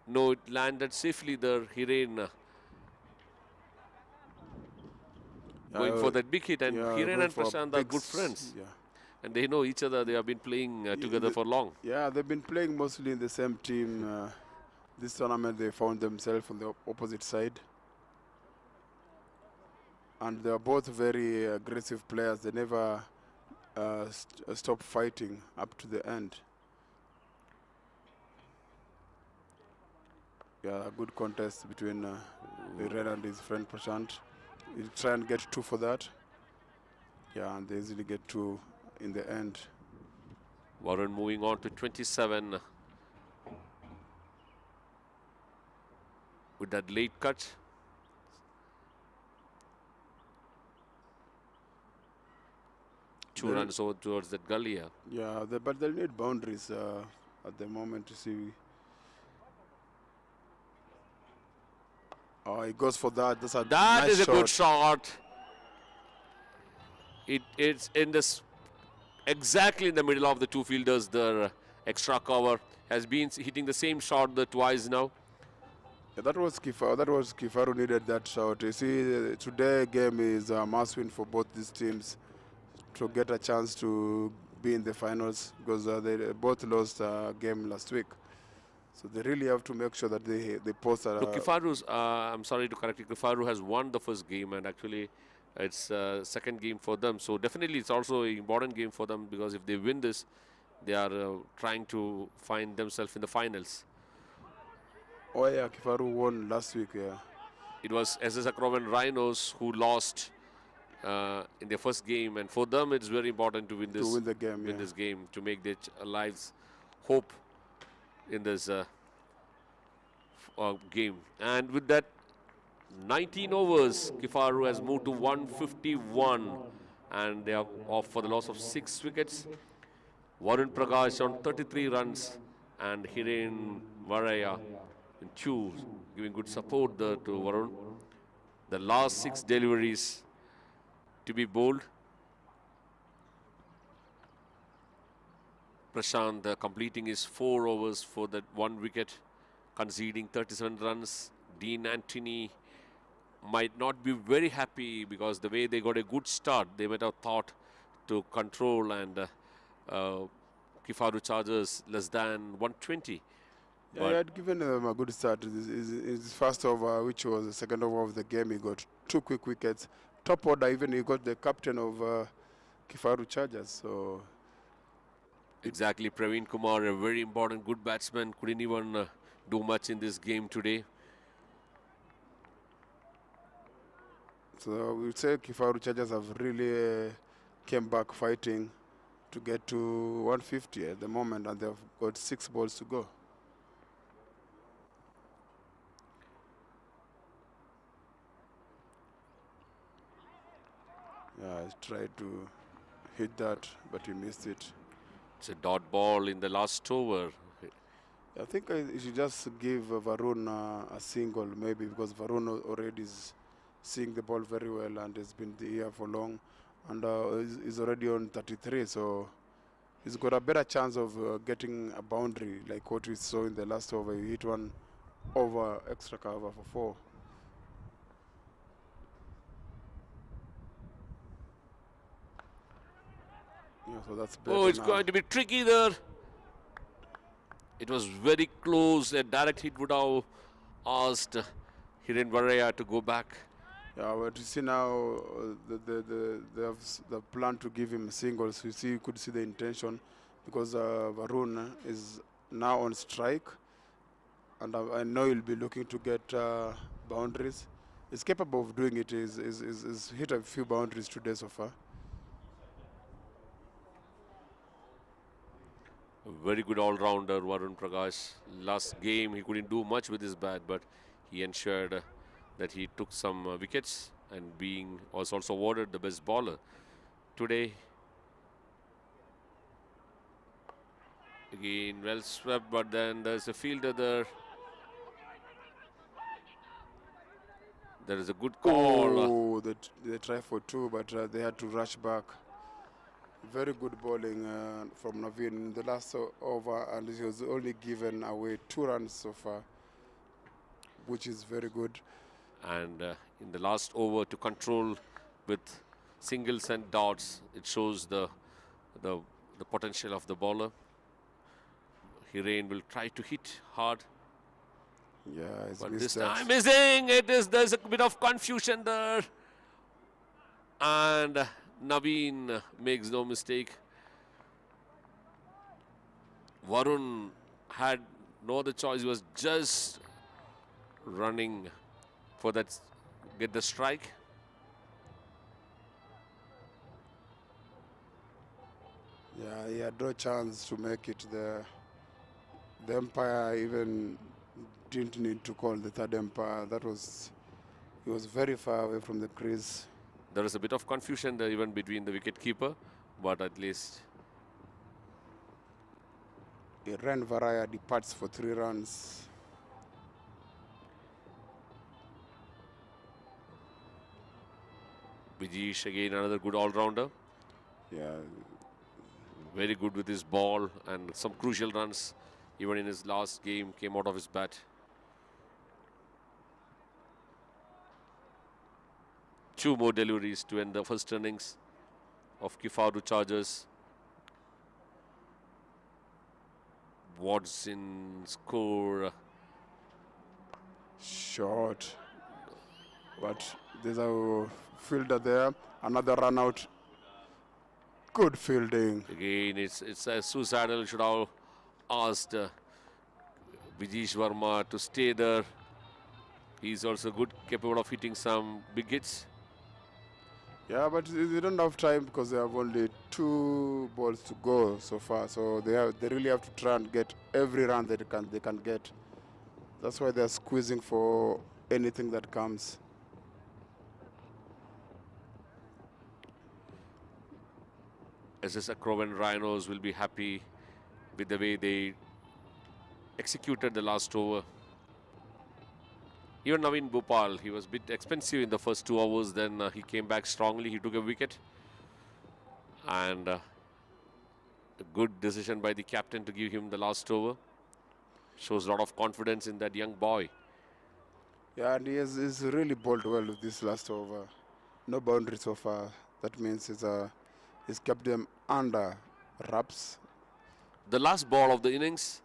No, it landed safely there. Hiren going for that big hit, and Hiren and Prashant are good friends. Yeah. And they know each other. They have been playing together for long. Yeah, they've been playing mostly in the same team. This tournament, they found themselves on the opposite side. And they are both very aggressive players. They never stop fighting up to the end. Yeah, a good contest between Ren and his friend Prashant. He'll try and get 2 for that. Yeah, and they easily get 2 in the end. Varun moving on to 27 with that late cut. Two runs over towards that gully. Yeah, but they'll need boundaries at the moment to see. Oh, he goes for that. That nice is a good shot. It's in this exactly in the middle of the 2 fielders. The extra cover has been hitting the same shot twice now. Yeah, that was KIFARU needed that shot. You see, today game is a must win for both these teams to get a chance to be in the finals, because they both lost a game last week. So they really have to make sure that they post a... Look, KIFARU's, I'm sorry to correct you, KIFARU has won the first game, and actually it's second game for them. So definitely it's also an important game for them, because if they win this, they are trying to find themselves in the finals. Oh yeah, KIFARU won last week, yeah. It was ACROVENT RHINOS who lost in their first game, and for them it's very important to win this, this game, to make their lives hope in this game. And with that 19 overs, KIFARU has moved to 151, and they are off for the loss of 6 wickets. Varun Prakash on 33 runs, and Hiren Varaya in 2, giving good support there to Varun. The last 6 deliveries to be bowled. Prashant completing his 4 overs for that 1 wicket, conceding 37 runs. Dean Anthony might not be very happy, because the way they got a good start, they might have thought to control and KIFARU charges less than 120. Yeah, he had given them a good start. His first over, which was the second over of the game, he got 2 quick wickets. Top order, even he got the captain of KIFARU Chargers. So exactly, Praveen Kumar, a very important, good batsman, couldn't even do much in this game today. So we would say KIFARU Chargers have really came back fighting to get to 150 at the moment, and they've got 6 balls to go. Yeah, I tried to hit that, but he missed it. It's a dot ball in the last over. I think you should just give Varun a single, maybe, because Varun already is seeing the ball very well and has been here for long, and is already on 33, so he's got a better chance of getting a boundary, like what we saw in the last over. He hit one over extra cover for 4. Yeah, so that's better. Oh, it's going to be tricky there. It was very close. A direct hit would have asked Hiren Varaya to go back. Yeah, but you see now they have the plan to give him singles. You could see the intention, because Varun is now on strike, and I know he'll be looking to get boundaries. He's capable of doing it. He's hit a few boundaries today so far. A very good all-rounder, Varun Prakash. Last game, he couldn't do much with his bat, but he ensured that he took some wickets, and was also awarded the best bowler today. Again, well swept, but then there's a fielder there. There is a good call. Oh, they tried for 2, but they had to rush back. Very good bowling from Naveen in the last over, and he was only given away 2 runs so far, which is very good. And in the last over, to control with singles and dots, it shows the potential of the bowler. Hiren will try to hit hard. Yeah, but this time missing. There's a bit of confusion there. And Naveen makes no mistake. Varun had no other choice. He was just running for that, get the strike. Yeah, he had no chance to make it there. The umpire even didn't need to call the 3rd umpire. He was very far away from the crease. There is a bit of confusion there even between the wicketkeeper, but at least Hiren Varaya departs for 3 runs. Vijesh again another good all-rounder. Yeah. Very good with his ball, and some crucial runs even in his last game came out of his bat. Two more deliveries to end the first innings of KIFARU Chargers. Watson score. Short. But there's a fielder there. Another run out. Good fielding. Again, it's suicidal. Should have asked Vijesh Verma to stay there. He's also good, capable of hitting some big hits. Yeah, but they don't have time because they have only 2 balls to go so far. So they really have to try and get every run that they can get. That's why they're squeezing for anything that comes. SS ACROVENT Rhinos will be happy with the way they executed the last over. Even Naveen Bhopal, he was a bit expensive in the first 2 overs, then he came back strongly, he took a wicket. And a good decision by the captain to give him the last over. Shows a lot of confidence in that young boy. Yeah, and he's really bowled well with this last over. No boundary so far. That means he's kept them under wraps. The last ball of the innings.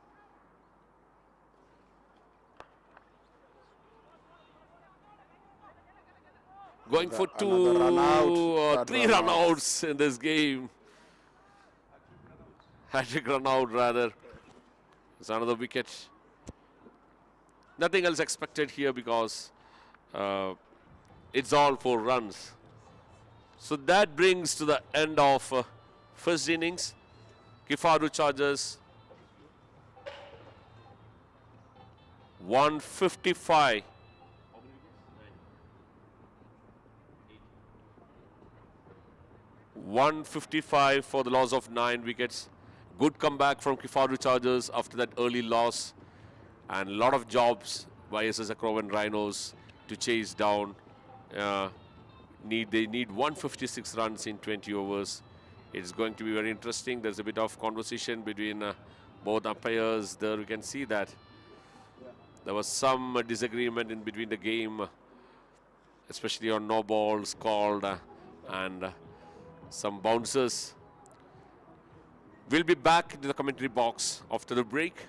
Going for 2 or 3 run-outs in this game. Hat-trick run-out rather. It's another wicket. Nothing else expected here because it's all 4 runs. So that brings to the end of first innings. KIFARU Chargers 155. 155 for the loss of 9 wickets. Good comeback from KIFARU Chargers after that early loss. And a lot of jobs by SS ACROVENT Rhinos to chase down. They need 156 runs in 20 overs. It's going to be very interesting. There's a bit of conversation between both umpires there. We can see that there was some disagreement in between the game, especially on no balls called and some bounces. We'll be back into the commentary box after the break.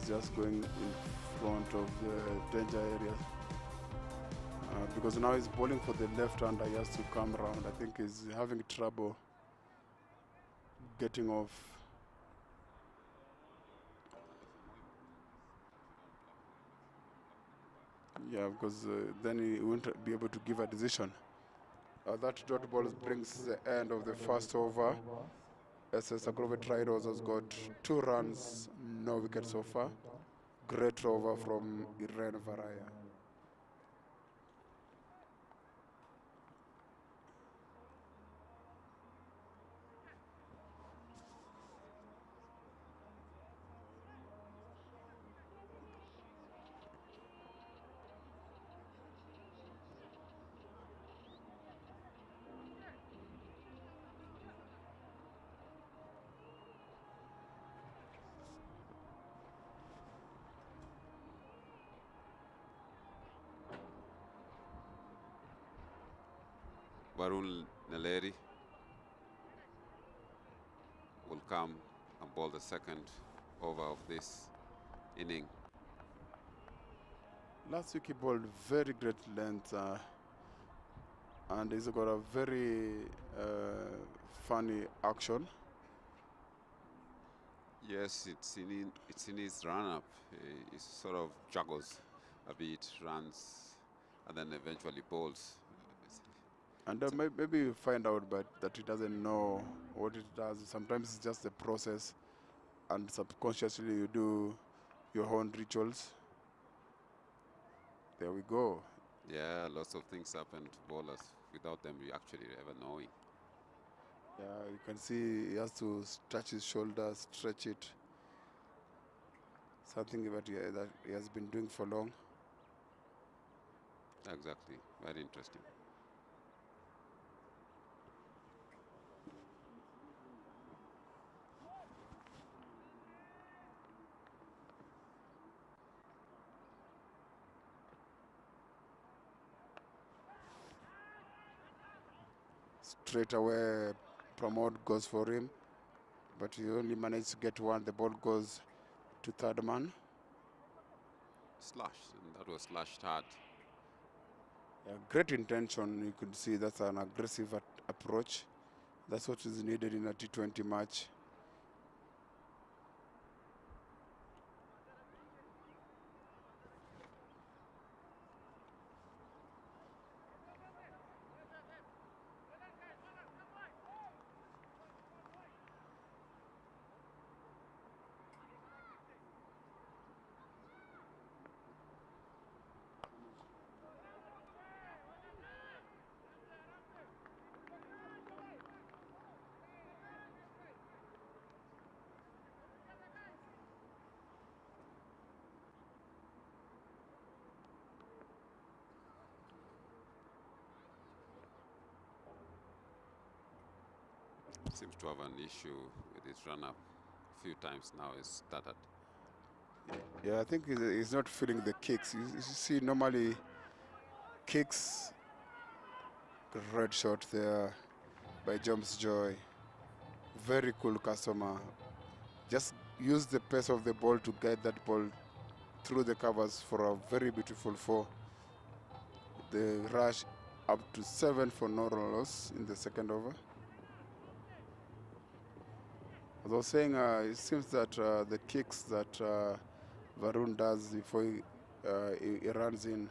is just going in front of the danger area. Because now he's bowling for the left-hander, he has to come around. I think he's having trouble getting off. Yeah, because then he won't be able to give a decision. That dot ball brings the end of the first over. ACROVENT RHINOS has got 2 runs, no wickets so far. Great over from Irene Varaya. Varun Neleri will come and bowl the second over of this inning. Last week he bowled very great length and he's got a very funny action. Yes, it's in his run-up. He sort of juggles a bit, runs, and then eventually bowls. And maybe you find out that he doesn't know what it does. Sometimes it's just the process, and subconsciously you do your own rituals. There we go. Yeah, lots of things happen to bowlers without them actually ever knowing. Yeah, you can see he has to touch his shoulder, stretch it. Something that he has been doing for long. Exactly, very interesting. Straight away, Pramod goes for him, but he only managed to get one. The ball goes to third man. Slash, and that was slashed hard. Yeah, great intention. You could see that's an aggressive approach. That's what is needed in a T20 match. Seems to have an issue with his run-up. A few times now he's started. Yeah, I think he's not feeling the kicks. You see, normally kicks, red shot there by James Joy. Very cool customer. Just use the pace of the ball to guide that ball through the covers for a very beautiful 4. The rush up to 7 for no loss in the second over. As I was saying, it seems that the kicks that Varun does before he runs in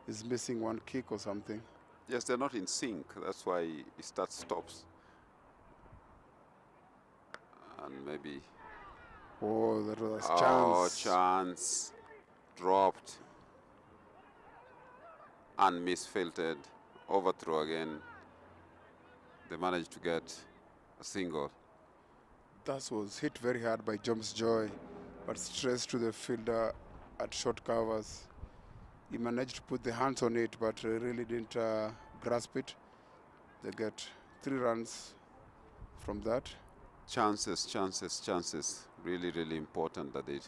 is missing one kick or something. Yes, they're not in sync. That's why he stops. And maybe... Oh, that was a chance. Chance. Dropped. And misfiltered. Overthrow again. They managed to get a single. That was hit very hard by James Joy, but stressed to the fielder at short covers. He managed to put the hands on it, but really didn't grasp it. They get 3 runs from that. Chances, chances, chances. Really, really important that they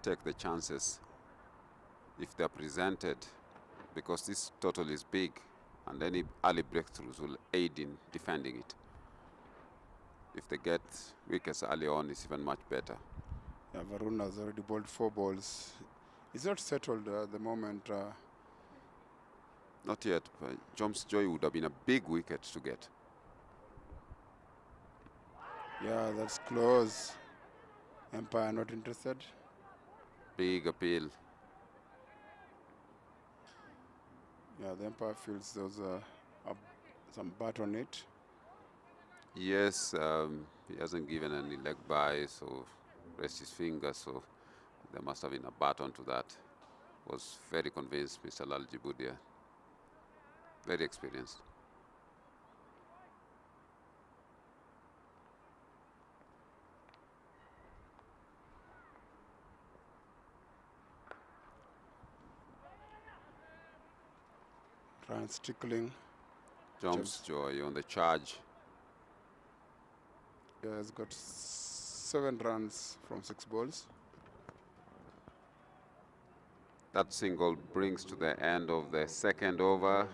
take the chances if they're presented, because this total is big, and any early breakthroughs will aid in defending it. If they get wickets early on, it's even much better. Varun has already bowled 4 balls. It's not settled at the moment. Not yet, but Joms Joy would have been a big wicket to get. Yeah, that's close. Empire not interested. Big appeal. Yeah, the umpire feels there's some bat on it. Yes, he hasn't given any leg by, so rest his finger, so there must have been a bat onto that. Was very convinced, Mr. Lalji Budia. Very experienced. Runs tickling. Joms Joy on the charge. Yeah, he's got 7 runs from 6 balls. That single brings to the end of the second over.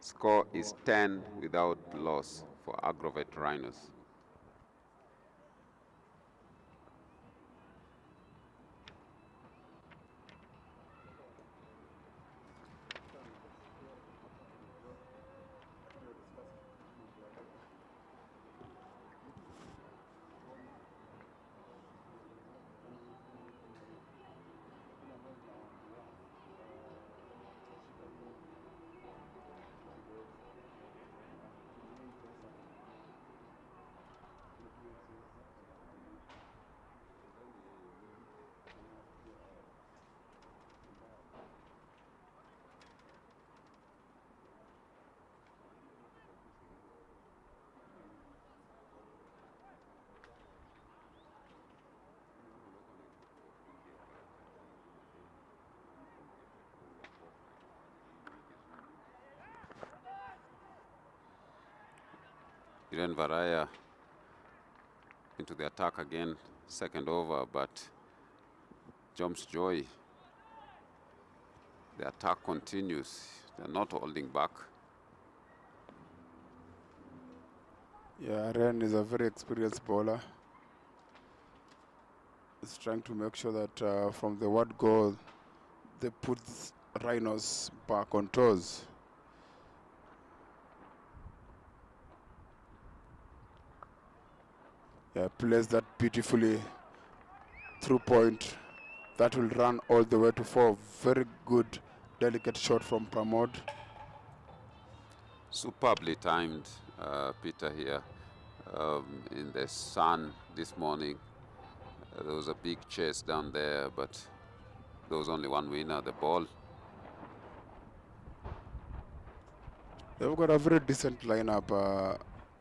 Score is 10 without loss for ACROVENT RHINOS. Iren Varaya into the attack again, second over, but Joms Joy, the attack continues. They're not holding back. Yeah, Ren is a very experienced bowler. He's trying to make sure that from the word go, they put Rhinos back on toes. Yeah, plays that beautifully through point. That will run all the way to 4. Very good, delicate shot from Pramod. Superbly timed, Peter, here in the sun this morning. There was a big chase down there, but there was only one winner, the ball. They've got a very decent lineup,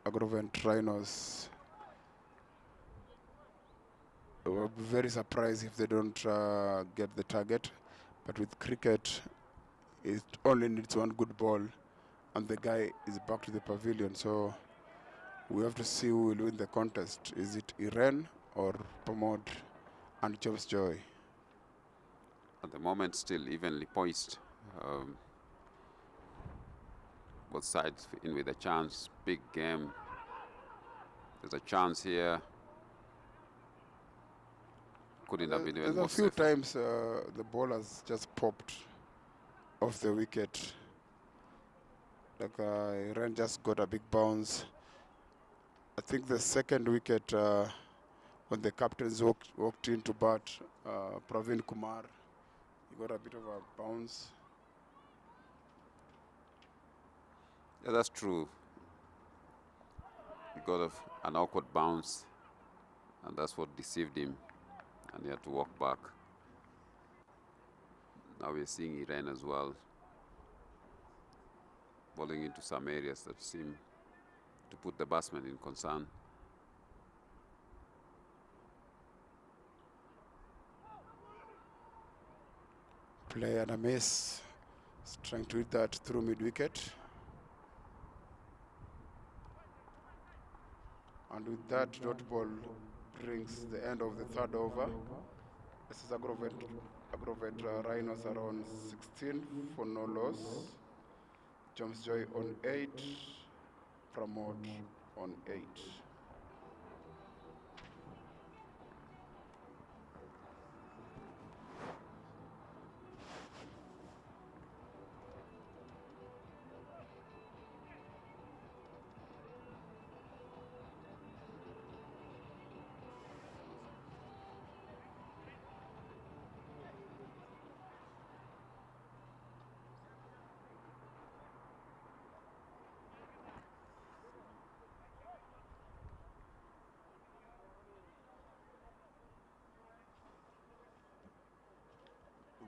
ACROVENT RHINOS. I will be very surprised if they don't get the target. But with cricket, it only needs one good ball, and the guy is back to the pavilion. So we have to see who will win the contest. Is it Iren or Pramod and Joms Joy? At the moment, still evenly poised. Both sides in with a chance. Big game. There's a chance here. Couldn't have been even more There's a few safe. times the ball has just popped off the wicket. Like Iren just got a big bounce. I think the second wicket, when the captains walked in to bat, Praveen Kumar, he got a bit of a bounce. Yeah, that's true. He got an awkward bounce, and that's what deceived him, and he had to walk back. Now we're seeing Iren as well, bowling into some areas that seem to put the batsman in concern. Play and a miss. He's trying to hit that through mid-wicket. And with that, dot ball brings the end of the third over. This is ACROVENT RHINOS are on 16 for no loss. Joms Joy on 8. Pramod on 8.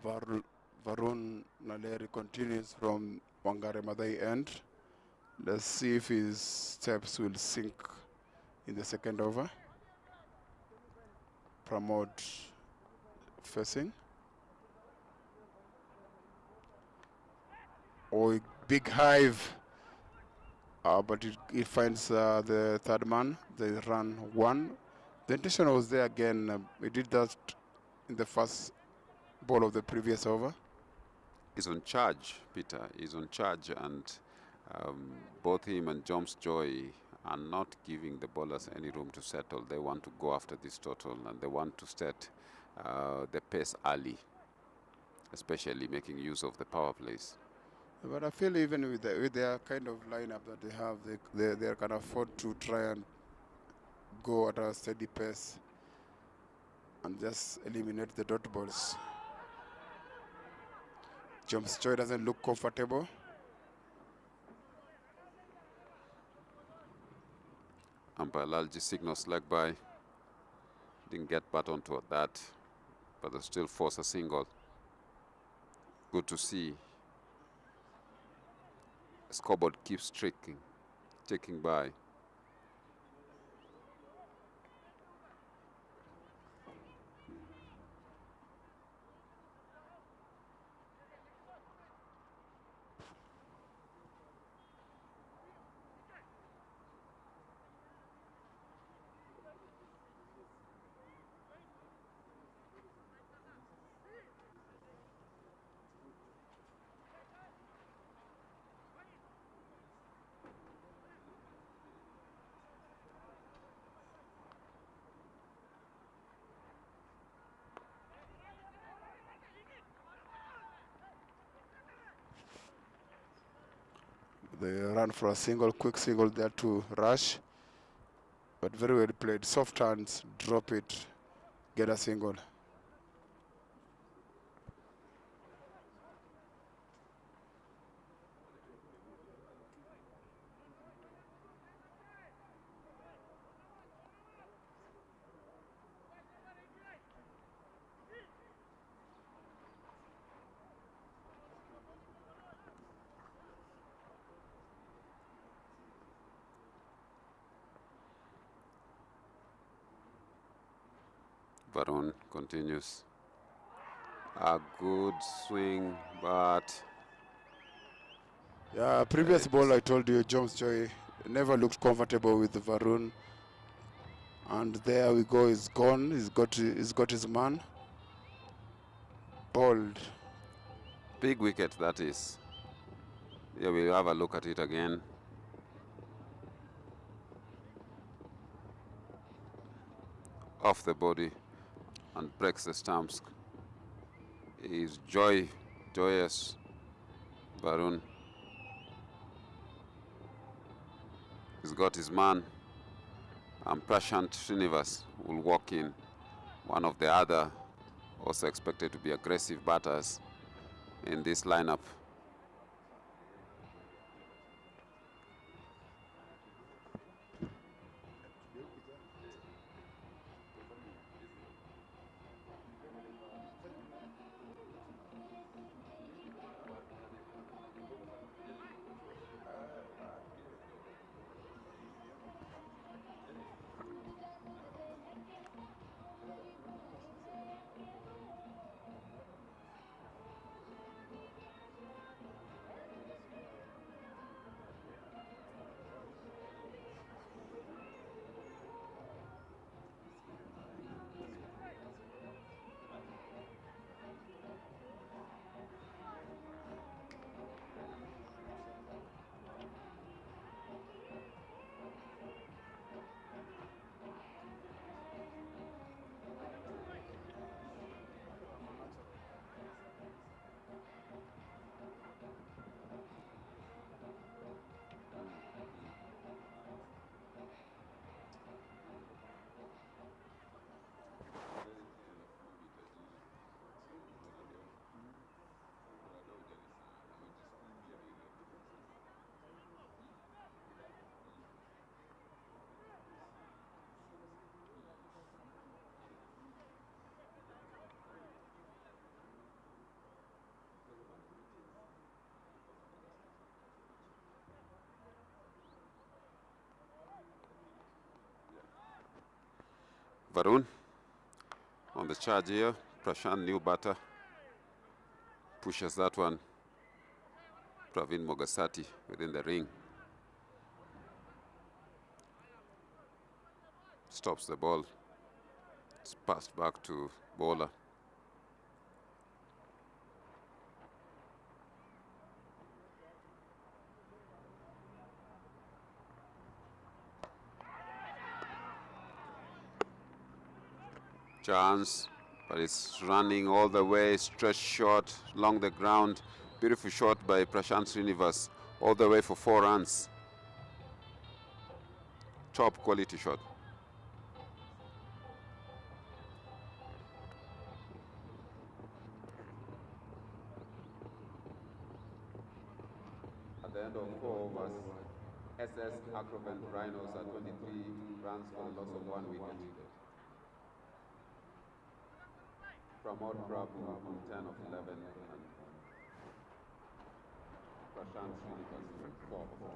Varun Naleri continues from Wangare Madai end. Let's see if his steps will sink in the second over. Pramod facing. Oh, big hive. But it finds the third man. They run one. The intention was there again. He did that in the first ball of the previous over. He's on charge, Peter. He's on charge, and both him and Joms Joy are not giving the bowlers any room to settle. They want to go after this total, and they want to set the pace early, especially making use of the power plays. But I feel even with their kind of lineup that they have, they can afford to try and go at a steady pace and just eliminate the dot balls. Joms Joy doesn't look comfortable. Umpire Lalji signals leg by. Didn't get button to that, but they still force a single. Good to see. The scoreboard keeps ticking by. They run for a single, quick single there to rush. But very well played. Soft hands, drop it, get a single. Varun continues. A good swing, but... Yeah, previous ball I told you, Joms Joy never looked comfortable with Varun. And there we go, he's gone. He's got his man. Bowled. Big wicket, that is. Yeah, we'll have a look at it again. Off the body and breaks the stumps. He's joyous, Varun. He's got his man, and Prashant Srinivas will walk in. One of the other also expected to be aggressive batters in this lineup. Varun on the charge here. Prashant, new batter, pushes that one. Praveen Mogasati within the ring. Stops the ball. It's passed back to bowler. Chance, but it's running all the way, stretch shot along the ground. Beautiful shot by Prashant Srinivas, all the way for 4 runs. Top quality shot. At the end of 4 overs, SS ACROVENT RHINOS are 23 runs for the loss of 1 wicket. Pramod Prabhu on 10 of 11 and Prashant Srinivas 4 of 4.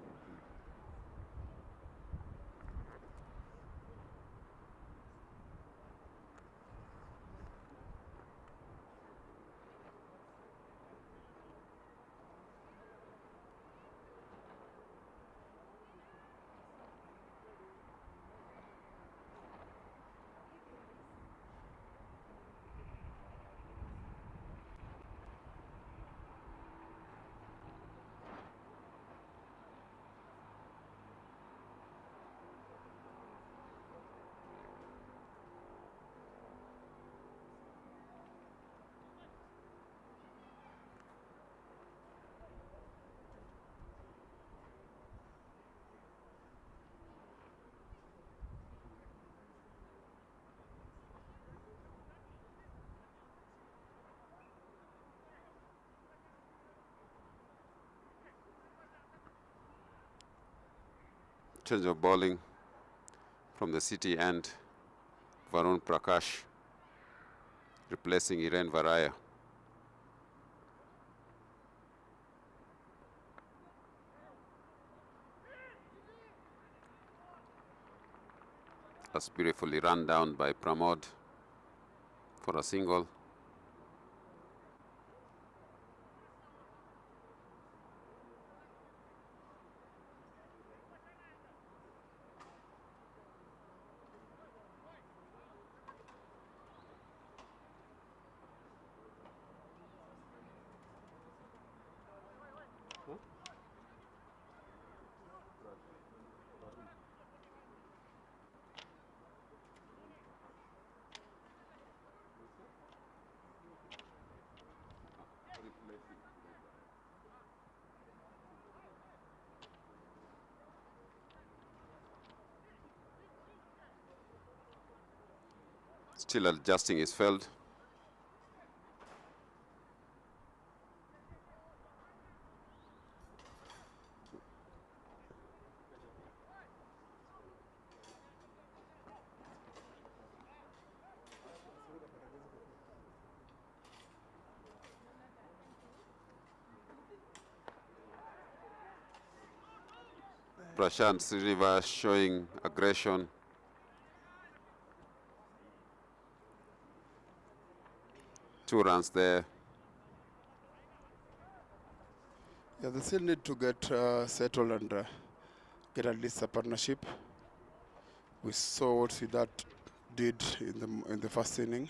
Change of bowling from the City end. Varun Prakash replacing Hiren Varaya. That's beautifully run down by Pramod for a single. Still adjusting his field. Prashant Srinivas showing aggression. Two runs there. Yeah, they still need to get settled and get at least a partnership. We saw what that did in the first inning.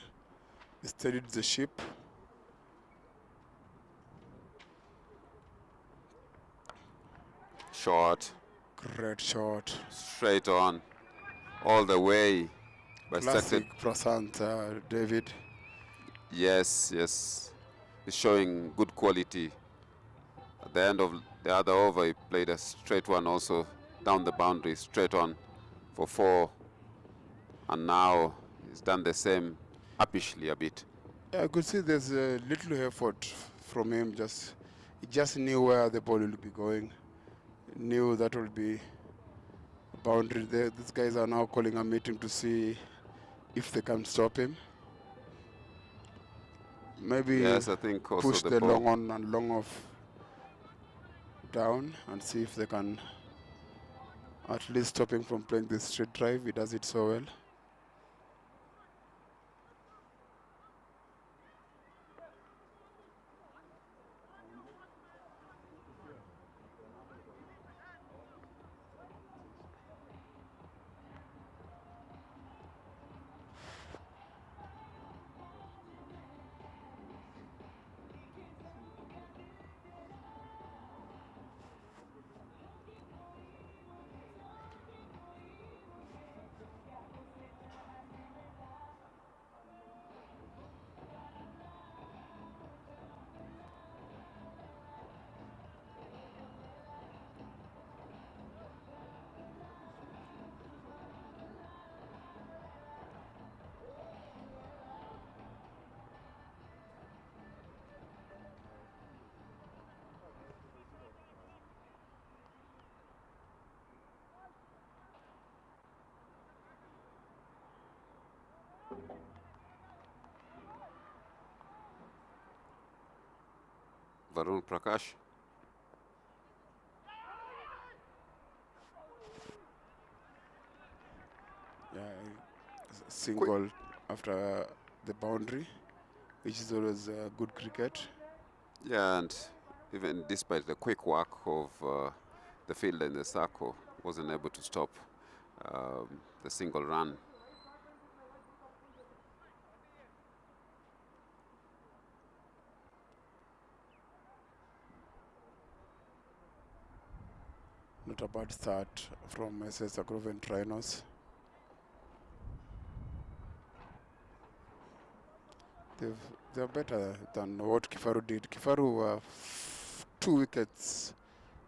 He steadied the ship. Shot. Great shot. Straight on. All the way. By Classic Prashant, David. Yes, yes. He's showing good quality. At the end of the other over, he played a straight one also down the boundary, straight on for 4. And now he's done the same uppishly a bit. Yeah, I could see there's a little effort from him. He just knew where the ball will be going. He knew that will be a boundary there. These guys are now calling a meeting to see if they can stop him. Maybe yes, I think also push the long on and long off down and see if they can at least stop him from playing this straight drive. He does it so well. Varun Prakash. Yeah, single after the boundary, which is always good cricket. Yeah, and even despite the quick work of the fielder in the circle, wasn't able to stop the single run. Not a bad start from ACROVENT RHINOS. They're better than what KIFARU did. KIFARU were 2 wickets,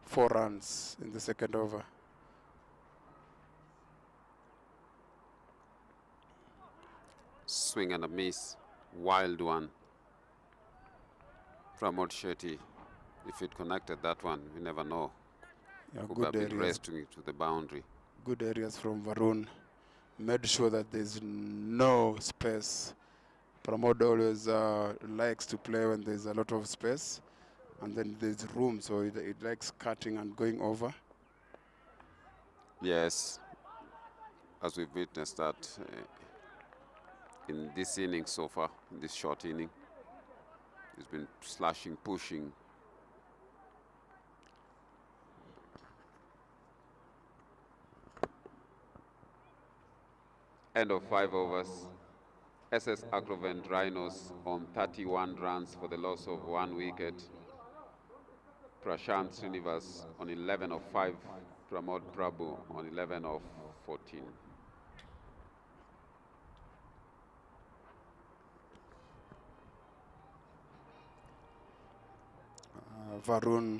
4 runs in the second over. Swing and a miss, wild one. Pramod Shetty, if it connected that one, we never know. Yeah, Could good have been areas. raced to the boundary. Good areas from Varun. Made sure that there's no space. Pramod always likes to play when there's a lot of space, and then there's room, so it likes cutting and going over. Yes, as we've witnessed that in this inning so far, in this short inning, he's been slashing, pushing. End of 5 overs. SS ACROVENT RHINOS on 31 runs for the loss of 1 wicket. Prashant Srinivas on 11 of 5. Pramod Prabhu on 11 of 14. Varun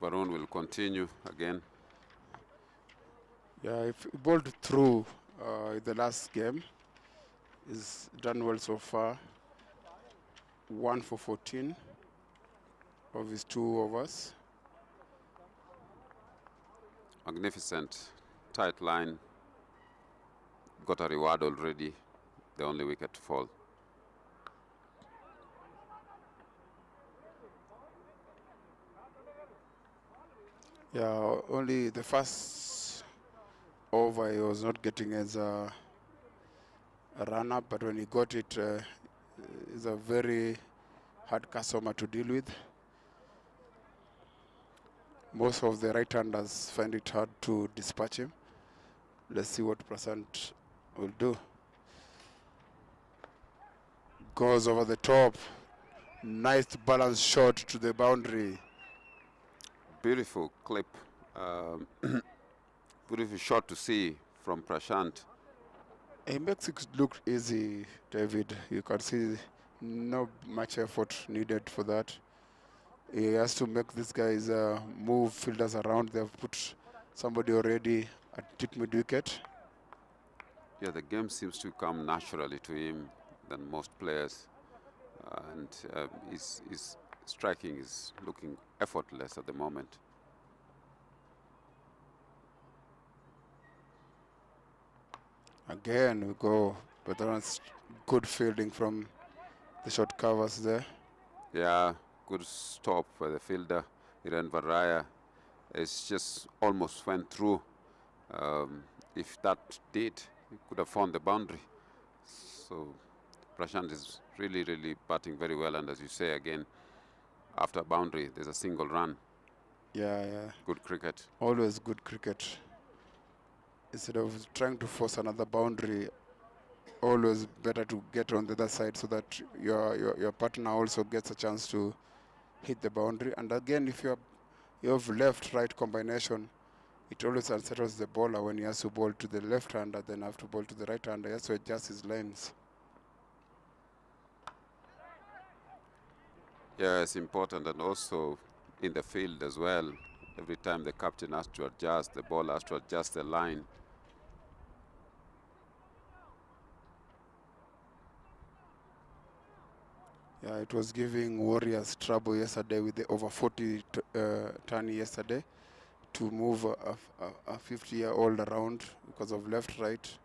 Varun will continue again. Yeah, if he bowled through the last game, he's done well so far. 1 for 14 of his 2 overs. Magnificent, tight line. Got a reward already. The only wicket to fall. Yeah, only the first over he was not getting as a run-up, but when he got it, he's a very hard customer to deal with. Most of the right-handers find it hard to dispatch him. Let's see what Prasant will do. Goes over the top. Nice balance shot to the boundary. Beautiful clip. Beautiful shot to see from Prashant. He makes it look easy, David. You can see no much effort needed for that. He has to make these guys move fielders around. They've put somebody already at deep mid-wicket. Yeah, the game seems to come naturally to him than most players. And his striking is looking effortless at the moment. Again, we go, but that's good fielding from the short covers there. Yeah, good stop for the fielder, Iran Varaya. It's just almost went through. If that did, he could have found the boundary. So Prashant is really, really batting very well. And as you say again, after a boundary, there's a single run. Yeah. Good cricket. Always good cricket. Instead of trying to force another boundary, always better to get on the other side so that your partner also gets a chance to hit the boundary. And again, if you have left-right combination, it always unsettles the bowler when he has to bowl to the left-hander, then have to bowl to the right-hander. He has to adjust his lanes. Yeah, it's important, and also in the field as well. Every time the captain has to adjust, the ball has to adjust the line. Yeah, it was giving Warriors trouble yesterday with the over 40 turn yesterday to move a 50-year-old around because of left-right.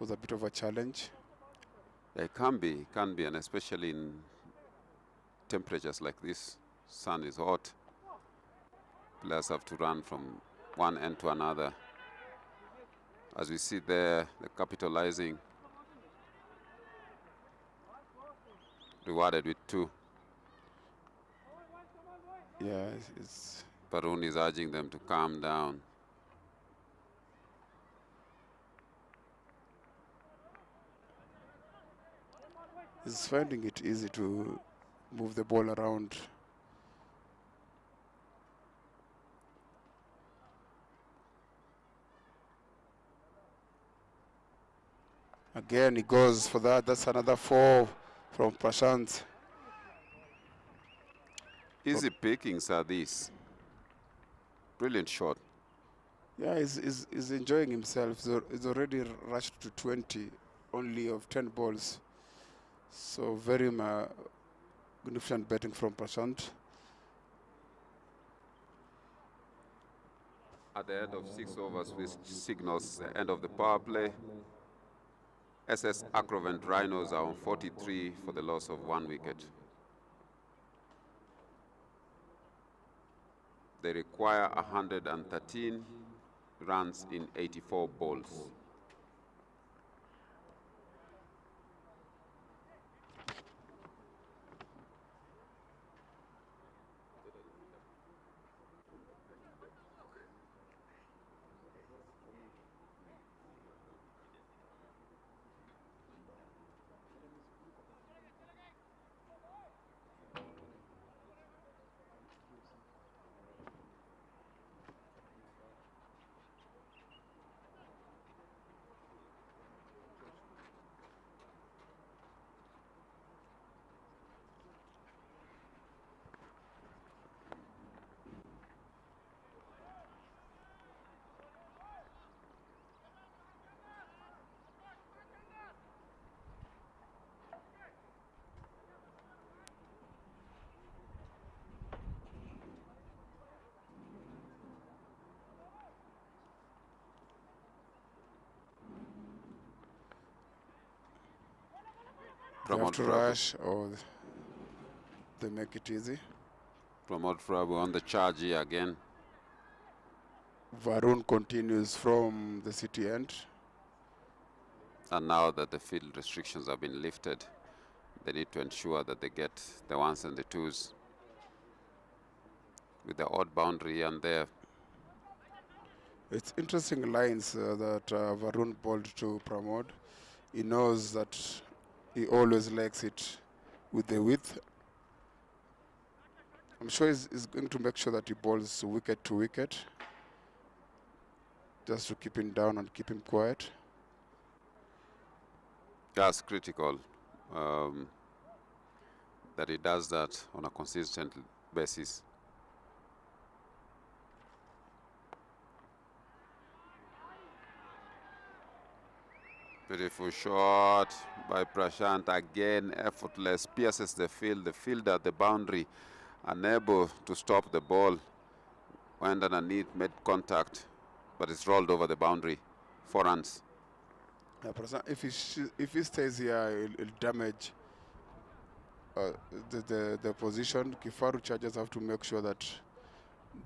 Was a bit of a challenge. It can be, and especially in temperatures like this, sun is hot. Players have to run from one end to another. As we see there, the capitalizing, rewarded with 2. Yeah, it's Varun is urging them to calm down. he's finding it easy to move the ball around. Again, he goes for that. That's another 4 from Prashant. Easy pickings are these. Brilliant shot. Yeah, he's enjoying himself. He's already rushed to 20, only of 10 balls. So very magnificent betting from Prashant. At the end of 6 overs, which signals the end of the power play, SS ACROVENT RHINOS are on 43 for the loss of 1 wicket. They require 113 runs in 84 balls. They have to rush or they make it easy. Pramod Prabhu on the charge here again. Varun continues from the city end. And now that the field restrictions have been lifted, they need to ensure that they get the 1s and the 2s. With the odd boundary and there. It's interesting lines that Varun bowled to Pramod. He knows that he always likes it with the width. I'm sure he's going to make sure that he bowls wicket to wicket, just to keep him down and keep him quiet. That's critical, that he does that on a consistent basis. Beautiful shot by Prashant, again effortless, pierces the field. The fielder at the boundary, unable to stop the ball, went underneath, made contact, but it's rolled over the boundary. 4 runs. Yeah, Prashant, if he stays here, it'll damage the position. KIFARU chargers have to make sure that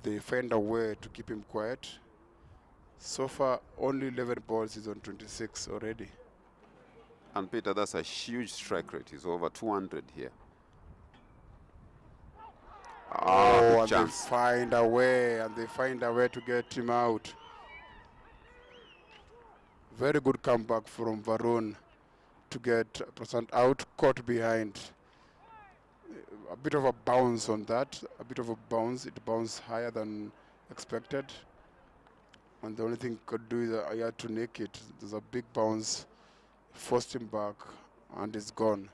they find a way to keep him quiet. So far, only 11 balls is on 26 already. And Peter, that's a huge strike rate. He's over 200 here. Oh, and chance. they find a way to get him out. Very good comeback from Varun to get Prashant out, caught behind. A bit of a bounce on that, It bounced higher than expected. And the only thing he could do is he had to nick it. There's a big bounce, forced him back, and it's gone.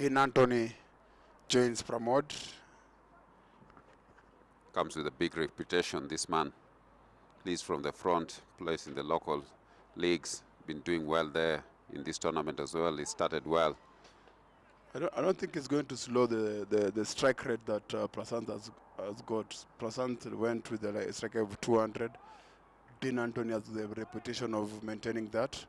Dean Anthony joins Pramod. Comes with a big reputation, this man. Plays from the front, plays in the local leagues, been doing well there in this tournament as well. He started well. I don't think it's going to slow the strike rate that Prasant has got. Prasant went with a strike rate of 200. Dean Anthony has the reputation of maintaining that.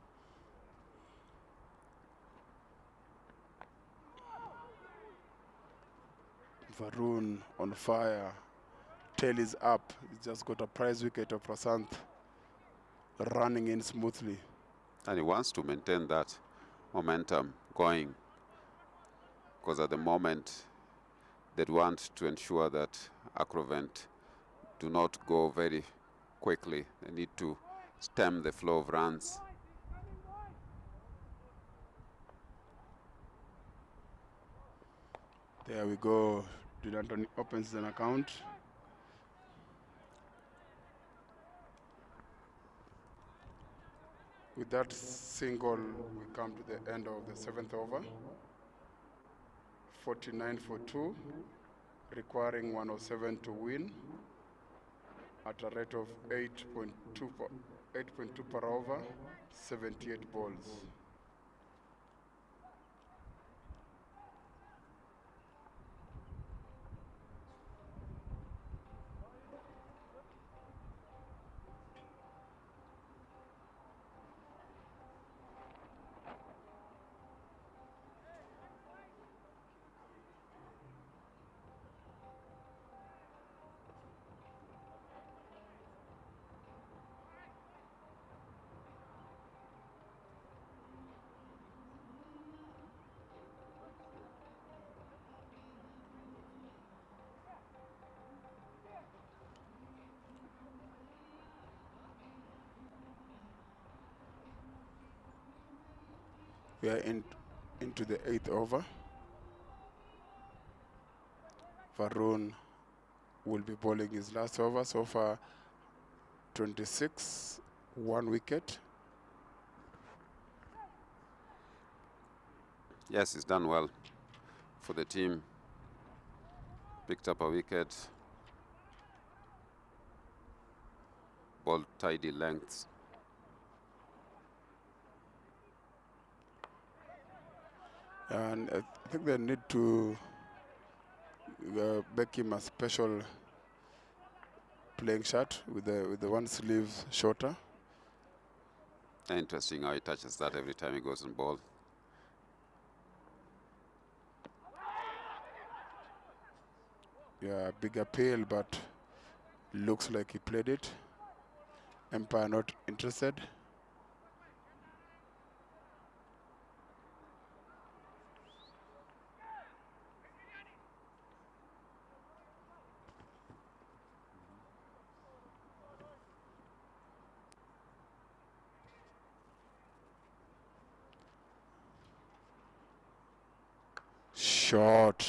Varun on fire. Tail is up. He's just got a prize wicket of Prasant running in smoothly. And he wants to maintain that momentum going, because at the moment they want to ensure that ACROVENT do not go very quickly. They need to stem the flow of runs. There we go. Dean Anthony opens an account. With that single, we come to the end of the 7th over. 49 for 2, requiring 107 to win at a rate of 8.2 per over, 78 balls. We are into the 8th over. Varun will be bowling his last over. So far, 26, 1 wicket. Yes, he's done well for the team. Picked up a wicket. Ball tidy lengths. And I think they need to make him a special playing shirt with the one sleeve shorter. Interesting how he touches that every time he goes on ball. Yeah, big appeal, but looks like he played it. Empire not interested. Shot.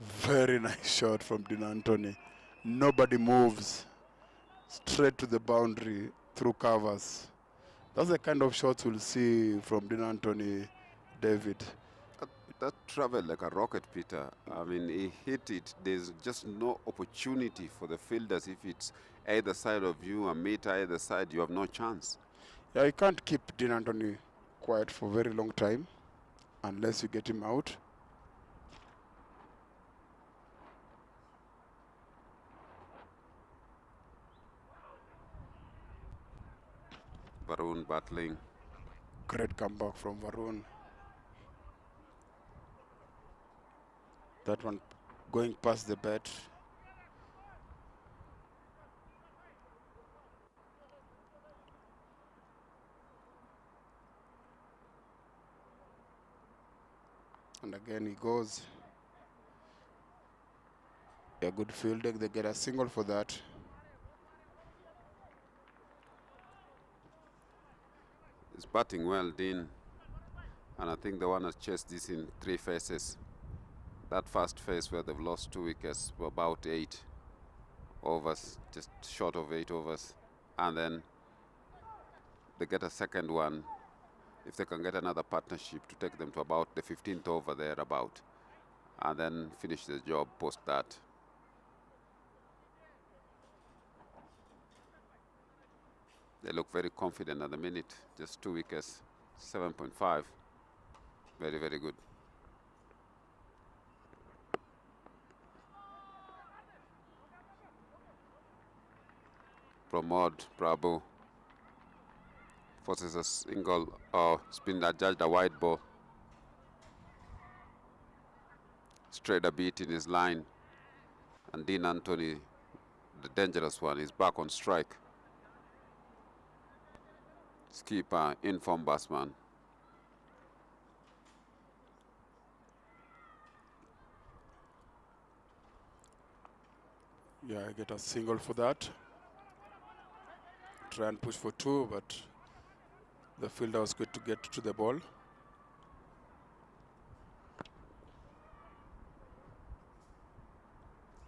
Very nice shot from Dean Anthony. Nobody moves. Straight to the boundary through covers. That's the kind of shots we'll see from Dean Anthony, David. That traveled like a rocket, Peter. I mean, he hit it. There's just no opportunity for the fielders. If it's either side of you, a meter either side, you have no chance. Yeah, you can't keep Dean Anthony quiet for a very long time unless you get him out. Varun battling. Great comeback from Varun. That one going past the bat. And again he goes. A good fielding. They get a single for that. He's batting well, Dean. And I think the one has chased this in 3 phases. That first phase where they've lost 2 wickets were about 8 overs, just short of 8 overs. And then they get a second one if they can get another partnership to take them to about the 15th over there about, and then finish the job post that. They look very confident at the minute. Just 2 wickets, 7.5. Very, very good. Pramod Prabhu forces a single spin that judged a wide ball. Straight a beat in his line. And Dean Anthony, the dangerous one, is back on strike. Skipper, informed batsman. Yeah, I get a single for that. Try and push for 2, but the fielder was good to get to the ball.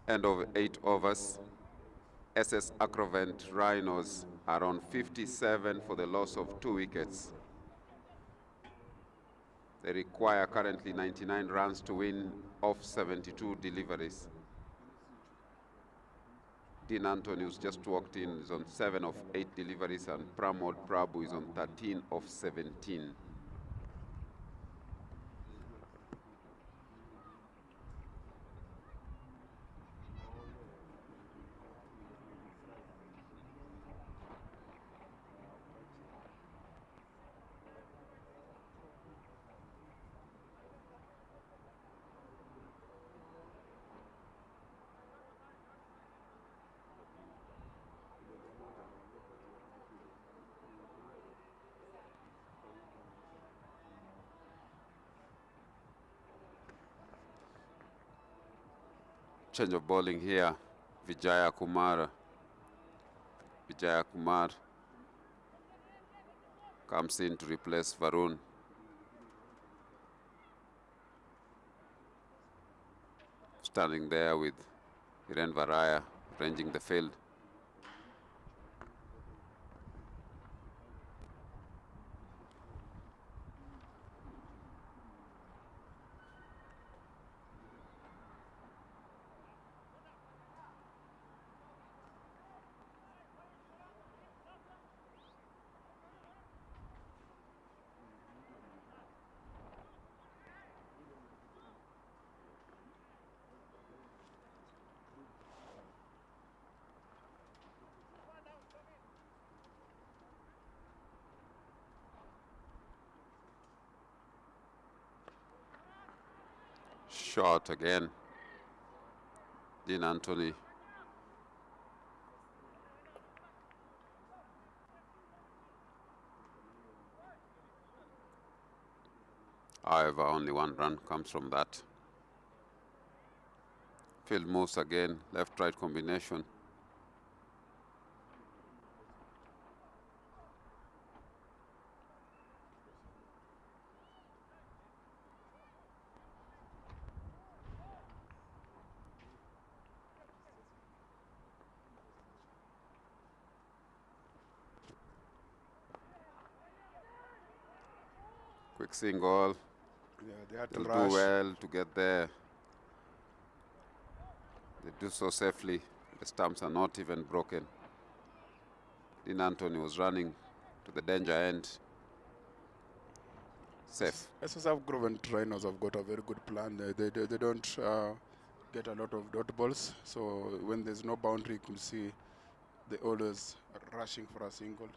End of 8 overs. SS ACROVENT RHINOS are on 57 for the loss of 2 wickets. They require currently 99 runs to win off 72 deliveries. Dean Anthony, who's just walked in, is on 7 of 8 deliveries, and Pramod Prabhu is on 13 of 17. Change of bowling here. Vijaya Kumar comes in to replace Varun. Standing there with Hiren Varaya ranging the field. Shot again. Dean Anthony. However, only 1 run comes from that. Field moves again, left-right combination. Quick single. Yeah, they had to They'll rush. do well to get there. They do so safely. The stumps are not even broken. Dean Anthony was running to the danger end. Safe. SS ACROVENT RHINOS have got a very good plan. They don't get a lot of dot balls. So when there's no boundary, you can see they always are rushing for a single.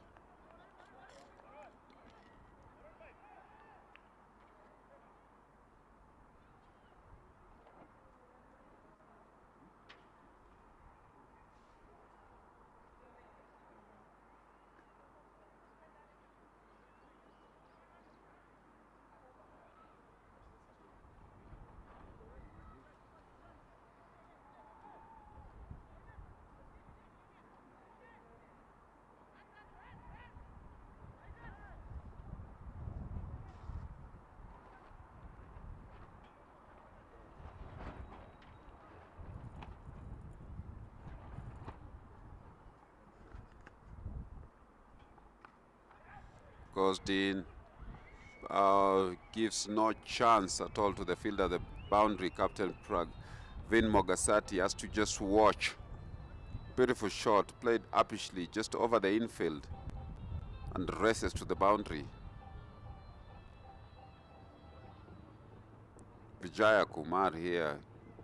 Goes Dean. gives no chance at all to the fielder, the boundary captain Vin Mogasati has to just watch. Beautiful shot, played uppishly just over the infield and races to the boundary. Vijaya Kumar here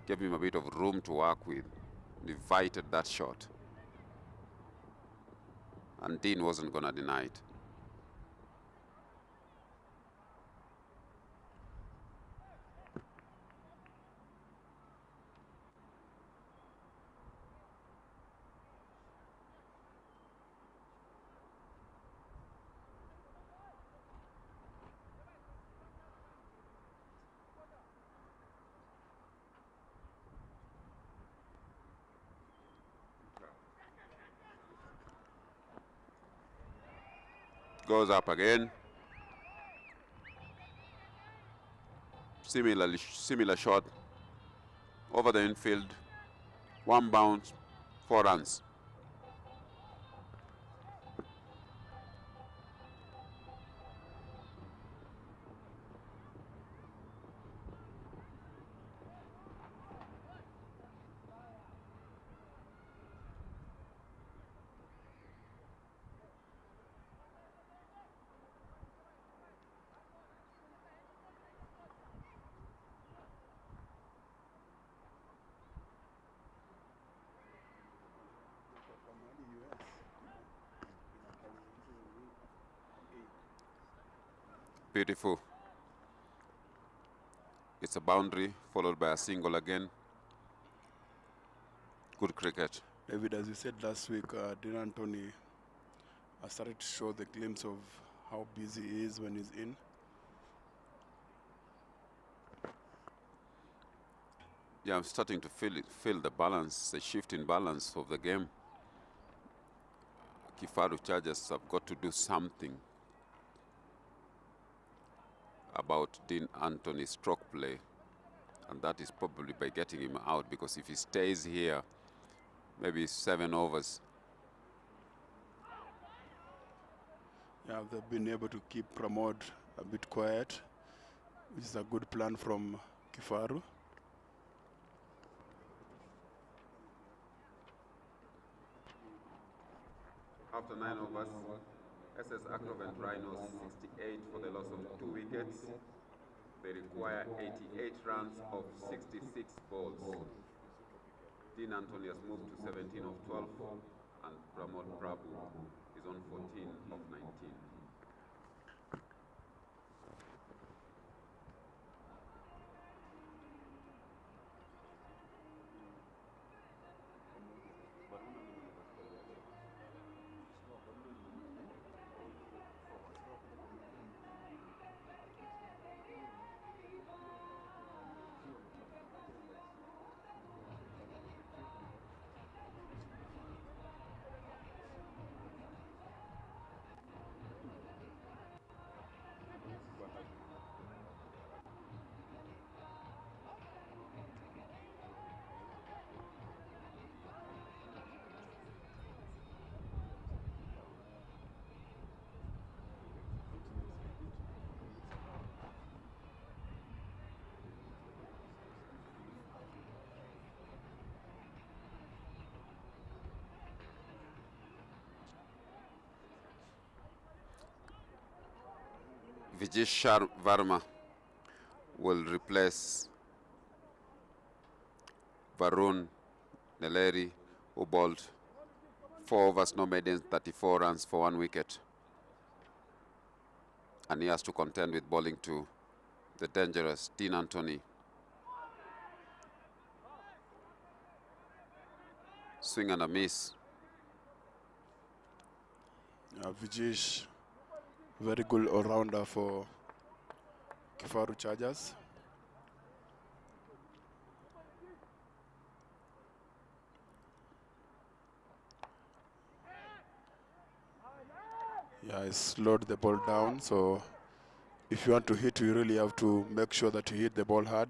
gave him a bit of room to work with, invited that shot. And Dean wasn't going to deny it. Goes up again. Similar shot over the infield. One bounce, 4 runs. Beautiful. It's a boundary followed by a single again. Good cricket. David, as you said last week, Dean Anthony started to show the glimpse of how busy he is when he's in. Yeah, I'm starting to feel the balance, the shift in balance of the game. KIFARU Chargers have got to do something about Dean Anthony's stroke play, and that is probably by getting him out, because if he stays here, maybe 7 overs. Yeah, they've been able to keep Pramod a bit quiet, which is a good plan from KIFARU. After 9 overs, SS ACROVENT RHINOS 68 for the loss of 2 wickets. They require 88 runs of 66 balls. Dean Anthony has moved to 17 of 12, and Pramod Prabhu is on 14 of 19. Vijesh Verma will replace Varun Neleri, who bowled 4 overs, no maidens, 34 runs for 1 wicket. And he has to contend with bowling to the dangerous Dean Anthony. Swing and a miss. Vijesh, very good all-rounder for KIFARU Chargers. Yeah, he slowed the ball down, so if you want to hit, you really have to make sure that you hit the ball hard.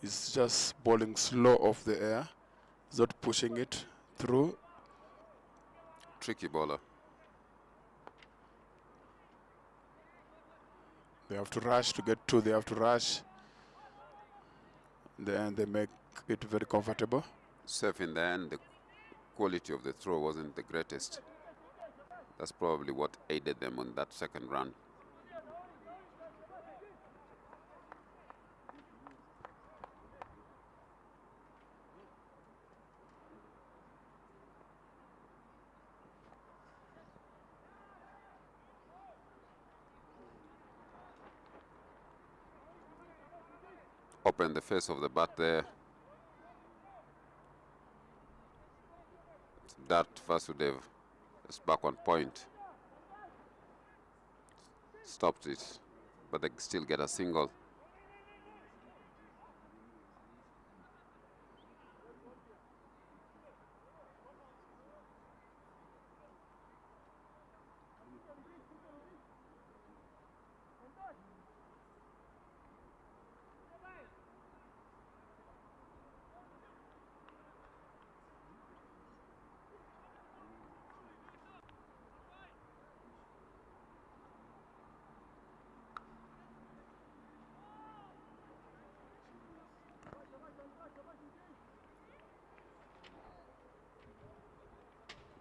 He's just bowling slow off the air. He's not pushing it through. Tricky bowler. They have to rush to get two. They have to rush. Then they make it very comfortable. Safe in the end, the quality of the throw wasn't the greatest. That's probably what aided them on that second run. Open the face of the bat there. That Vasudev is back on point. Stopped it, but they still get a single.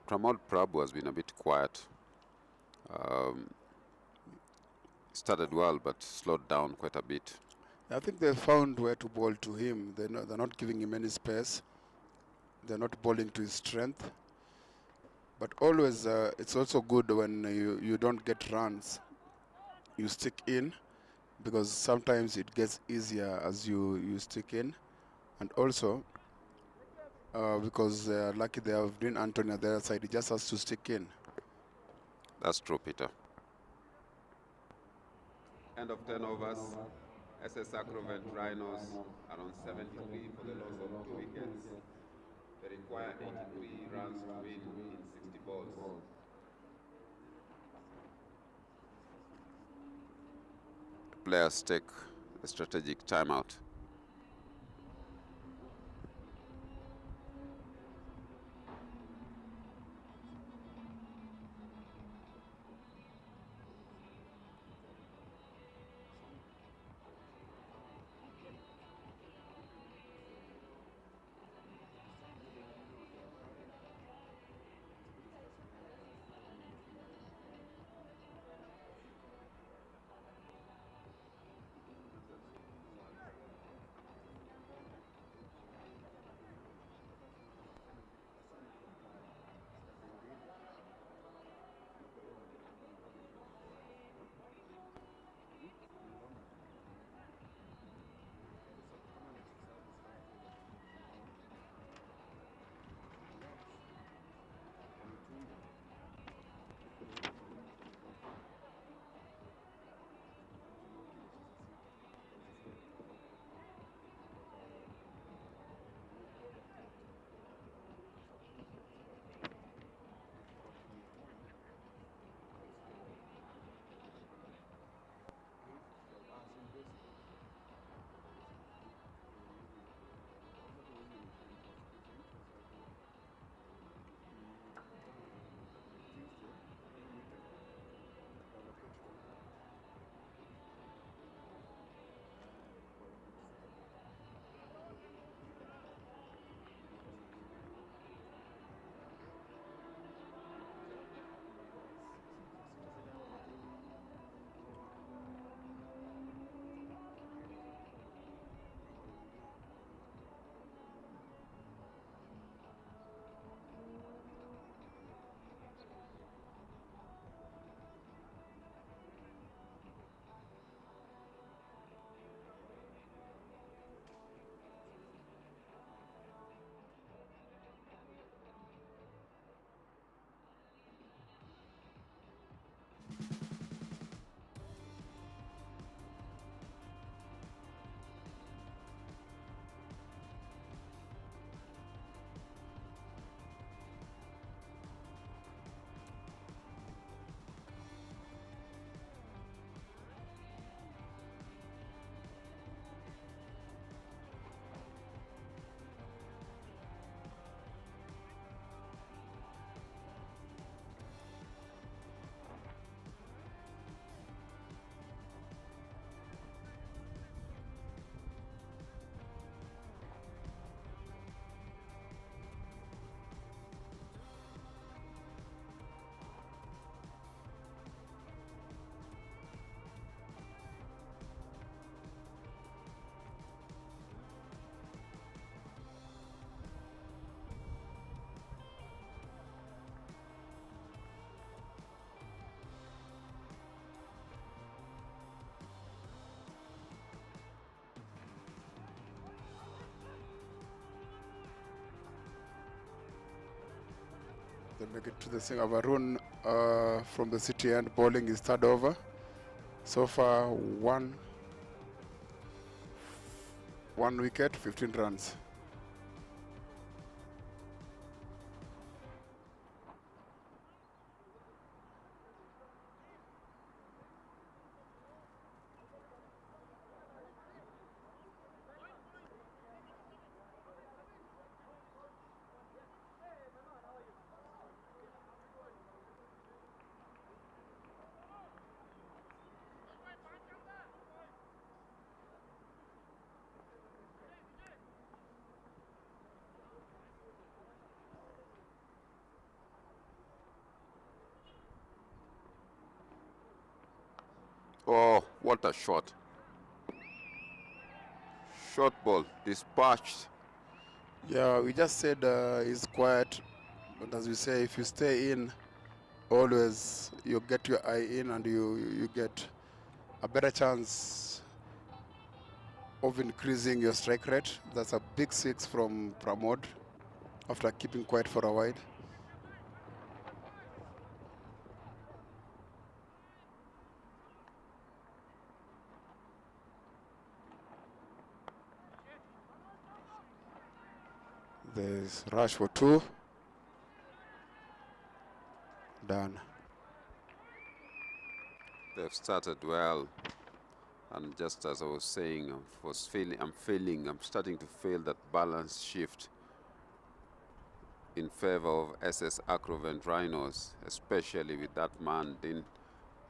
Pramod Prabhu has been a bit quiet. Started well, but slowed down quite a bit. I think they found where to bowl to him. They're not giving him any space. They're not bowling to his strength. But always, it's also good when you don't get runs. You stick in, because sometimes it gets easier as you stick in. And also, because they're lucky they have Dean Anthony on the other side, he just has to stick in. That's true, Peter. End of 10 overs. SS ACROVENT RHINOS are on 73 for the loss of 2 wickets. They require 83 runs to win in 60 balls. Players take a strategic timeout. They make it to the single. Varun from the city end bowling is third over. So far, one wicket, 15 runs. Oh, what a shot. Short ball, dispatched. Yeah, we just said he's quiet, but as we say, if you stay in, always you get your eye in and you get a better chance of increasing your strike rate. That's a big six from Pramod after keeping quiet for a while. There's rush for two. Done. They've started well. And just as I was saying, I'm starting to feel that balance shift in favor of SS ACROVENT RHINOS, especially with that man, Dean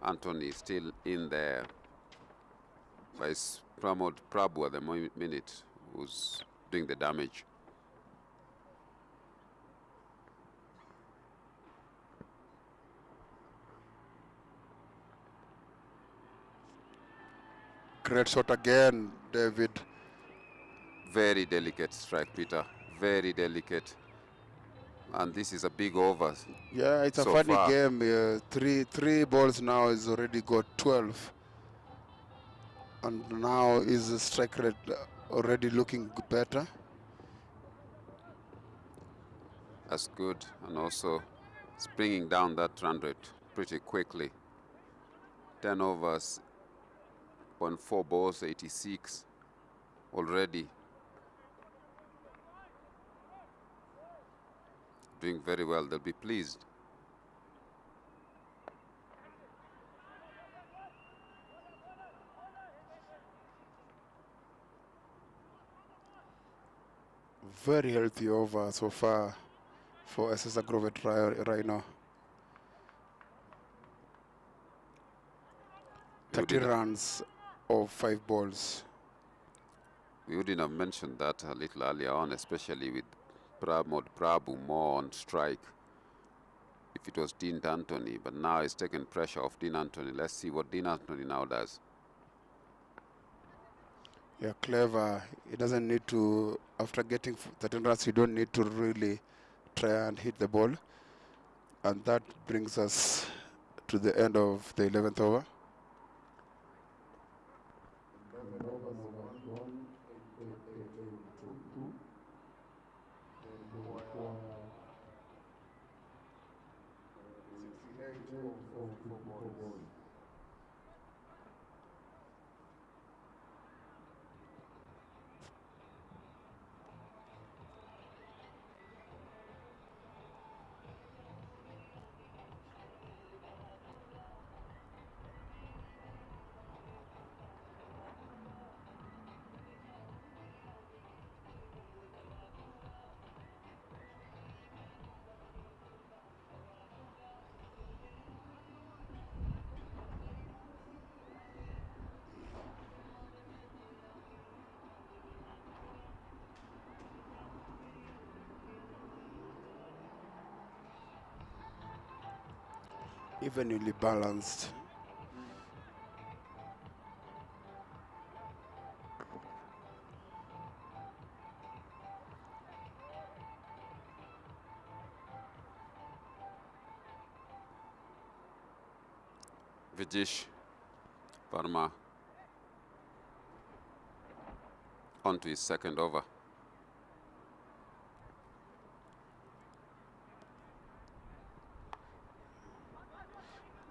Anthony, still in there. By Pramod Prabhu at the minute, who's doing the damage. Great shot again, David. Very delicate strike, Peter. Very delicate. And this is a big over. Yeah, it's a so funny far. game. Three balls now is already got 12. And now is the strike rate already looking better. That's good. And also it's bringing down that run rate pretty quickly. 10 overs, 0.4 balls, 86 already. Doing very well. They'll be pleased. Very healthy over so far for SS ACROVENT Rhino. 30 runs of 5 balls. We wouldn't have mentioned that a little earlier on, especially with Pramod Prabhu more on strike if it was Dean Anthony, but now he's taken pressure off Dean Anthony. Let's see what Dean Anthony now does. Yeah, clever. He doesn't need to, after getting 13 runs, you don't need to really try and hit the ball. And that brings us to the end of the 11th over. Evenly balanced. Vijesh Parma on to his second over.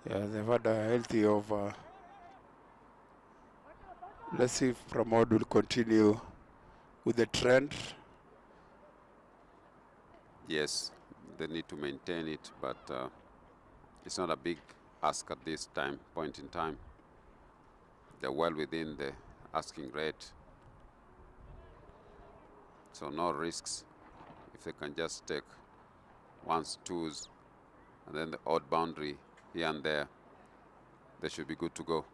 Yeah, they've had a healthy over. Let's see if Pramod will continue with the trend. Yes, they need to maintain it, but it's not a big ask at this point in time. They're well within the asking rate. So no risks. If they can just take ones, twos, and then the odd boundary here and there, they should be good to go.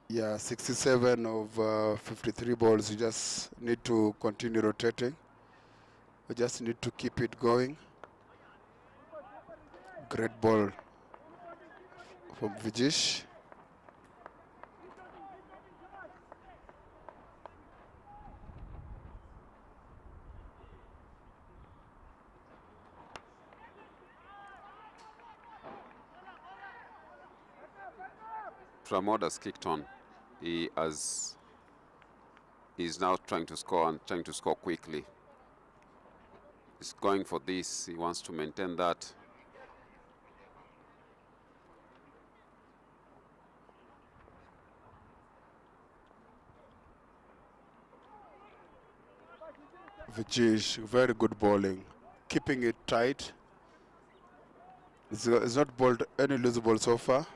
Yeah, 67 of 53 balls. You just need to continue rotating. We just need to keep it going. Great ball from Vijish. Pramod has kicked on. He's now trying to score and trying to score quickly. He's going for this. He wants to maintain that. Vijish, very good bowling. Keeping it tight. It's not bowled any loose ball so far.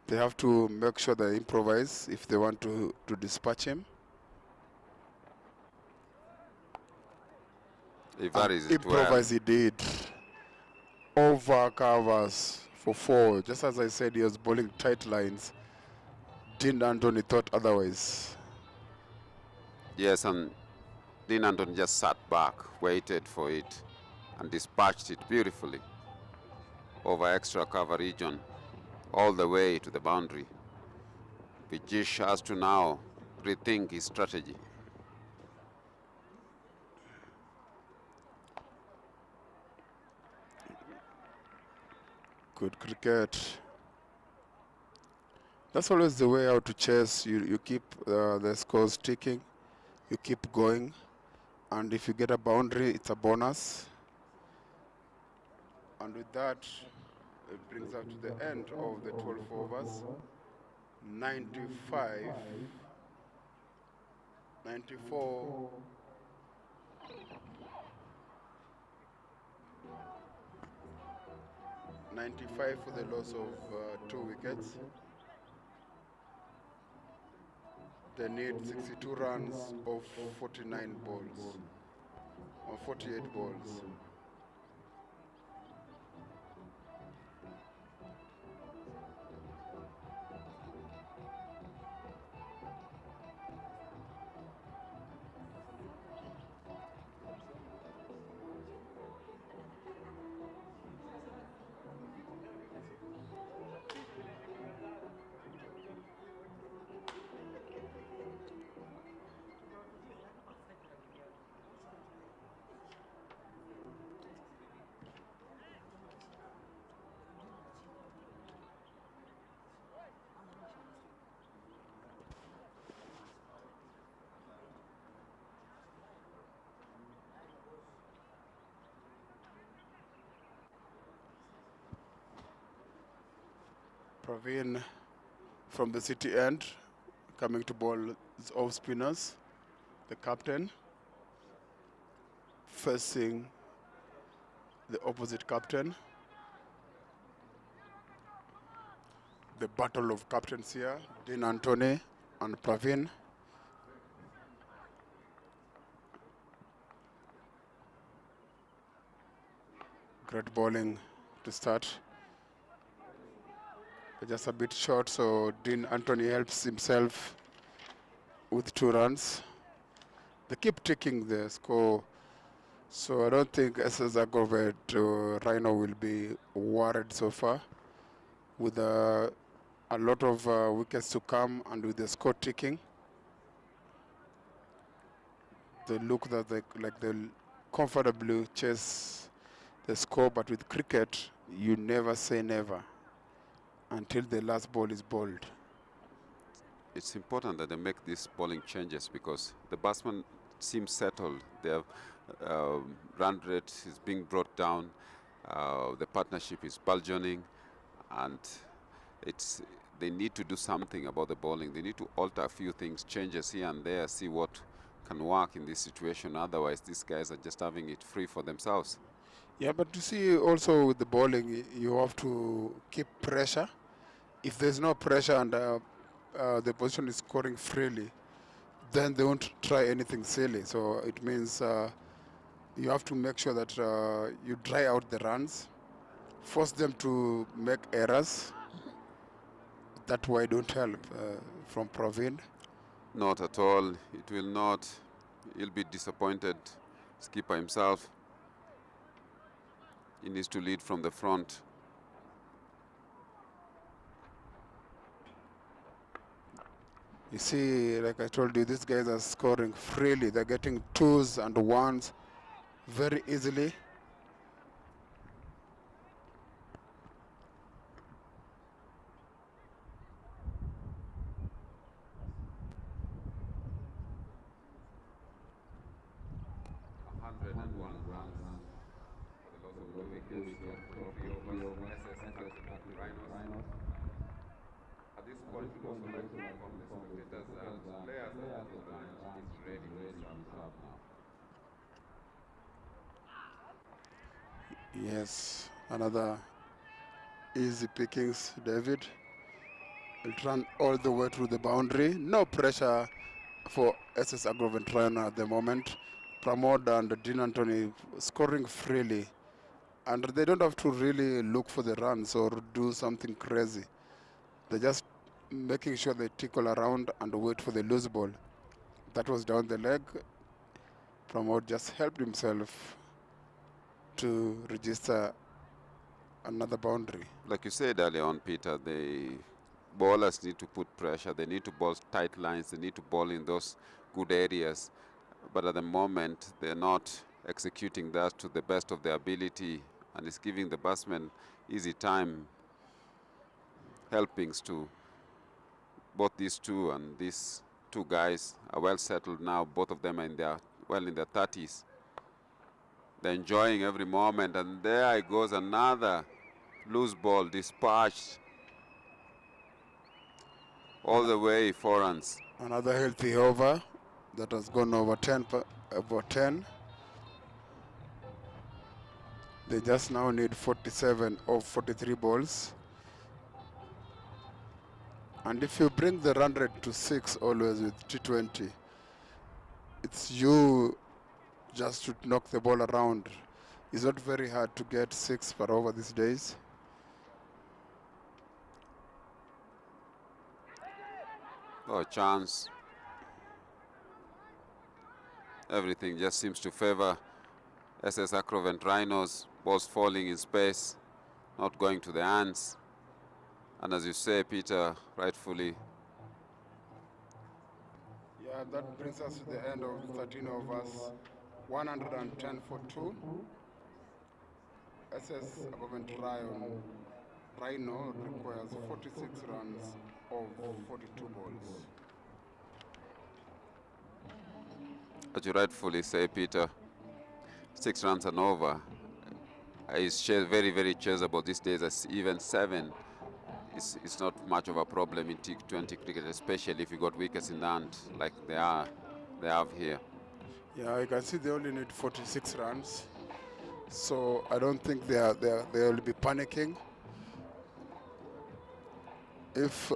They have to make sure they improvise if they want to dispatch him. Improvise he did. Over covers for 4. Just as I said, he was bowling tight lines. Dean Anthony thought otherwise. Yes, and Dean Anthony just sat back, waited for it, and dispatched it beautifully over extra cover region, all the way to the boundary. Vijish has to now rethink his strategy. Good cricket. That's always the way out to chess. You keep the scores ticking. You keep going. And if you get a boundary, it's a bonus. And with that, it brings us to the end of the 12 overs. 95, 94, 95 for the loss of 2 wickets. They need 62 runs of 49 balls, or 48 balls. Praveen from the city end coming to bowl his off spinners. The captain facing the opposite captain. The battle of captains here, Dean Anthony and Praveen. Great bowling to start. Just a bit short, so Dean Anthony helps himself with 2 runs. They keep taking the score, so I don't think ACROVENT Rhino will be worried so far. With a lot of wickets to come and with the score ticking, they look that they'll comfortably chase the score, but with cricket, you never say never until the last ball is bowled. It's important that they make these bowling changes because the batsmen seem settled. They have run rate is being brought down. The partnership is burgeoning, and they need to do something about the bowling. They need to alter a few things, changes here and there, see what can work in this situation. Otherwise, these guys are just having it free for themselves. Yeah, but you see, also with the bowling, you have to keep pressure. If there's no pressure and the opposition is scoring freely, then they won't try anything silly. So it means you have to make sure that you dry out the runs, force them to make errors. That way don't help from Praveen. Not at all. It will not. He'll be disappointed. Skipper himself. He needs to lead from the front. You see, like I told you, these guys are scoring freely. They're getting 2s and 1s very easily. Yes, another easy pickings, David. Will run all the way through the boundary. No pressure for SS ACROVENT RHINOS at the moment. Pramod and Dean Anthony scoring freely. And they don't have to really look for the runs or do something crazy. They're just making sure they tickle around and wait for the loose ball. That was down the leg. Pramod just helped himself to register another boundary. Like you said earlier on, Peter, the bowlers need to put pressure. They need to bowl tight lines. They need to bowl in those good areas. But at the moment, they're not executing that to the best of their ability, and it's giving the batsmen easy time helpings to both these two, and these two guys are well settled now. Both of them are in their 30s. They're enjoying every moment, and there goes another loose ball dispatched all the way 4 runs. Another healthy over that has gone over 10. They just now need 47 of 43 balls. And if you bring the run rate to 6 always with T20, it's you just to knock the ball around. It's not very hard to get 6 per over these days. Oh, chance. Everything just seems to favor SS ACROVENT RHINOS. Balls falling in space, not going to the hands. And as you say, Peter, rightfully. Yeah, that brings us to the end of 13 overs. 110 for 2. SS ACROVENT RHINOS requires 46 runs of 42 balls. As you rightfully say, Peter, 6 runs and over is very, very chaseable these days. As even 7 it's not much of a problem in T20 cricket, especially if you got wickets in hand like they have here. Yeah, you can see they only need 46 runs, so I don't think they will be panicking. If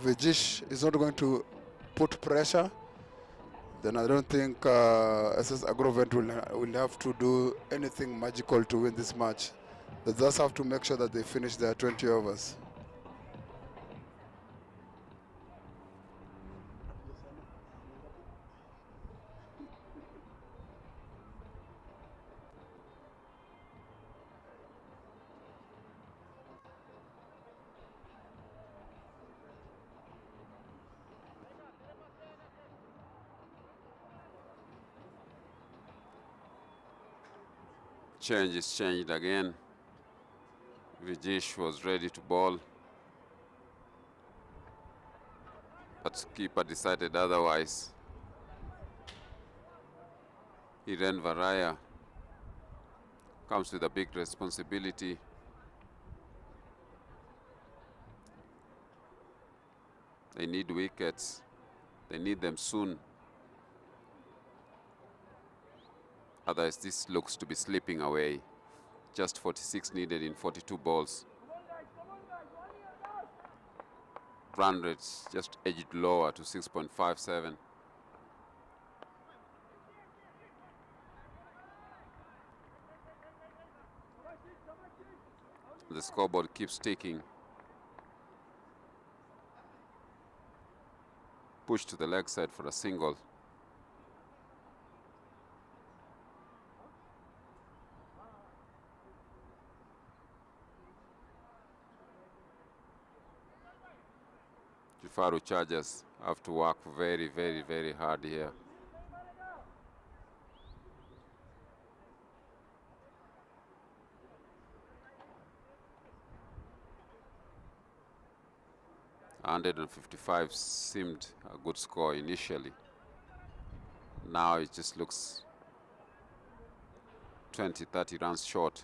Vijish is not going to put pressure, then I don't think SS ACROVENT will have to do anything magical to win this match. They just have to make sure that they finish their 20 overs. Change is changed again. Vijish was ready to bowl, but keeper decided otherwise. Irene Varaya comes with a big responsibility. They need wickets. They need them soon. Otherwise, this looks to be slipping away. Just 46 needed in 42 balls. Run rates just edged lower to 6.57. The scoreboard keeps ticking. Push to the leg side for a single. KIFARU Chargers have to work very, very, very hard here. $155 seemed a good score initially. Now it just looks 20, 30 runs short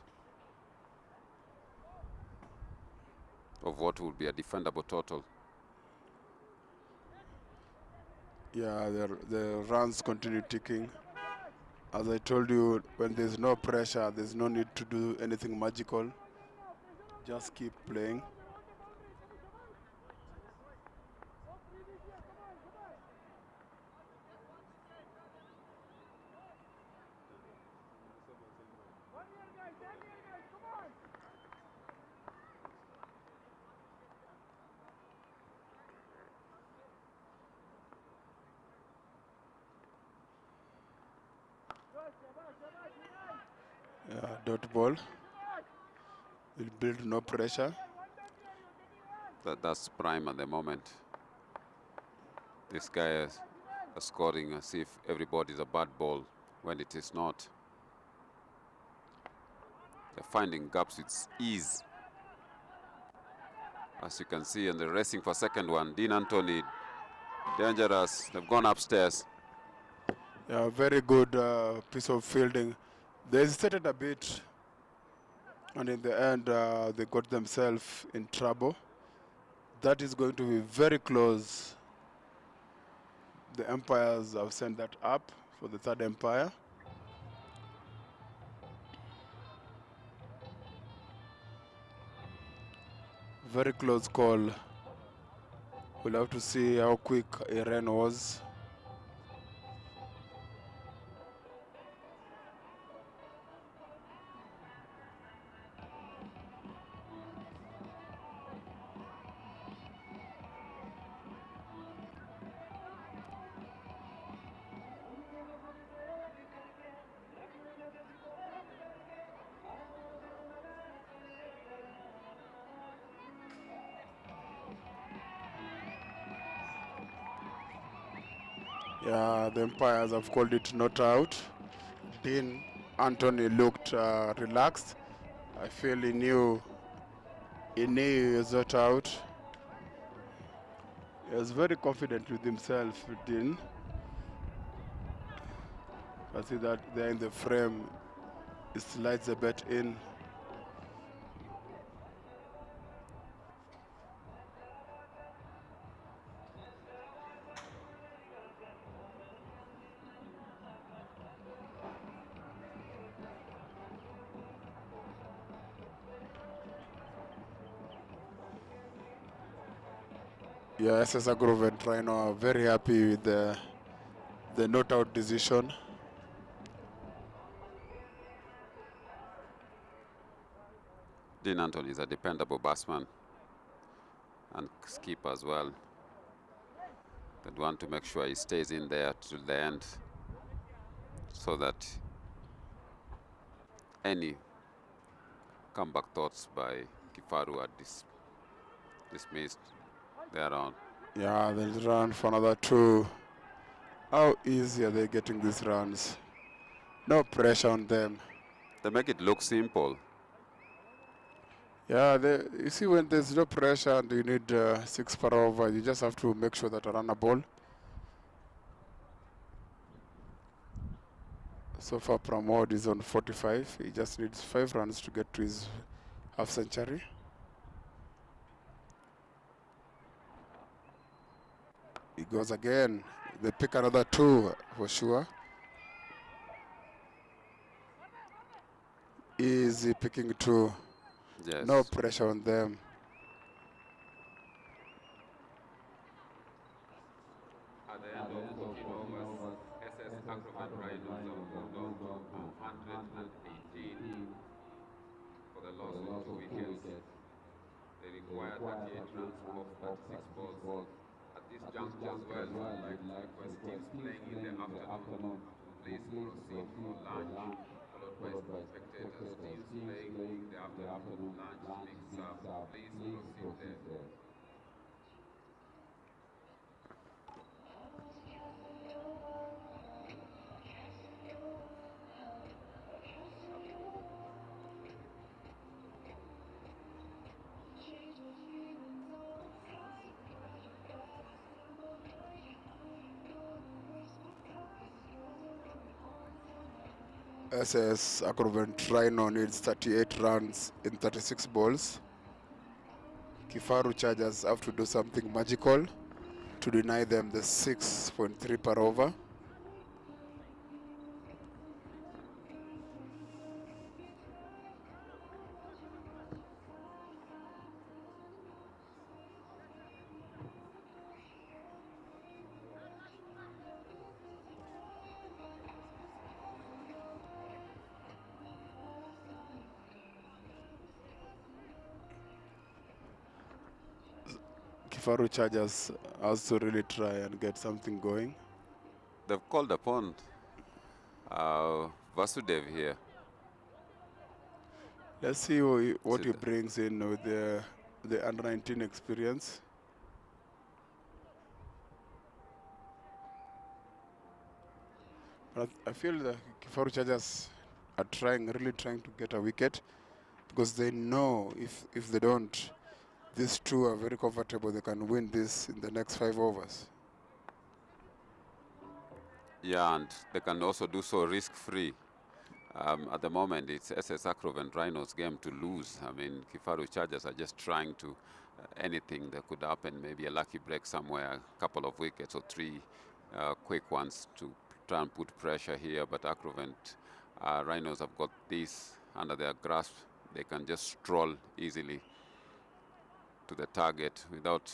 of what would be a defendable total. Yeah, the runs continue ticking. As I told you, when there's no pressure, there's no need to do anything magical. Just keep playing. Dot ball. Will build no pressure. That's prime at the moment. This guy is scoring as if everybody's a bad ball when it is not. They're finding gaps with ease. As you can see, and they're racing for second one. Dean Anthony, dangerous. They've gone upstairs. Yeah, very good piece of fielding. They hesitated a bit, and in the end, they got themselves in trouble. That is going to be very close. The umpires have sent that up for the third umpire. Very close call. We'll have to see how quick Irene was. Yeah, the umpires have called it not out. Dean Anthony looked relaxed. I feel he knew he was not out. He was very confident with himself, Dean. I see that there in the frame, he slides a bit in. Yeah, ACROVENT RHINOS are very happy with the not out decision. Dean Anthony is a dependable batsman and skipper as well. They'd want to make sure he stays in there till the end so that any comeback thoughts by KIFARU are dismissed. They're on. Yeah, they'll run for another 2. How easy are they getting these runs? No pressure on them. They make it look simple. Yeah, you see when there's no pressure and you need 6 per over, you just have to make sure that I run a ball. So far, Pramod is on 45. He just needs 5 runs to get to his half century. He goes again. They pick another 2 for sure. Easy picking 2. Yes. No pressure on them. At the end of 14 overs, SS ACROVENT RHINOS have moved on to 118 for the loss of 2 wickets. They require 38 runs off 36 balls. At this juncture as well, I'd like to request teams playing in the afternoon to please proceed for lunch, followed by spectators. Teams playing in the afternoon, lunch being served. Please proceed there. SS ACROVENT Rhino needs 38 runs in 36 balls. KIFARU Chargers have to do something magical to deny them the 6.3 per over. KIFARU Chargers has to really try and get something going. They've called upon Vasudev here. Let's see what he brings in with the under-19 experience. But I feel the KIFARU Chargers are really trying to get a wicket, because they know if they don't, these 2 are very comfortable. They can win this in the next 5 overs. Yeah, and they can also do so risk-free. At the moment, it's SS ACROVENT Rhinos' game to lose. I mean, KIFARU Chargers are just trying to anything that could happen. Maybe a lucky break somewhere, a couple of wickets or 3 quick ones to try and put pressure here. But ACROVENT Rhinos have got this under their grasp. They can just stroll easily to the target without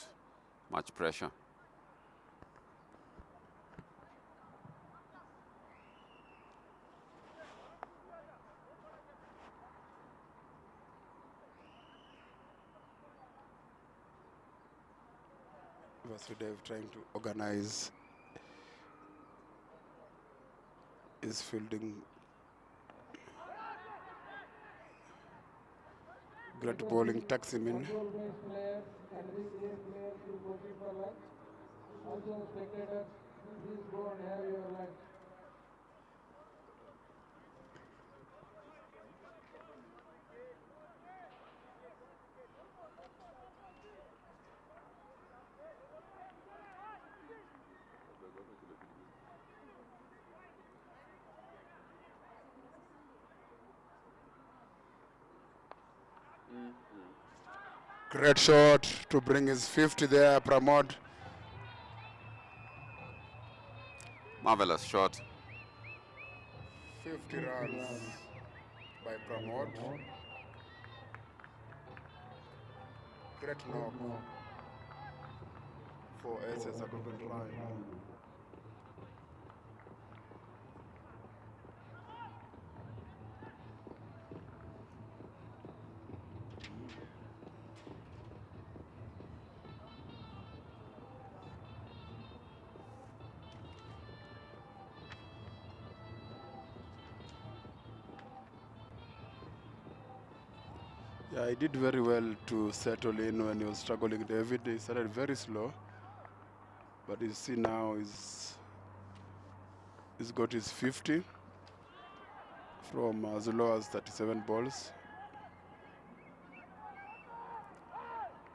much pressure. Vasudev trying to organize his fielding. Great bowling, tucks him in. Great shot to bring his 50 there, Pramod. Marvelous shot. 50 runs by Pramod. Great knock for SS ACROVENT Rhino. Yeah, he did very well to settle in when he was struggling. David, he started very slow, but you see now he's got his 50 from as low as 37 balls.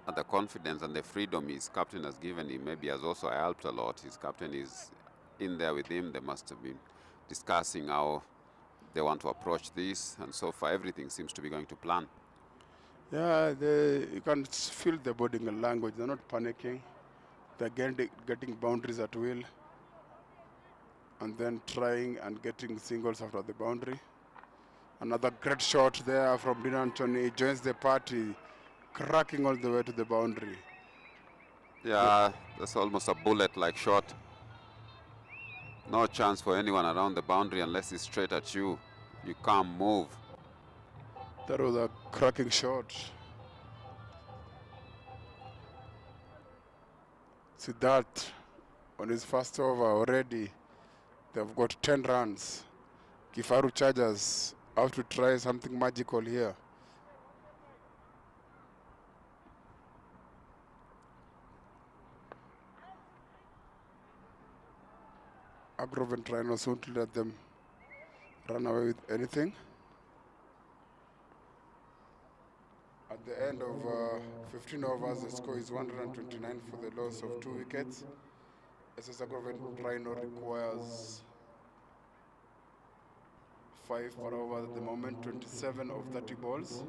And the confidence and the freedom his captain has given him maybe has also helped a lot. His captain is in there with him. They must have been discussing how they want to approach this, and so far everything seems to be going to plan. Yeah, you can feel the body language. They're not panicking. They're getting boundaries at will, and then trying and getting singles after the boundary. Another great shot there from Dean Anthony. He joins the party, cracking all the way to the boundary. Yeah, that's almost a bullet-like shot. No chance for anyone around the boundary unless it's straight at you. You can't move. That was a cracking shot. See that on his first over already, they've got 10 runs. KIFARU Chargers have to try something magical here. ACROVENT RHINOS won't let them run away with anything. At the end of 15 overs, the score is 129 for the loss of 2 wickets. SS ACROVENT Rhino requires 5 per over at the moment, 27 of 30 balls.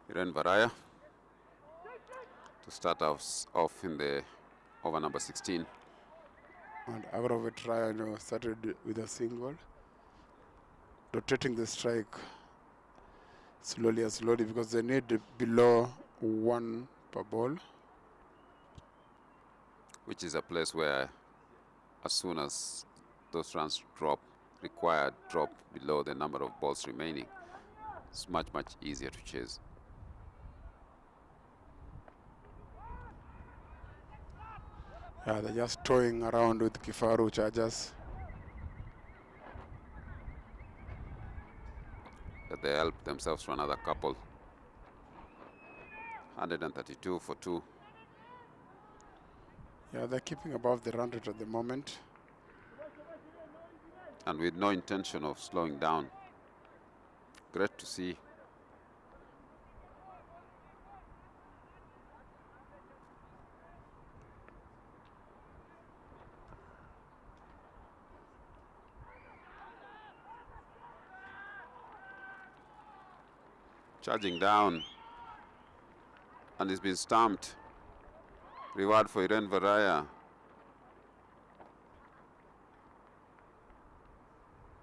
Hiren Varaya to start off in the over number 16. And ACROVENT Rhino started with a single, rotating the strike slowly because they need below 1 per ball. Which is a place where as soon as those runs required drop below the number of balls remaining, it's much easier to chase. Yeah, they're just toying around with KIFARU Chargers. But they help themselves to another couple. 132 for 2. Yeah, they're keeping above the run rate at the moment. And with no intention of slowing down. Great to see. Charging down, and it's been stamped. Reward for Hiren Varaya.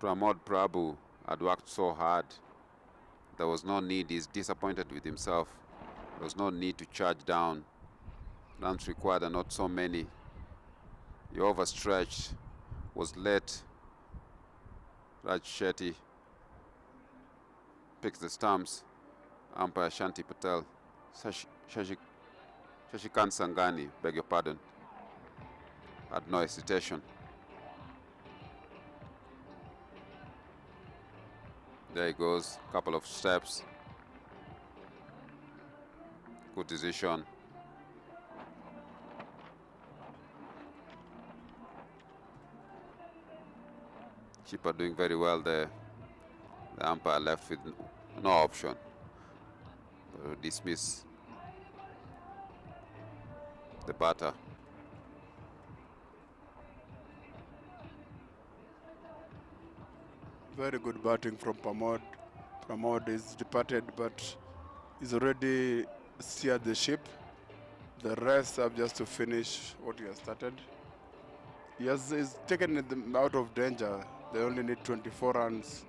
Pramod Prabhu had worked so hard. There was no need. He's disappointed with himself. There was no need to charge down. Runs required are not so many. He overstretched, was late. Raj Shetty picks the stumps. Umpire Shanti Patel, Shashikant Sangani, beg your pardon, had no hesitation. There he goes, couple of steps. Good decision. Chipper doing very well there. The umpire left with no option. Dismiss the batter. Very good batting from Pramod. Pramod is departed, but he's already steered the ship. The rest have just to finish what he has started. He's taken them out of danger. They only need 24 runs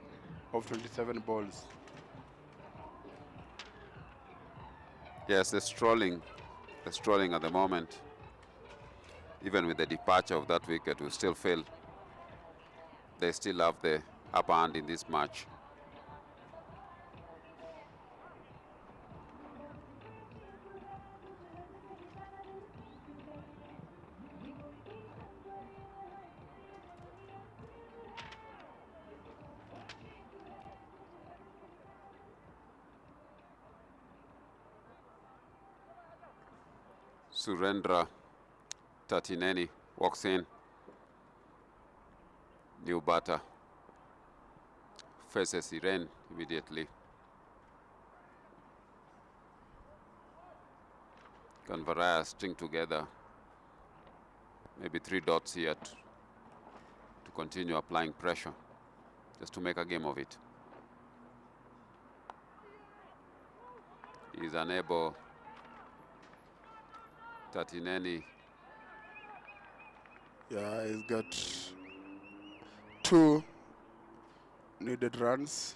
of 27 balls. Yes, they're strolling They're strolling at the moment. Even with the departure of that wicket, we still feel they still have the upper hand in this match. Surendra Tatineni walks in. New batter. Faces Iren immediately. Can Varaya string together maybe 3 dots here to continue applying pressure, just to make a game of it. He's unable. Tatineni. Yeah, he's got 2 needed runs.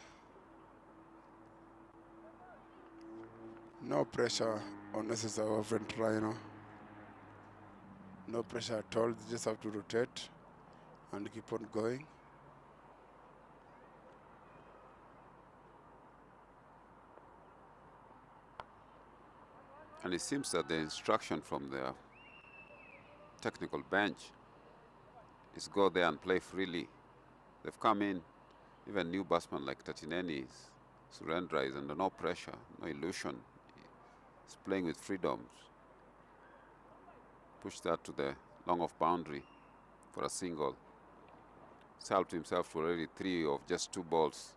No pressure on ACROVENT Rhino. No pressure at all. They just have to rotate and keep on going. And it seems that the instruction from the technical bench is go there and play freely. They've come in, even new batsman like Tatineni, Surendra is under no pressure, no illusion. He's playing with freedoms. Push that to the long off boundary for a single. He's helped himself to already 3 of just 2 balls.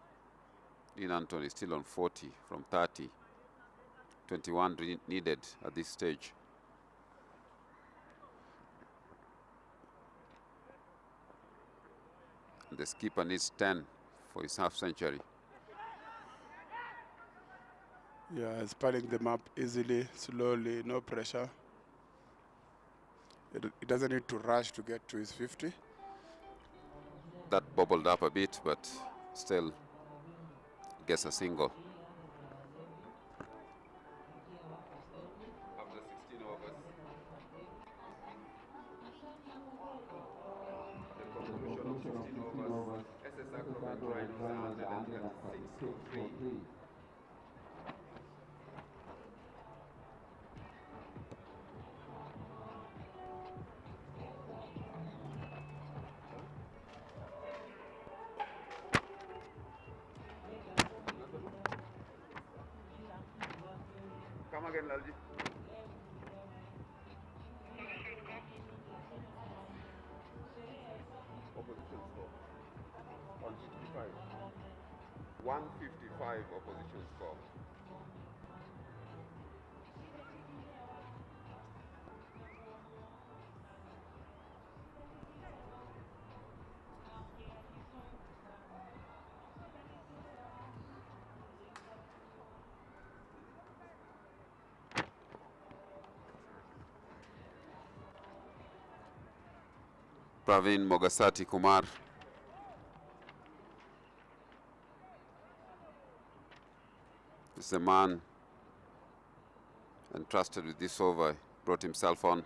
Dean Anthony is still on 40 from 30. 21 needed at this stage. And the skipper needs 10 for his half century. Yeah, he's piling them up easily, slowly, no pressure. It doesn't need to rush to get to his 50. That bubbled up a bit, but still gets a single. After 16 overs, the conclusion of 16 overs, ACROVENT Rhinos are 106 to 3. Come again, Lalji. Opposition score. 155. 155 opposition score. Praveen Mogasati Kumar. Is the man entrusted with this over, brought himself on.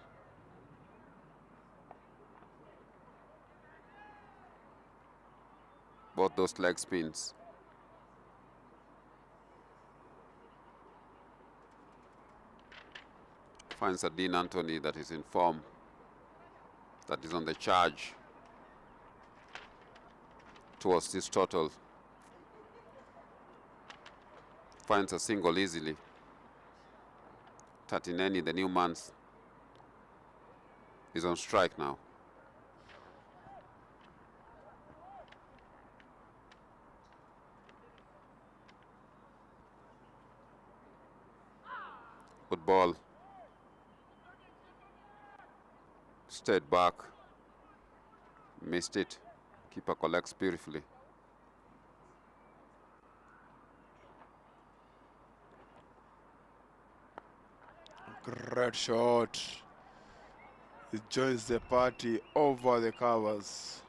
Both those leg spins. Finds a Dean Anthony that is in form, that is on the charge towards this total. Finds a single easily. Tatineni, the new man, is on strike now. Good ball. Stayed back. Missed it. Keeper collects beautifully. Great shot. He joins the party over the covers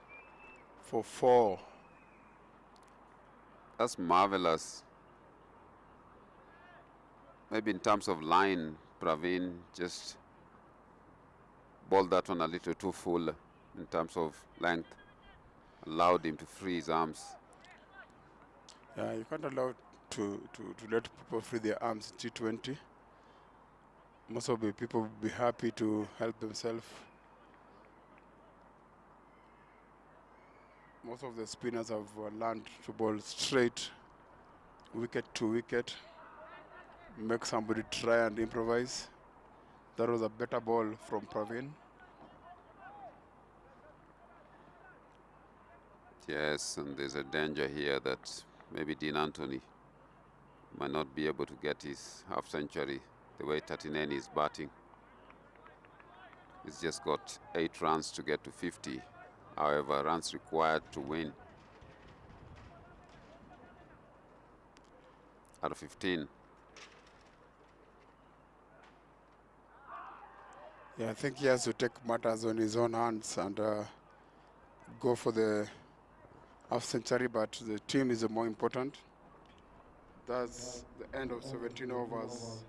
for 4. That's marvelous. Maybe in terms of line, Praveen just bowled that one a little too full in terms of length, allowed him to free his arms. Yeah, you can't allow to let people free their arms in T20. Most of the people will be happy to help themselves. Most of the spinners have learned to bowl straight, wicket to wicket, make somebody try and improvise. That was a better ball from Praveen. Yes, and there's a danger here that maybe Dean Anthony might not be able to get his half century the way Tatineni is batting. He's just got 8 runs to get to 50. However, runs required to win out of 15. Yeah, I think he has to take matters on his own hands and go for the half century, but the team is more important. That's the end of 17 overs,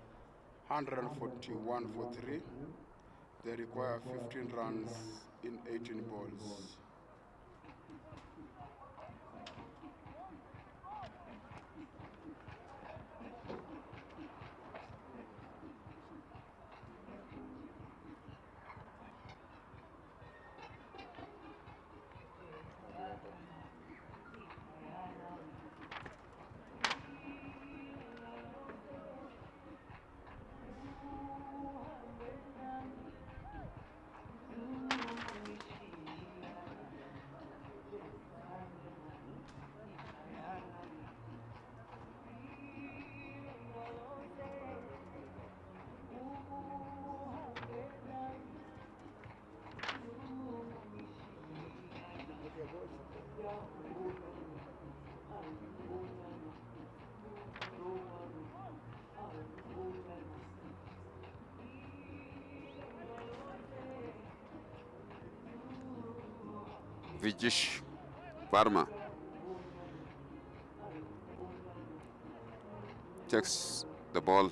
141 for 3. They require 15 runs in 18 balls. Vijesh Verma takes the ball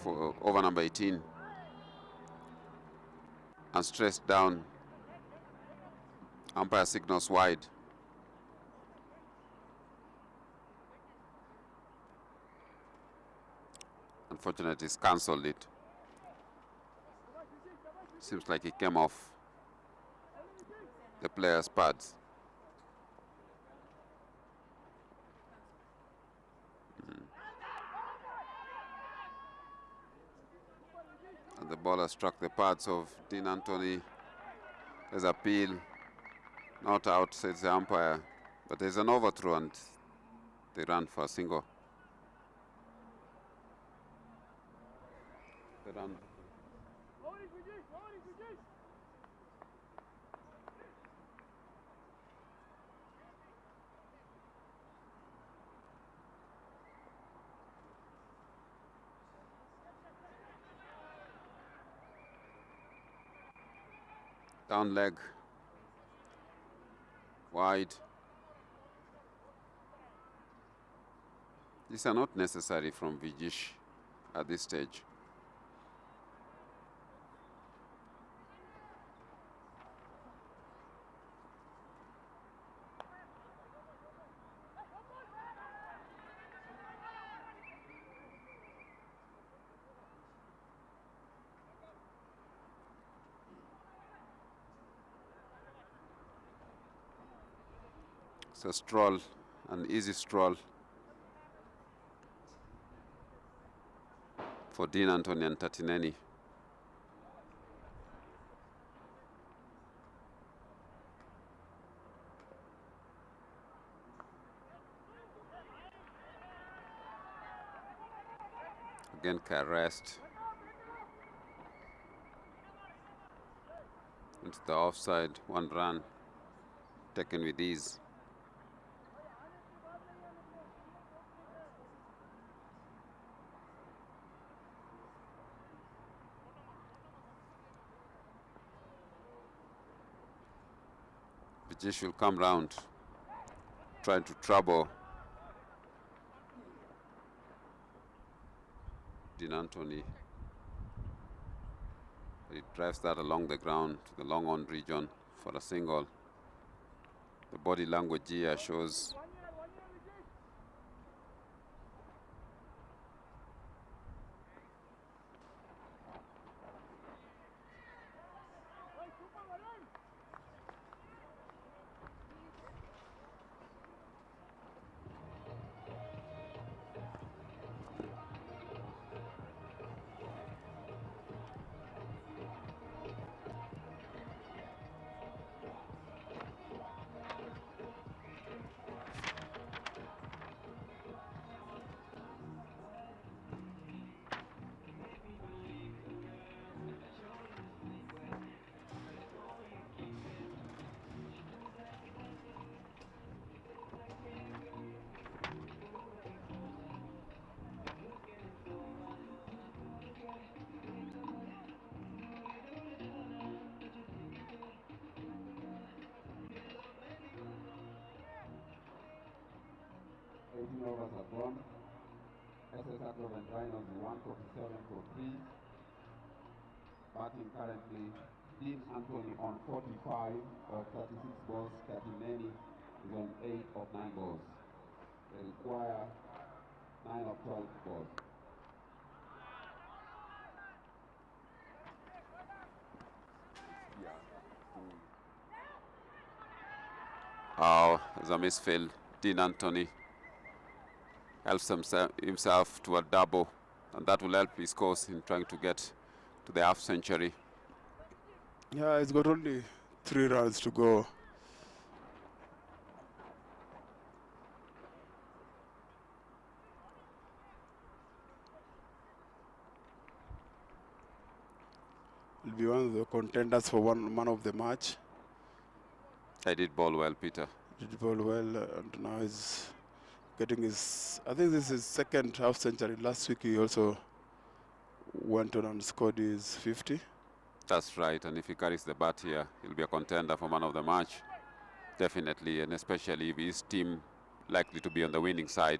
for over number 18 and stressed down. Umpire signals wide. Unfortunately, he's cancelled it. Seems like he came off the player's pads. And the ball has struck the pads of Dean Anthony. There's appeal. Not out, says the umpire. But there's an overthrow and they run for a single. They run. Down leg, wide. These are not necessary from Vijesh at this stage. It's a stroll, an easy stroll for Dean Anthony and Tatineni. Again, caressed into the offside. 1 run taken with ease. Vijesh will come round, trying to trouble Dean Anthony He drives that along the ground to the long on region for a single. The body language here shows Overs are gone. SS ACROVENT RHINOS 147 for 3. Batting currently, Dean Anthony on 45 of 36 balls. Katineni is on 8 of 9 balls. They require 9 of 12 balls. as a misfield. Dean Anthony helps himself to a double, and that will help his cause in trying to get to the half century. Yeah, he's got only 3 runs to go. He'll be one of the contenders for man of the match. I did bowl well, Peter. Did bowl well, and now he's getting his, I think this is his second half century. Last week he also went on and scored his 50. That's right, and if he carries the bat here, he'll be a contender for man of the match. Definitely, and especially if his team likely to be on the winning side.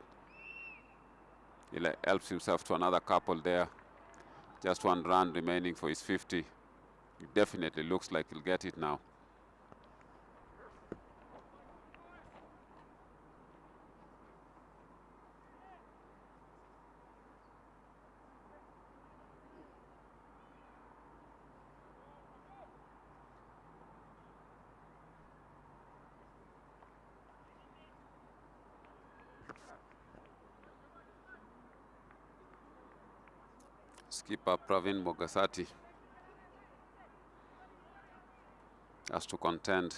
He helps himself to another couple there. Just 1 run remaining for his 50. It definitely looks like he'll get it now. Skipper Pravin Mogasati has to contend.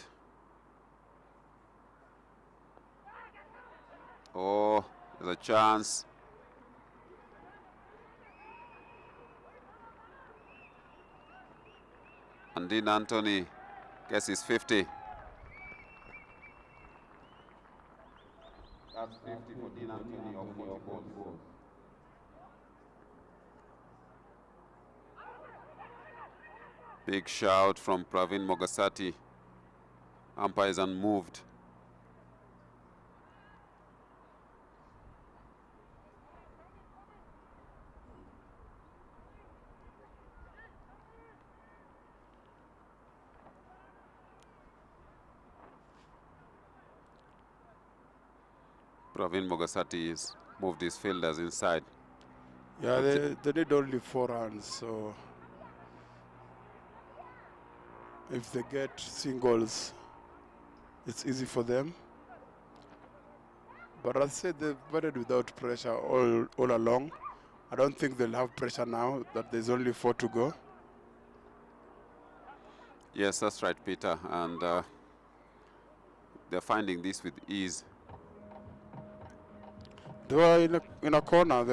Oh, there's a chance. And Dean Anthony gets his 50. That's 50 for Dean Anthony of 44. Big shout from Pravin Mogasati. Umpire is unmoved. Pravin Mogasati has moved his fielders inside. Yeah, they need only 4 runs, so if they get singles, it's easy for them. But I said they've batted without pressure all along. I don't think they'll have pressure now that there's only 4 to go. Yes, that's right, Peter. And they're finding this with ease. They were in a corner.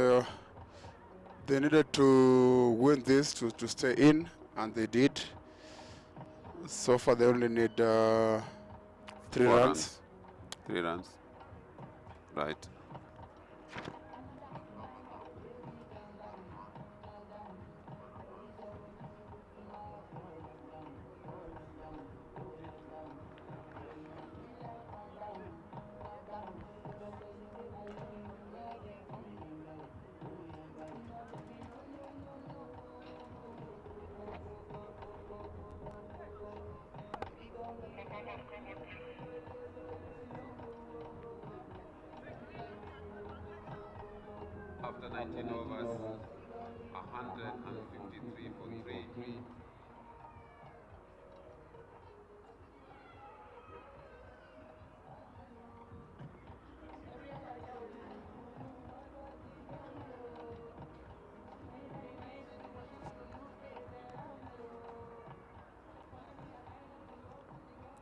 They needed to win this to stay in, and they did. So far, they only need 3 runs. 3 runs. Right. 13 overs, 153 for 3.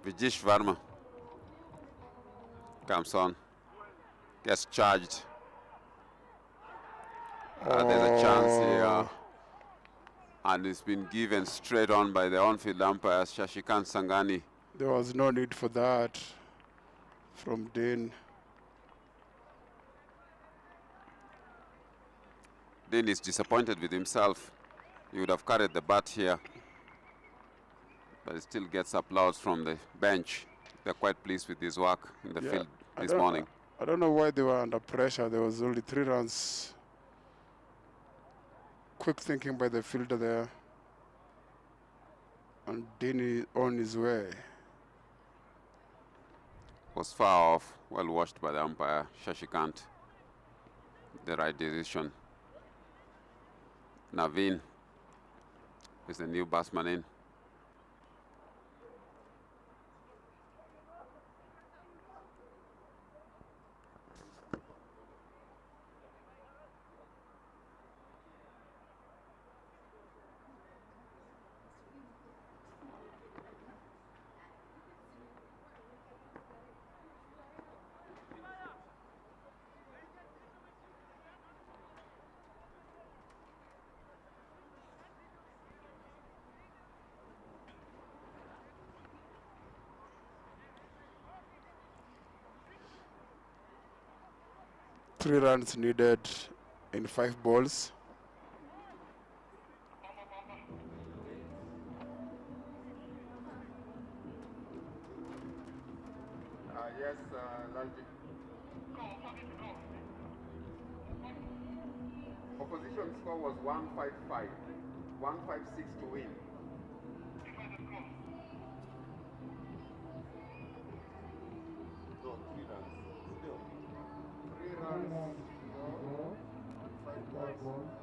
Vijesh Verma comes on, gets charged. There's a chance here, and it's been given straight on by the on-field umpire, Shashikant Sangani. There was no need for that from Dean. Dean is disappointed with himself. He would have carried the bat here, but he still gets applause from the bench. They're quite pleased with his work in the field this morning. I don't know why they were under pressure. There was only 3 runs. Quick thinking by the fielder there. And Dean is on his way. Was far off, well watched by the umpire, Shashikant. The right decision. Naveen is the new batsman in. Three runs needed in 5 balls. Yes, Lalji. Opposition score was 155. 156 to win. No, 3 runs. Still. 3 runs. 5 balls.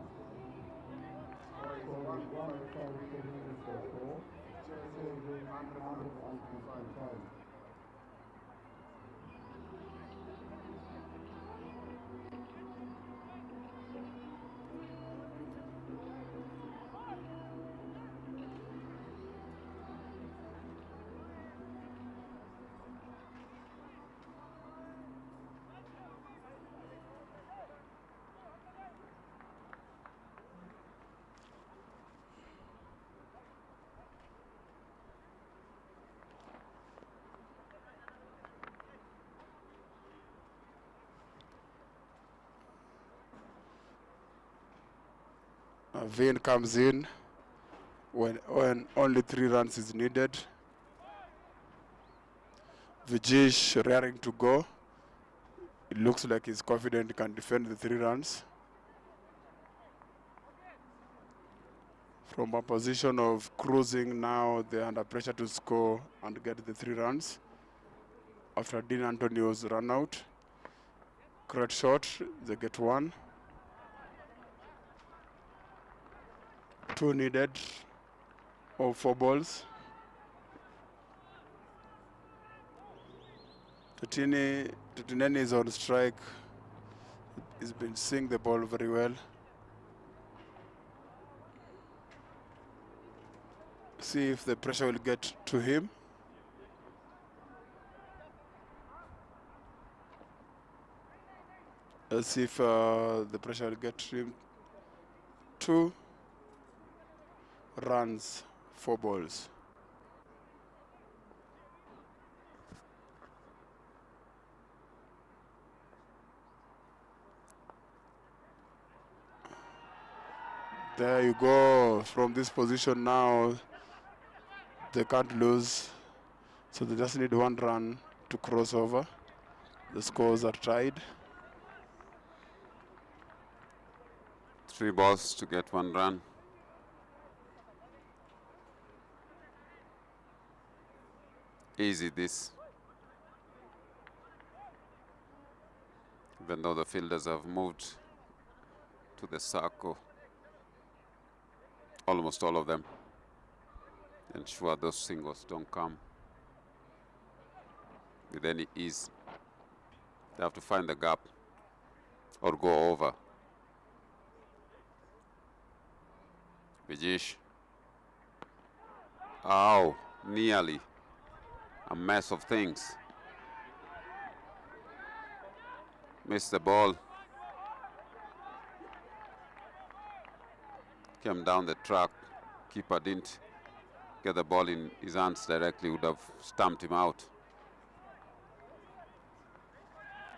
Vane comes in when only 3 runs is needed. Vijesh raring to go. It looks like he's confident he can defend the 3 runs. From a position of cruising, now they're under pressure to score and get the 3 runs. After Dean Antonio's run out. Great shot, they get 1. 2 needed of 4 balls. Tutineni is on strike. He's been seeing the ball very well. See if the pressure will get to him. Let's see if the pressure will get to him. 2 runs, 4 balls. There you go. From this position now, they can't lose. So they just need 1 run to cross over. The scores are tied. 3 balls to get 1 run. Easy this. Even though the fielders have moved to the circle, almost all of them. Ensure those singles don't come with any ease. They have to find the gap or go over. Vijish. Ow, nearly. A mess of things. Missed the ball. Came down the track. Keeper didn't get the ball in his hands directly, would have stamped him out.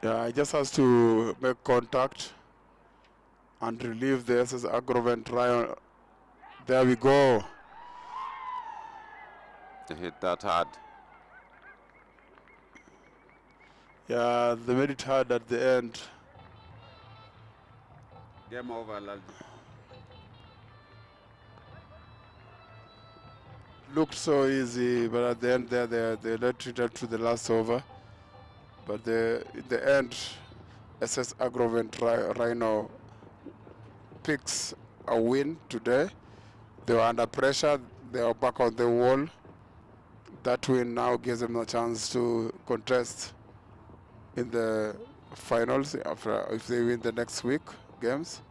Yeah, he just has to make contact and relieve the SS ACROVENT Rhino. There we go. They hit that hard. Yeah, they made it hard at the end. Game over, Lalji. Looked so easy, but at the end there, they let it up to the last over. But in the end, SS ACROVENT Rhino picks a win today. They were under pressure. They are back on the wall. That win now gives them a chance to contest in the finals if they win the next week games.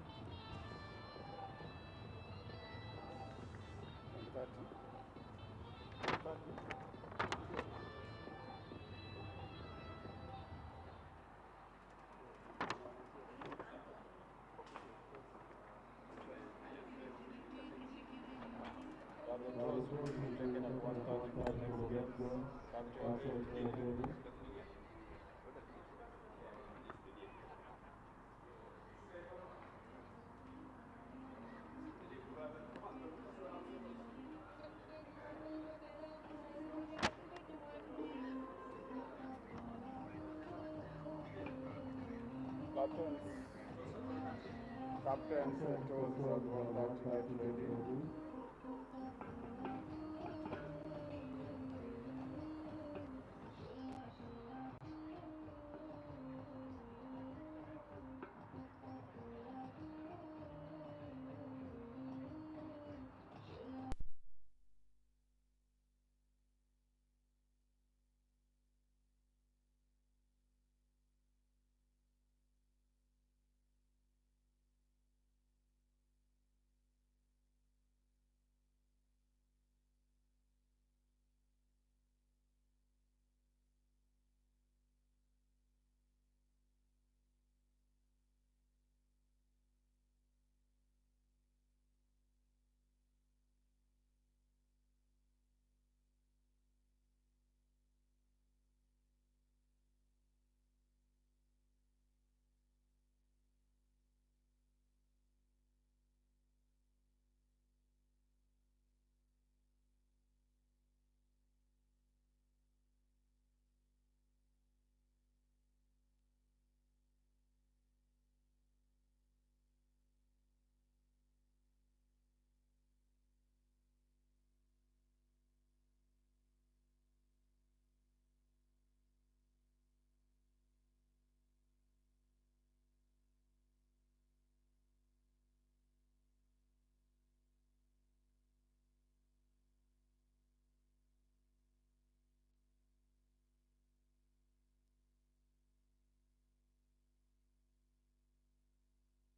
Captains and toes 130 get ready.